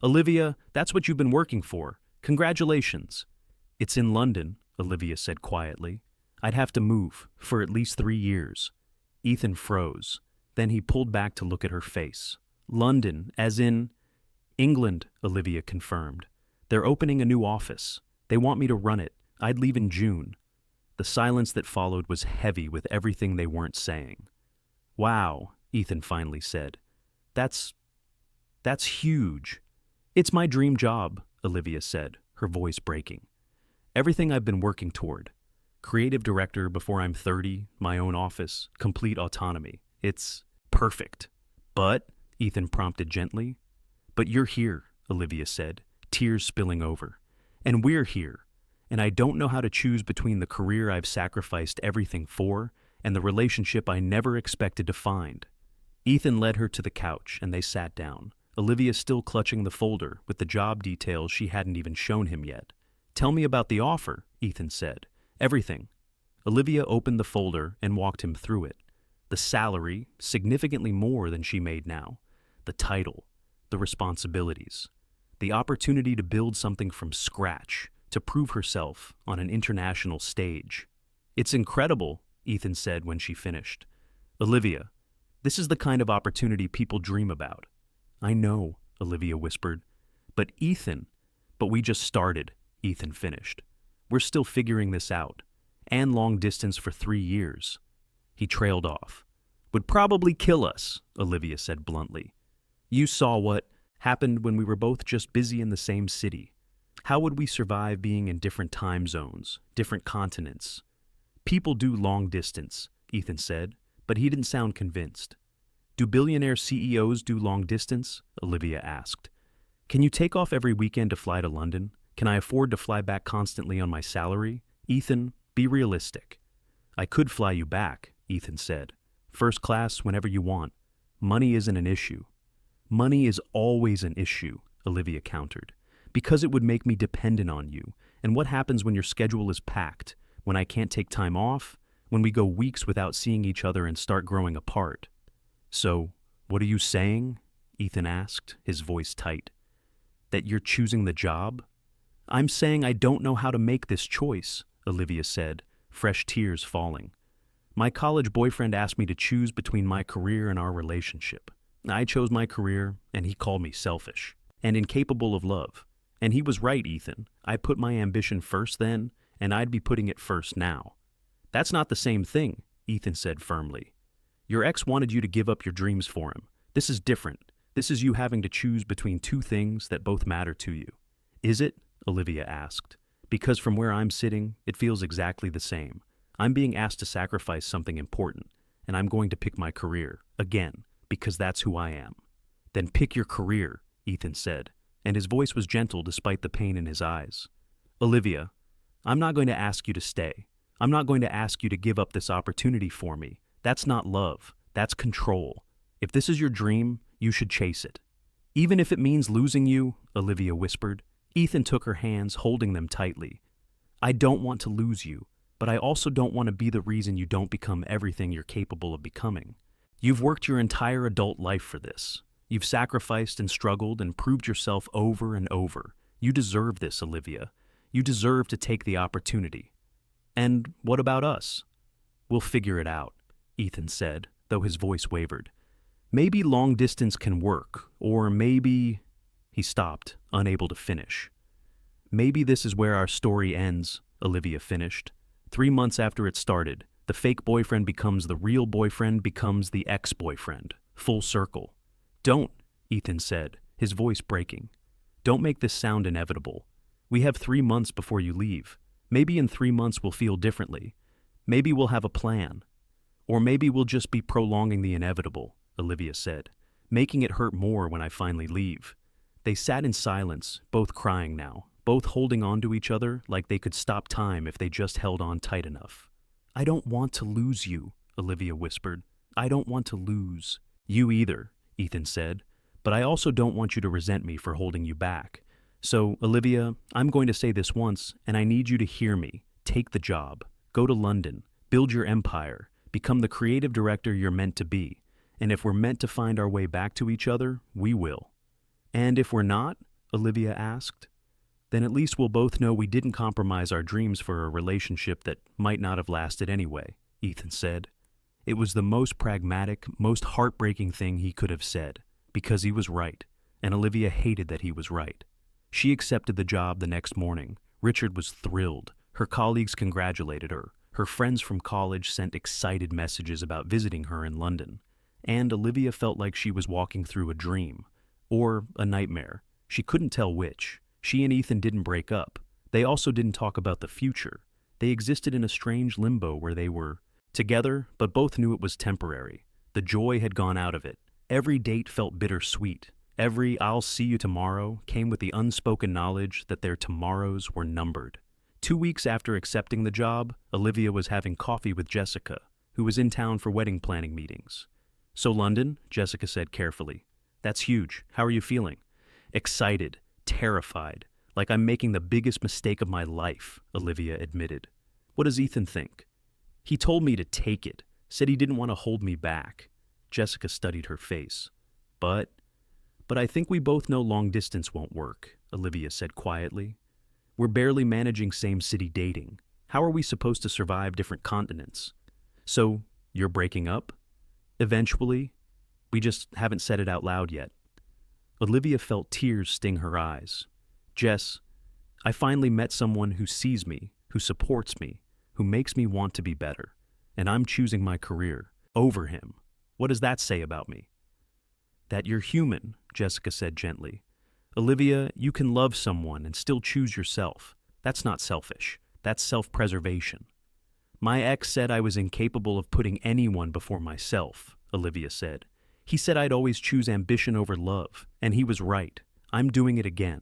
"Olivia, that's what you've been working for. Congratulations." "It's in London," Olivia said quietly. "I'd have to move for at least 3 years." Ethan froze. Then he pulled back to look at her face. "London, as in—" "England," Olivia confirmed. "They're opening a new office. They want me to run it. I'd leave in June." The silence that followed was heavy with everything they weren't saying. "Wow," Ethan finally said. That's huge." "It's my dream job," Olivia said, her voice breaking. "Everything I've been working toward. Creative director before I'm 30, my own office, complete autonomy. It's perfect." "But," Ethan prompted gently. "But you're here," Olivia said, tears spilling over. "And we're here. And I don't know how to choose between the career I've sacrificed everything for and the relationship I never expected to find." Ethan led her to the couch and they sat down, Olivia still clutching the folder with the job details she hadn't even shown him yet. "Tell me about the offer," Ethan said. "Everything." Olivia opened the folder and walked him through it. The salary, significantly more than she made now. The title, the responsibilities. The opportunity to build something from scratch, to prove herself on an international stage. "It's incredible," Ethan said when she finished. "Olivia, this is the kind of opportunity people dream about." "I know," Olivia whispered. "But we just started," Ethan finished. "We're still figuring this out. And long distance for 3 years." He trailed off. "Would probably kill us," Olivia said bluntly. "You saw what happened when we were both just busy in the same city. How would we survive being in different time zones, different continents?" "People do long distance," Ethan said, but he didn't sound convinced. "Do billionaire CEOs do long distance?" Olivia asked. "Can you take off every weekend to fly to London? Can I afford to fly back constantly on my salary? Ethan, be realistic." I could fly you back, Ethan said. First class whenever you want. Money isn't an issue. Money is always an issue, Olivia countered, because it would make me dependent on you. And what happens when your schedule is packed, when I can't take time off, when we go weeks without seeing each other and start growing apart? So, what are you saying? Ethan asked, his voice tight. That you're choosing the job? I'm saying I don't know how to make this choice, Olivia said, fresh tears falling. My college boyfriend asked me to choose between my career and our relationship. I chose my career, and he called me selfish and incapable of love. And he was right, Ethan. I put my ambition first then, and I'd be putting it first now. That's not the same thing, Ethan said firmly. Your ex wanted you to give up your dreams for him. This is different. This is you having to choose between two things that both matter to you. Is it? Olivia asked. Because from where I'm sitting, it feels exactly the same. I'm being asked to sacrifice something important, and I'm going to pick my career, again, because that's who I am. Then pick your career, Ethan said, and his voice was gentle despite the pain in his eyes. Olivia, I'm not going to ask you to stay. I'm not going to ask you to give up this opportunity for me. That's not love. That's control. If this is your dream, you should chase it. Even if it means losing you, Olivia whispered. Ethan took her hands, holding them tightly. I don't want to lose you, but I also don't want to be the reason you don't become everything you're capable of becoming. You've worked your entire adult life for this. You've sacrificed and struggled and proved yourself over and over. You deserve this, Olivia. You deserve to take the opportunity. And what about us? We'll figure it out, Ethan said, though his voice wavered. Maybe long distance can work, or maybe... He stopped, unable to finish. Maybe this is where our story ends, Olivia finished. 3 months after it started, the fake boyfriend becomes the real boyfriend, becomes the ex-boyfriend. Full circle. Don't, Ethan said, his voice breaking. Don't make this sound inevitable. We have 3 months before you leave. Maybe in 3 months we'll feel differently. Maybe we'll have a plan. Or maybe we'll just be prolonging the inevitable, Olivia said, making it hurt more when I finally leave. They sat in silence, both crying now, both holding on to each other like they could stop time if they just held on tight enough. I don't want to lose you, Olivia whispered. I don't want to lose. You either, Ethan said, but I also don't want you to resent me for holding you back. So, Olivia, I'm going to say this once, and I need you to hear me. Take the job. Go to London. Build your empire. Become the creative director you're meant to be. And if we're meant to find our way back to each other, we will. And if we're not, Olivia asked, then at least we'll both know we didn't compromise our dreams for a relationship that might not have lasted anyway, Ethan said. It was the most pragmatic, most heartbreaking thing he could have said, because he was right, and Olivia hated that he was right. She accepted the job the next morning. Richard was thrilled. Her colleagues congratulated her. Her friends from college sent excited messages about visiting her in London. And Olivia felt like she was walking through a dream. Or a nightmare. She couldn't tell which. She and Ethan didn't break up. They also didn't talk about the future. They existed in a strange limbo where they were together, but both knew it was temporary. The joy had gone out of it. Every date felt bittersweet. Every "I'll see you tomorrow" came with the unspoken knowledge that their tomorrows were numbered. 2 weeks after accepting the job, Olivia was having coffee with Jessica, who was in town for wedding planning meetings. So London, Jessica said carefully. That's huge. How are you feeling? Excited, terrified, like I'm making the biggest mistake of my life, Olivia admitted. What does Ethan think? He told me to take it, said he didn't want to hold me back. Jessica studied her face. But I think we both know long distance won't work, Olivia said quietly. We're barely managing same-city dating. How are we supposed to survive different continents? So, you're breaking up? Eventually? We just haven't said it out loud yet. Olivia felt tears sting her eyes. Jess, I finally met someone who sees me, who supports me, who makes me want to be better. And I'm choosing my career over him. What does that say about me? That you're human, Jessica said gently. Olivia, you can love someone and still choose yourself. That's not selfish. That's self-preservation. My ex said I was incapable of putting anyone before myself, Olivia said. He said I'd always choose ambition over love, and he was right. I'm doing it again.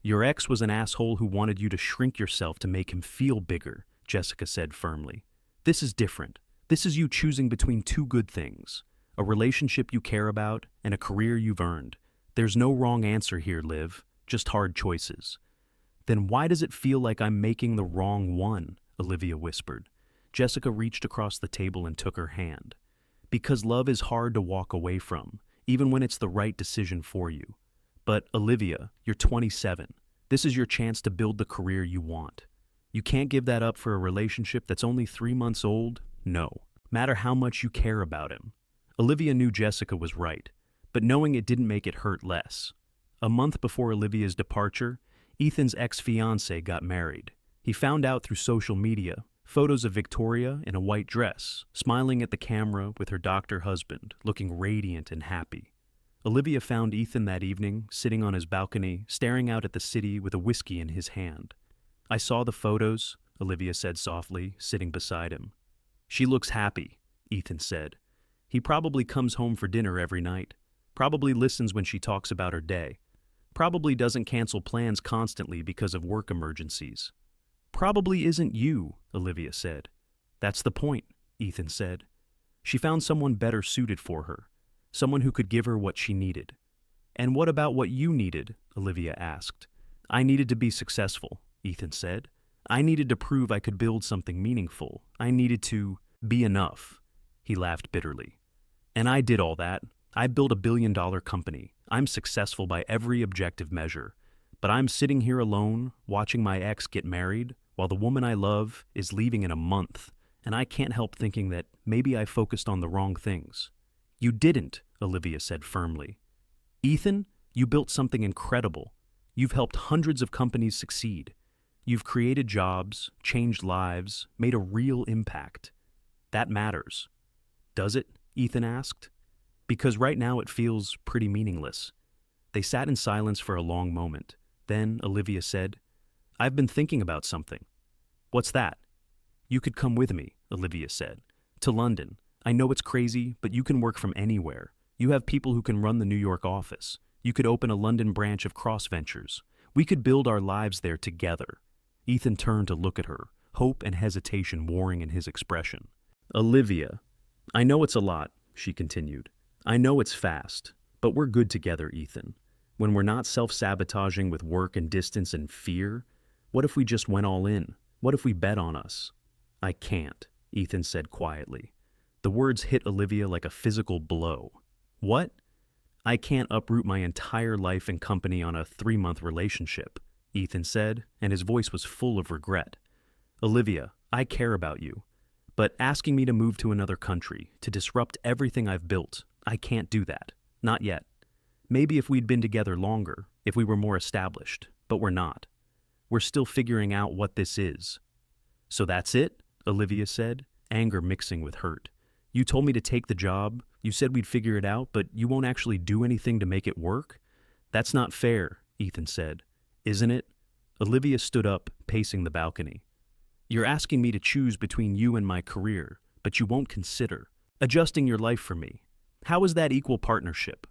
Your ex was an asshole who wanted you to shrink yourself to make him feel bigger, Jessica said firmly. This is different. This is you choosing between two good things, a relationship you care about and a career you've earned. There's no wrong answer here, Liv, just hard choices. Then why does it feel like I'm making the wrong one? Olivia whispered. Jessica reached across the table and took her hand. Because love is hard to walk away from, even when it's the right decision for you. But, Olivia, you're 27. This is your chance to build the career you want. You can't give that up for a relationship that's only 3 months old? No. Matter how much you care about him. Olivia knew Jessica was right, but knowing it didn't make it hurt less. A month before Olivia's departure, Ethan's ex-fiancée got married. He found out through social media, photos of Victoria in a white dress, smiling at the camera with her doctor husband, looking radiant and happy. Olivia found Ethan that evening, sitting on his balcony, staring out at the city with a whiskey in his hand. I saw the photos, Olivia said softly, sitting beside him. She looks happy, Ethan said. He probably comes home for dinner every night, probably listens when she talks about her day, probably doesn't cancel plans constantly because of work emergencies. Probably isn't you, Olivia said. That's the point, Ethan said. She found someone better suited for her, someone who could give her what she needed. And what about what you needed? Olivia asked. I needed to be successful, Ethan said. I needed to prove I could build something meaningful. I needed to be enough. He laughed bitterly. And I did all that. I built $1 billion company. I'm successful by every objective measure. But I'm sitting here alone, watching my ex get married, while the woman I love is leaving in a month, and I can't help thinking that maybe I focused on the wrong things. You didn't, Olivia said firmly. Ethan, you built something incredible. You've helped hundreds of companies succeed. You've created jobs, changed lives, made a real impact. That matters. Does it? Ethan asked. Because right now it feels pretty meaningless. They sat in silence for a long moment. Then Olivia said, I've been thinking about something. What's that? You could come with me, Olivia said. To London. I know it's crazy, but you can work from anywhere. You have people who can run the New York office. You could open a London branch of Cross Ventures. We could build our lives there together. Ethan turned to look at her, hope and hesitation warring in his expression. Olivia, I know it's a lot, she continued. I know it's fast, but we're good together, Ethan. When we're not self-sabotaging with work and distance and fear, what if we just went all in? What if we bet on us? I can't, Ethan said quietly. The words hit Olivia like a physical blow. What? I can't uproot my entire life and company on a 3-month relationship, Ethan said, and his voice was full of regret. Olivia, I care about you, but asking me to move to another country, to disrupt everything I've built, I can't do that. Not yet. Maybe if we'd been together longer, if we were more established, but we're not. We're still figuring out what this is. So that's it? Olivia said, anger mixing with hurt. You told me to take the job, you said we'd figure it out, but you won't actually do anything to make it work? That's not fair, Ethan said. Isn't it? Olivia stood up, pacing the balcony. You're asking me to choose between you and my career, but you won't consider adjusting your life for me. How is that equal partnership?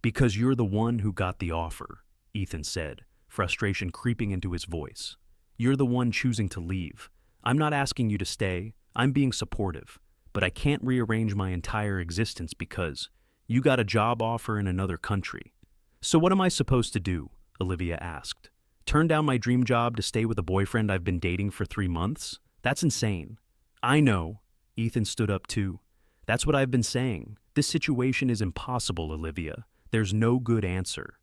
Because you're the one who got the offer, Ethan said, frustration creeping into his voice. You're the one choosing to leave. I'm not asking you to stay. I'm being supportive. But I can't rearrange my entire existence because you got a job offer in another country. So what am I supposed to do? Olivia asked. Turn down my dream job to stay with a boyfriend I've been dating for 3 months? That's insane. I know. Ethan stood up too. That's what I've been saying. This situation is impossible, Olivia. There's no good answer.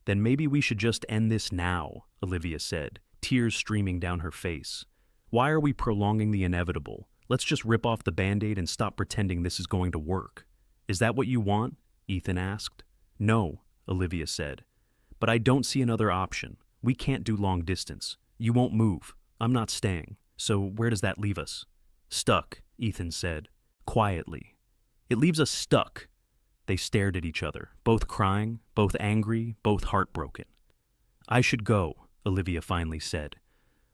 Then maybe we should just end this now, Olivia said, tears streaming down her face. Why are we prolonging the inevitable? Let's just rip off the Band-Aid and stop pretending this is going to work. Is that what you want? Ethan asked. No, Olivia said. But I don't see another option. We can't do long distance. You won't move. I'm not staying. So where does that leave us? Stuck, Ethan said, quietly. It leaves us stuck. They stared at each other, both crying, both angry, both heartbroken. I should go, Olivia finally said.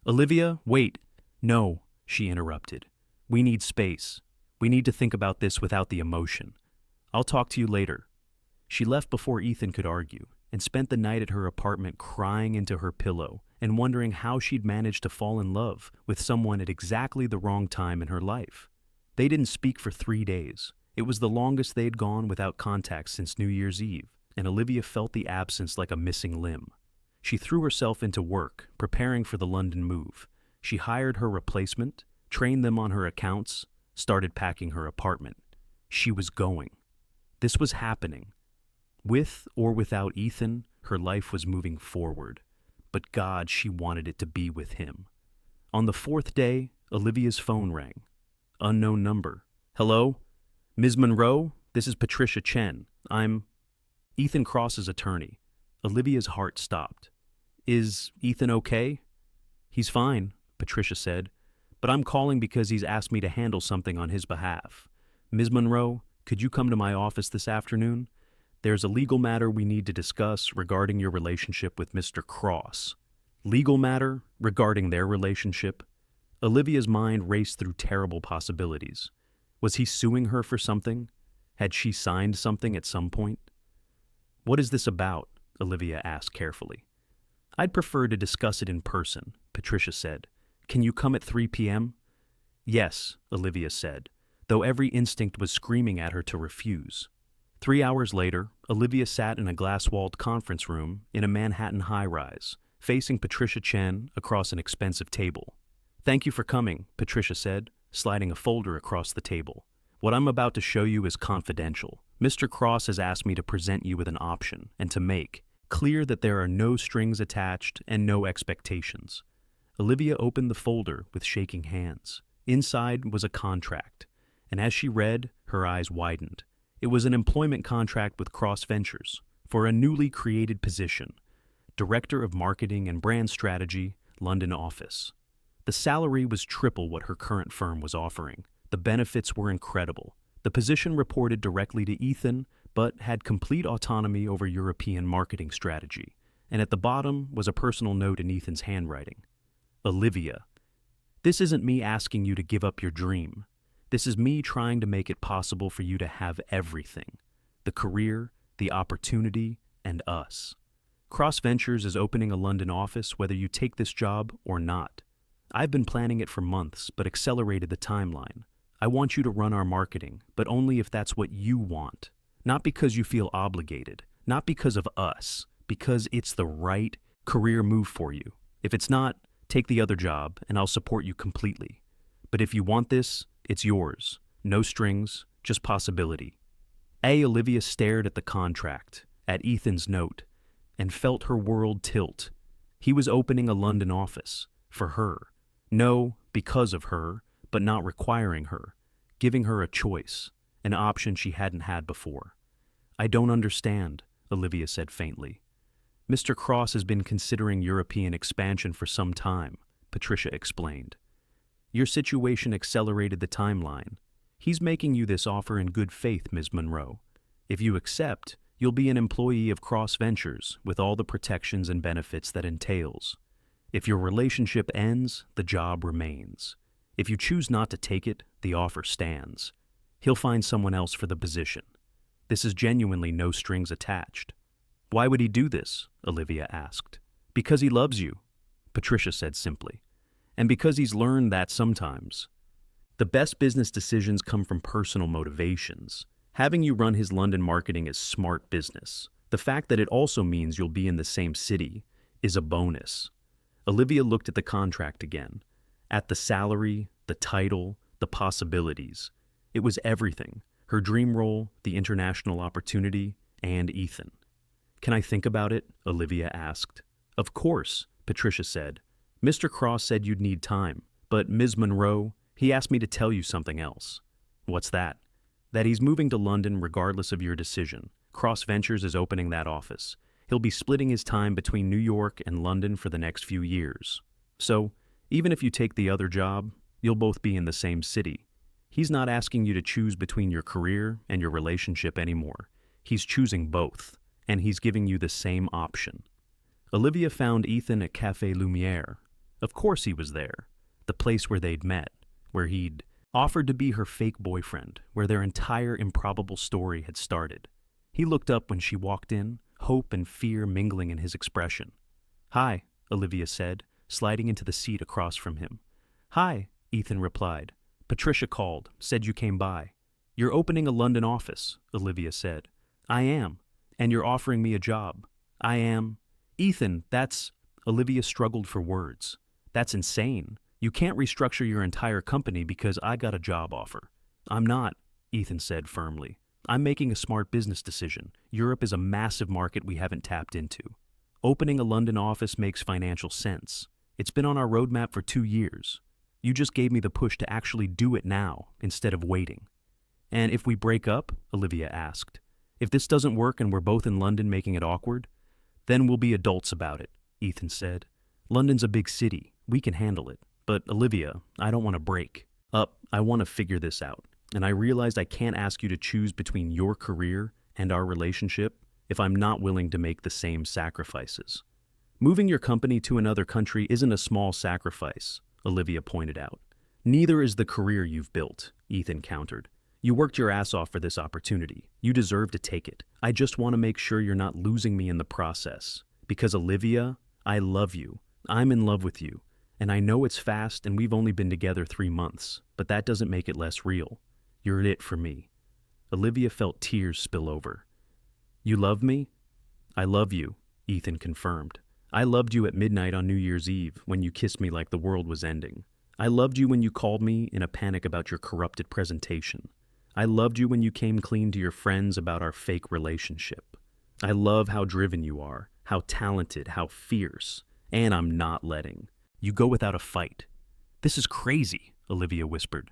Olivia, wait. No, she interrupted. We need space. We need to think about this without the emotion. I'll talk to you later. She left before Ethan could argue. and spent the night at her apartment crying into her pillow and wondering how she'd managed to fall in love with someone at exactly the wrong time in her life. They didn't speak for 3 days. It was the longest they'd gone without contact since New Year's Eve, and Olivia felt the absence like a missing limb. She threw herself into work, preparing for the London move. She hired her replacement, trained them on her accounts, started packing her apartment. She was going. This was happening. With or without Ethan, her life was moving forward. But God, she wanted it to be with him. On the 4th day, Olivia's phone rang. Unknown number. Hello? Ms. Monroe? This is Patricia Chen. I'm Ethan Cross's attorney. Olivia's heart stopped. Is Ethan okay? He's fine, Patricia said, but I'm calling because he's asked me to handle something on his behalf. Ms. Monroe, could you come to my office this afternoon? There's a legal matter we need to discuss regarding your relationship with Mr. Cross. Legal matter regarding their relationship? Olivia's mind raced through terrible possibilities. Was he suing her for something? Had she signed something at some point? What is this about? Olivia asked carefully. I'd prefer to discuss it in person, Patricia said. Can you come at 3 p.m.? Yes, Olivia said, though every instinct was screaming at her to refuse. 3 hours later, Olivia sat in a glass-walled conference room in a Manhattan high-rise, facing Patricia Chen across an expensive table. Thank you for coming, Patricia said, sliding a folder across the table. What I'm about to show you is confidential. Mr. Cross has asked me to present you with an option and to make clear that there are no strings attached and no expectations. Olivia opened the folder with shaking hands. Inside was a contract, and as she read, her eyes widened. It was an employment contract with Cross Ventures for a newly created position, Director of Marketing and Brand Strategy, London office. The salary was triple what her current firm was offering. The benefits were incredible. The position reported directly to Ethan, but had complete autonomy over European marketing strategy. And at the bottom was a personal note in Ethan's handwriting. Olivia, this isn't me asking you to give up your dream. This is me trying to make it possible for you to have everything. The career, the opportunity, and us. Cross Ventures is opening a London office whether you take this job or not. I've been planning it for months, but accelerated the timeline. I want you to run our marketing, but only if that's what you want. Not because you feel obligated, not because of us, because it's the right career move for you. If it's not, take the other job and I'll support you completely. But if you want this, it's yours. No strings, just possibility. Olivia stared at the contract, at Ethan's note, and felt her world tilt. He was opening a London office, for her. No, because of her, but not requiring her, giving her a choice, an option she hadn't had before. I don't understand, Olivia said faintly. Mr. Cross has been considering European expansion for some time, Patricia explained. Your situation accelerated the timeline. He's making you this offer in good faith, Ms. Monroe. If you accept, you'll be an employee of Cross Ventures with all the protections and benefits that entails. If your relationship ends, the job remains. If you choose not to take it, the offer stands. He'll find someone else for the position. This is genuinely no strings attached. Why would he do this? Olivia asked. Because he loves you, Patricia said simply. And because he's learned that sometimes. The best business decisions come from personal motivations. Having you run his London marketing is smart business. The fact that it also means you'll be in the same city is a bonus. Olivia looked at the contract again, at the salary, the title, the possibilities. It was everything, her dream role, the international opportunity, and Ethan. Can I think about it? Olivia asked. Of course, Patricia said. Mr. Cross said you'd need time, but Ms. Monroe, he asked me to tell you something else. What's that? That he's moving to London regardless of your decision. Cross Ventures is opening that office. He'll be splitting his time between New York and London for the next few years. So, even if you take the other job, you'll both be in the same city. He's not asking you to choose between your career and your relationship anymore. He's choosing both, and he's giving you the same option. Olivia found Ethan at Café Lumiere. Of course he was there, the place where they'd met, where he'd offered to be her fake boyfriend, where their entire improbable story had started. He looked up when she walked in, hope and fear mingling in his expression. "Hi," Olivia said, sliding into the seat across from him. "Hi," Ethan replied. "Patricia called, said you came by." "You're opening a London office," Olivia said. "I am. And you're offering me a job." "I am." "Ethan, that's—" Olivia struggled for words. "That's insane. You can't restructure your entire company because I got a job offer." "I'm not," Ethan said firmly. "I'm making a smart business decision. Europe is a massive market we haven't tapped into. Opening a London office makes financial sense. It's been on our roadmap for 2 years. You just gave me the push to actually do it now instead of waiting." "And if we break up?" Olivia asked. "If this doesn't work and we're both in London making it awkward?" "Then we'll be adults about it," Ethan said. "London's a big city. We can handle it. But Olivia, I don't want to break up. I want to figure this out. And I realized I can't ask you to choose between your career and our relationship if I'm not willing to make the same sacrifices." "Moving your company to another country isn't a small sacrifice," Olivia pointed out. "Neither is the career you've built," Ethan countered. "You worked your ass off for this opportunity. You deserve to take it. I just want to make sure you're not losing me in the process. Because Olivia, I love you. I'm in love with you. And I know it's fast and we've only been together 3 months, but that doesn't make it less real. You're it for me." Olivia felt tears spill over. "You love me?" "I love you," Ethan confirmed. "I loved you at midnight on New Year's Eve when you kissed me like the world was ending. I loved you when you called me in a panic about your corrupted presentation. I loved you when you came clean to your friends about our fake relationship. I love how driven you are, how talented, how fierce. And I'm not letting you go without a fight." "This is crazy," Olivia whispered.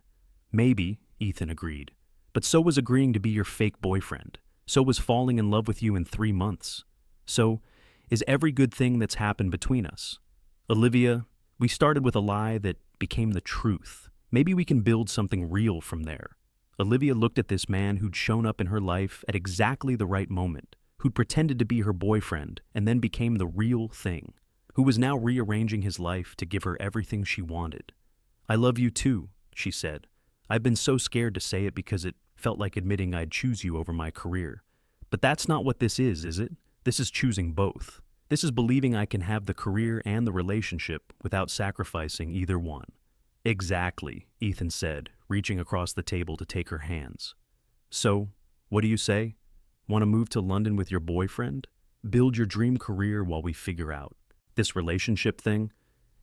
"Maybe," Ethan agreed. "But so was agreeing to be your fake boyfriend. So was falling in love with you in 3 months. So is every good thing that's happened between us. Olivia, we started with a lie that became the truth. Maybe we can build something real from there." Olivia looked at this man who'd shown up in her life at exactly the right moment, who'd pretended to be her boyfriend and then became the real thing, who was now rearranging his life to give her everything she wanted. "I love you too," she said. "I've been so scared to say it because it felt like admitting I'd choose you over my career. But that's not what this is it? This is choosing both. This is believing I can have the career and the relationship without sacrificing either one." "Exactly," Ethan said, reaching across the table to take her hands. "So, what do you say? Want to move to London with your boyfriend? Build your dream career while we figure out this relationship thing?"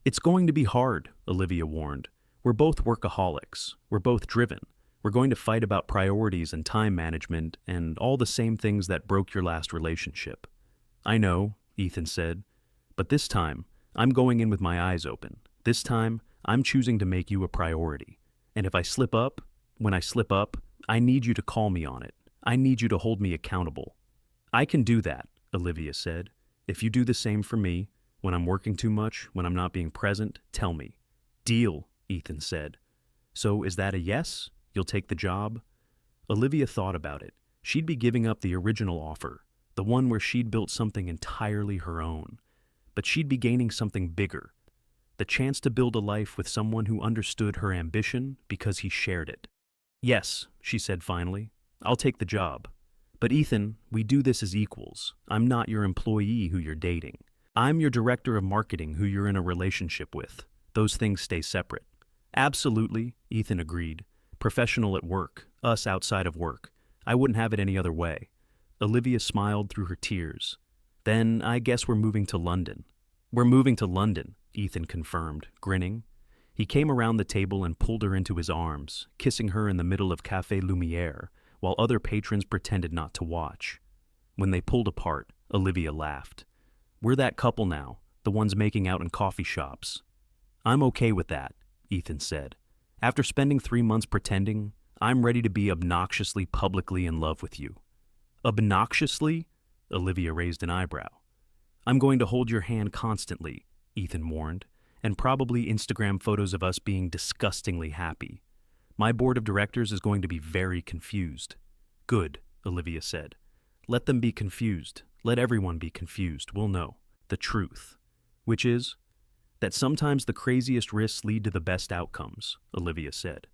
"It's going to be hard," Olivia warned. "We're both workaholics. We're both driven. We're going to fight about priorities and time management and all the same things that broke your last relationship." "I know," Ethan said. "But this time, I'm going in with my eyes open. This time, I'm choosing to make you a priority. And if I slip up, when I slip up, I need you to call me on it. I need you to hold me accountable." "I can do that," Olivia said. "If you do the same for me, when I'm working too much, when I'm not being present, tell me." "Deal," Ethan said. "So is that a yes? You'll take the job?" Olivia thought about it. She'd be giving up the original offer, the one where she'd built something entirely her own. But she'd be gaining something bigger, the chance to build a life with someone who understood her ambition because he shared it. "Yes," she said finally, "I'll take the job. But Ethan, we do this as equals. I'm not your employee who you're dating. I'm your director of marketing who you're in a relationship with. Those things stay separate." "Absolutely," Ethan agreed. "Professional at work, us outside of work. I wouldn't have it any other way." Olivia smiled through her tears. "Then I guess we're moving to London." "We're moving to London," Ethan confirmed, grinning. He came around the table and pulled her into his arms, kissing her in the middle of Café Lumière, while other patrons pretended not to watch. When they pulled apart, Olivia laughed. "We're that couple now, the ones making out in coffee shops." "I'm okay with that," Ethan said. "After spending 3 months pretending, I'm ready to be obnoxiously publicly in love with you." "Obnoxiously?" Olivia raised an eyebrow. "I'm going to hold your hand constantly," Ethan warned, "and probably Instagram photos of us being disgustingly happy. My board of directors is going to be very confused." "Good," Olivia said. "Let them be confused. Let everyone be confused. We'll know the truth." "Which is?" "That sometimes the craziest risks lead to the best outcomes," Olivia said.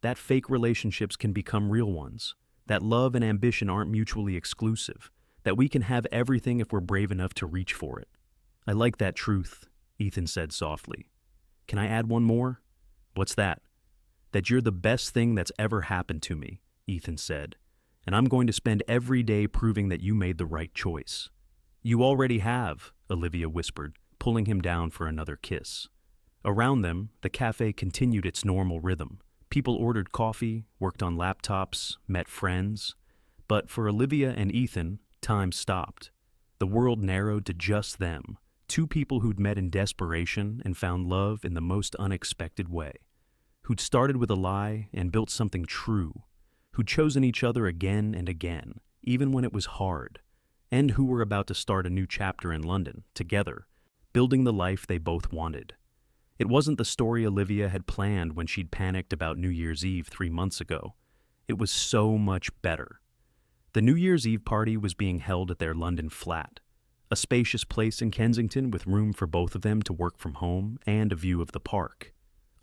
"That fake relationships can become real ones. That love and ambition aren't mutually exclusive. that we can have everything if we're brave enough to reach for it. I like that truth, Ethan said softly. Can I add one more? What's that? That you're the best thing that's ever happened to me, Ethan said, and I'm going to spend every day proving that you made the right choice. You already have, Olivia whispered, pulling him down for another kiss. Around them, the cafe continued its normal rhythm. People ordered coffee, worked on laptops, met friends. But for Olivia and Ethan, time stopped. The world narrowed to just them, two people who'd met in desperation and found love in the most unexpected way, who'd started with a lie and built something true, who'd chosen each other again and again, even when it was hard, and who were about to start a new chapter in London, together, building the life they both wanted. It wasn't the story Olivia had planned when she'd panicked about New Year's Eve 3 months ago. It was so much better. The New Year's Eve party was being held at their London flat, a spacious place in Kensington with room for both of them to work from home and a view of the park.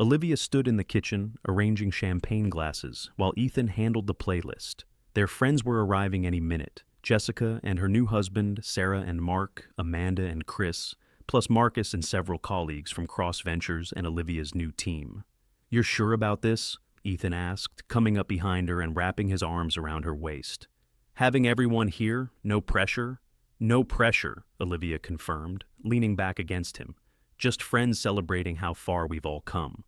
Olivia stood in the kitchen, arranging champagne glasses, while Ethan handled the playlist. Their friends were arriving any minute. Jessica and her new husband, Sarah and Mark, Amanda and Chris, plus Marcus and several colleagues from Cross Ventures and Olivia's new team. "You're sure about this?" Ethan asked, coming up behind her and wrapping his arms around her waist. "Having everyone here, no pressure?" "No pressure," Olivia confirmed, leaning back against him. "Just friends celebrating how far we've all come."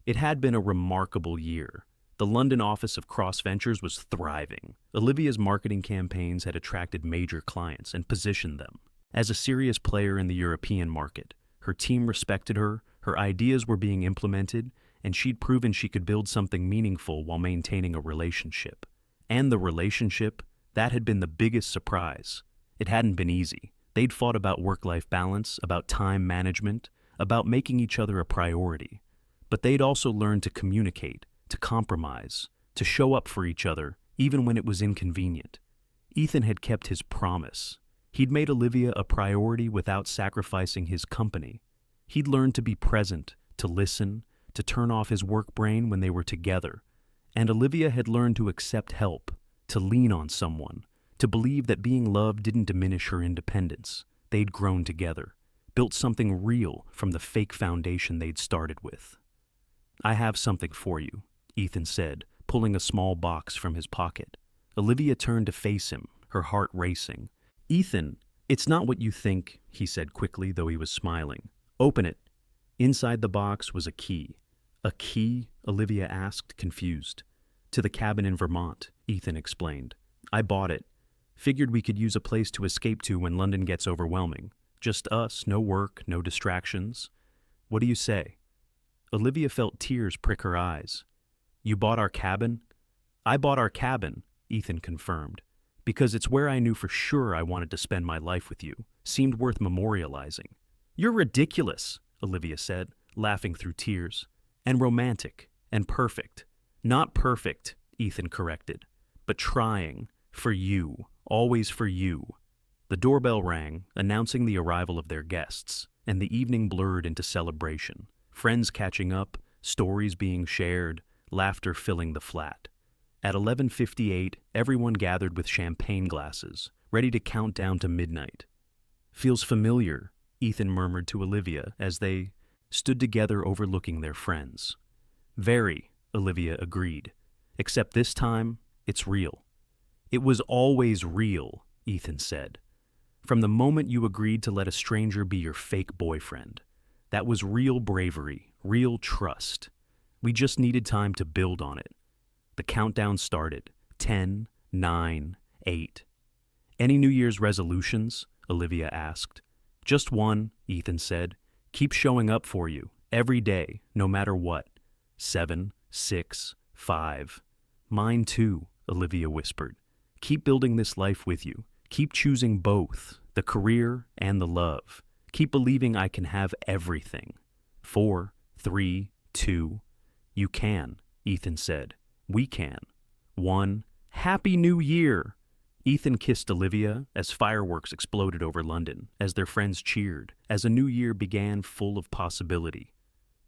It had been a remarkable year. The London office of Cross Ventures was thriving. Olivia's marketing campaigns had attracted major clients and positioned them as a serious player in the European market. Her team respected her, her ideas were being implemented, and she'd proven she could build something meaningful while maintaining a relationship. And the relationship, that had been the biggest surprise. It hadn't been easy. They'd fought about work-life balance, about time management, about making each other a priority. But they'd also learned to communicate, to compromise, to show up for each other, even when it was inconvenient. Ethan had kept his promise. He'd made Olivia a priority without sacrificing his company. He'd learned to be present, to listen, to turn off his work brain when they were together. And Olivia had learned to accept help, to lean on someone, to believe that being loved didn't diminish her independence. They'd grown together, built something real from the fake foundation they'd started with. "I have something for you," Ethan said, pulling a small box from his pocket. Olivia turned to face him, her heart racing. "Ethan, it's not what you think," he said quickly, though he was smiling. "Open it." Inside the box was a key. "A key?" Olivia asked, confused. "To the cabin in Vermont," Ethan explained. "I bought it. Figured we could use a place to escape to when London gets overwhelming. Just us, no work, no distractions. What do you say?" Olivia felt tears prick her eyes. "You bought our cabin?" "I bought our cabin," Ethan confirmed, "because it's where I knew for sure I wanted to spend my life with you. Seemed worth memorializing." "You're ridiculous," Olivia said, laughing through tears. "And romantic, and perfect." "Not perfect," Ethan corrected, "but trying. For you. Always for you." The doorbell rang, announcing the arrival of their guests, and the evening blurred into celebration. Friends catching up, stories being shared, laughter filling the flat. At 11:58, everyone gathered with champagne glasses, ready to count down to midnight. "Feels familiar," Ethan murmured to Olivia as they stood together overlooking their friends. "Very," Olivia agreed. "Except this time, it's real." "It was always real," Ethan said. "From the moment you agreed to let a stranger be your fake boyfriend. That was real bravery, real trust. We just needed time to build on it." The countdown started. 10, 9, 8. "Any New Year's resolutions?" Olivia asked. "Just one," Ethan said. "Keep showing up for you, every day, no matter what." 7, 6, 5. "Mine too," Olivia whispered. "Keep building this life with you. Keep choosing both, the career and the love. Keep believing I can have everything." 4, 3, 2. "You can," Ethan said. "We can." 1. "Happy New Year!" Ethan kissed Olivia as fireworks exploded over London, as their friends cheered, as a new year began full of possibility.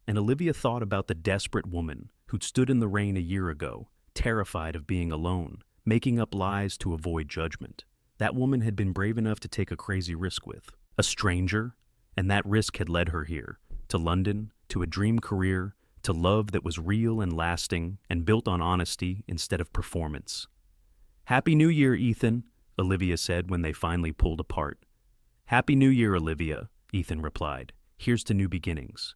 And Olivia thought about the desperate woman who'd stood in the rain a year ago, terrified of being alone, making up lies to avoid judgment. that woman had been brave enough to take a crazy risk with. A stranger, and that risk had led her here, to London, to a dream career, to love that was real and lasting and built on honesty instead of performance. "Happy New Year, Ethan," Olivia said when they finally pulled apart. "Happy New Year, Olivia," Ethan replied. "Here's to new beginnings."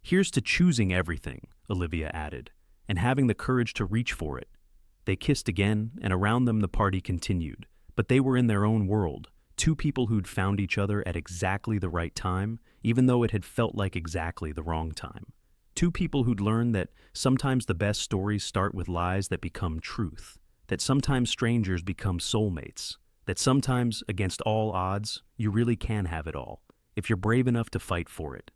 "Here's to choosing everything," Olivia added, "and having the courage to reach for it." They kissed again, and around them the party continued, but they were in their own world, two people who'd found each other at exactly the right time, even though it had felt like exactly the wrong time. Two people who'd learned that sometimes the best stories start with lies that become truth, that sometimes strangers become soulmates, that sometimes, against all odds, you really can have it all, if you're brave enough to fight for it.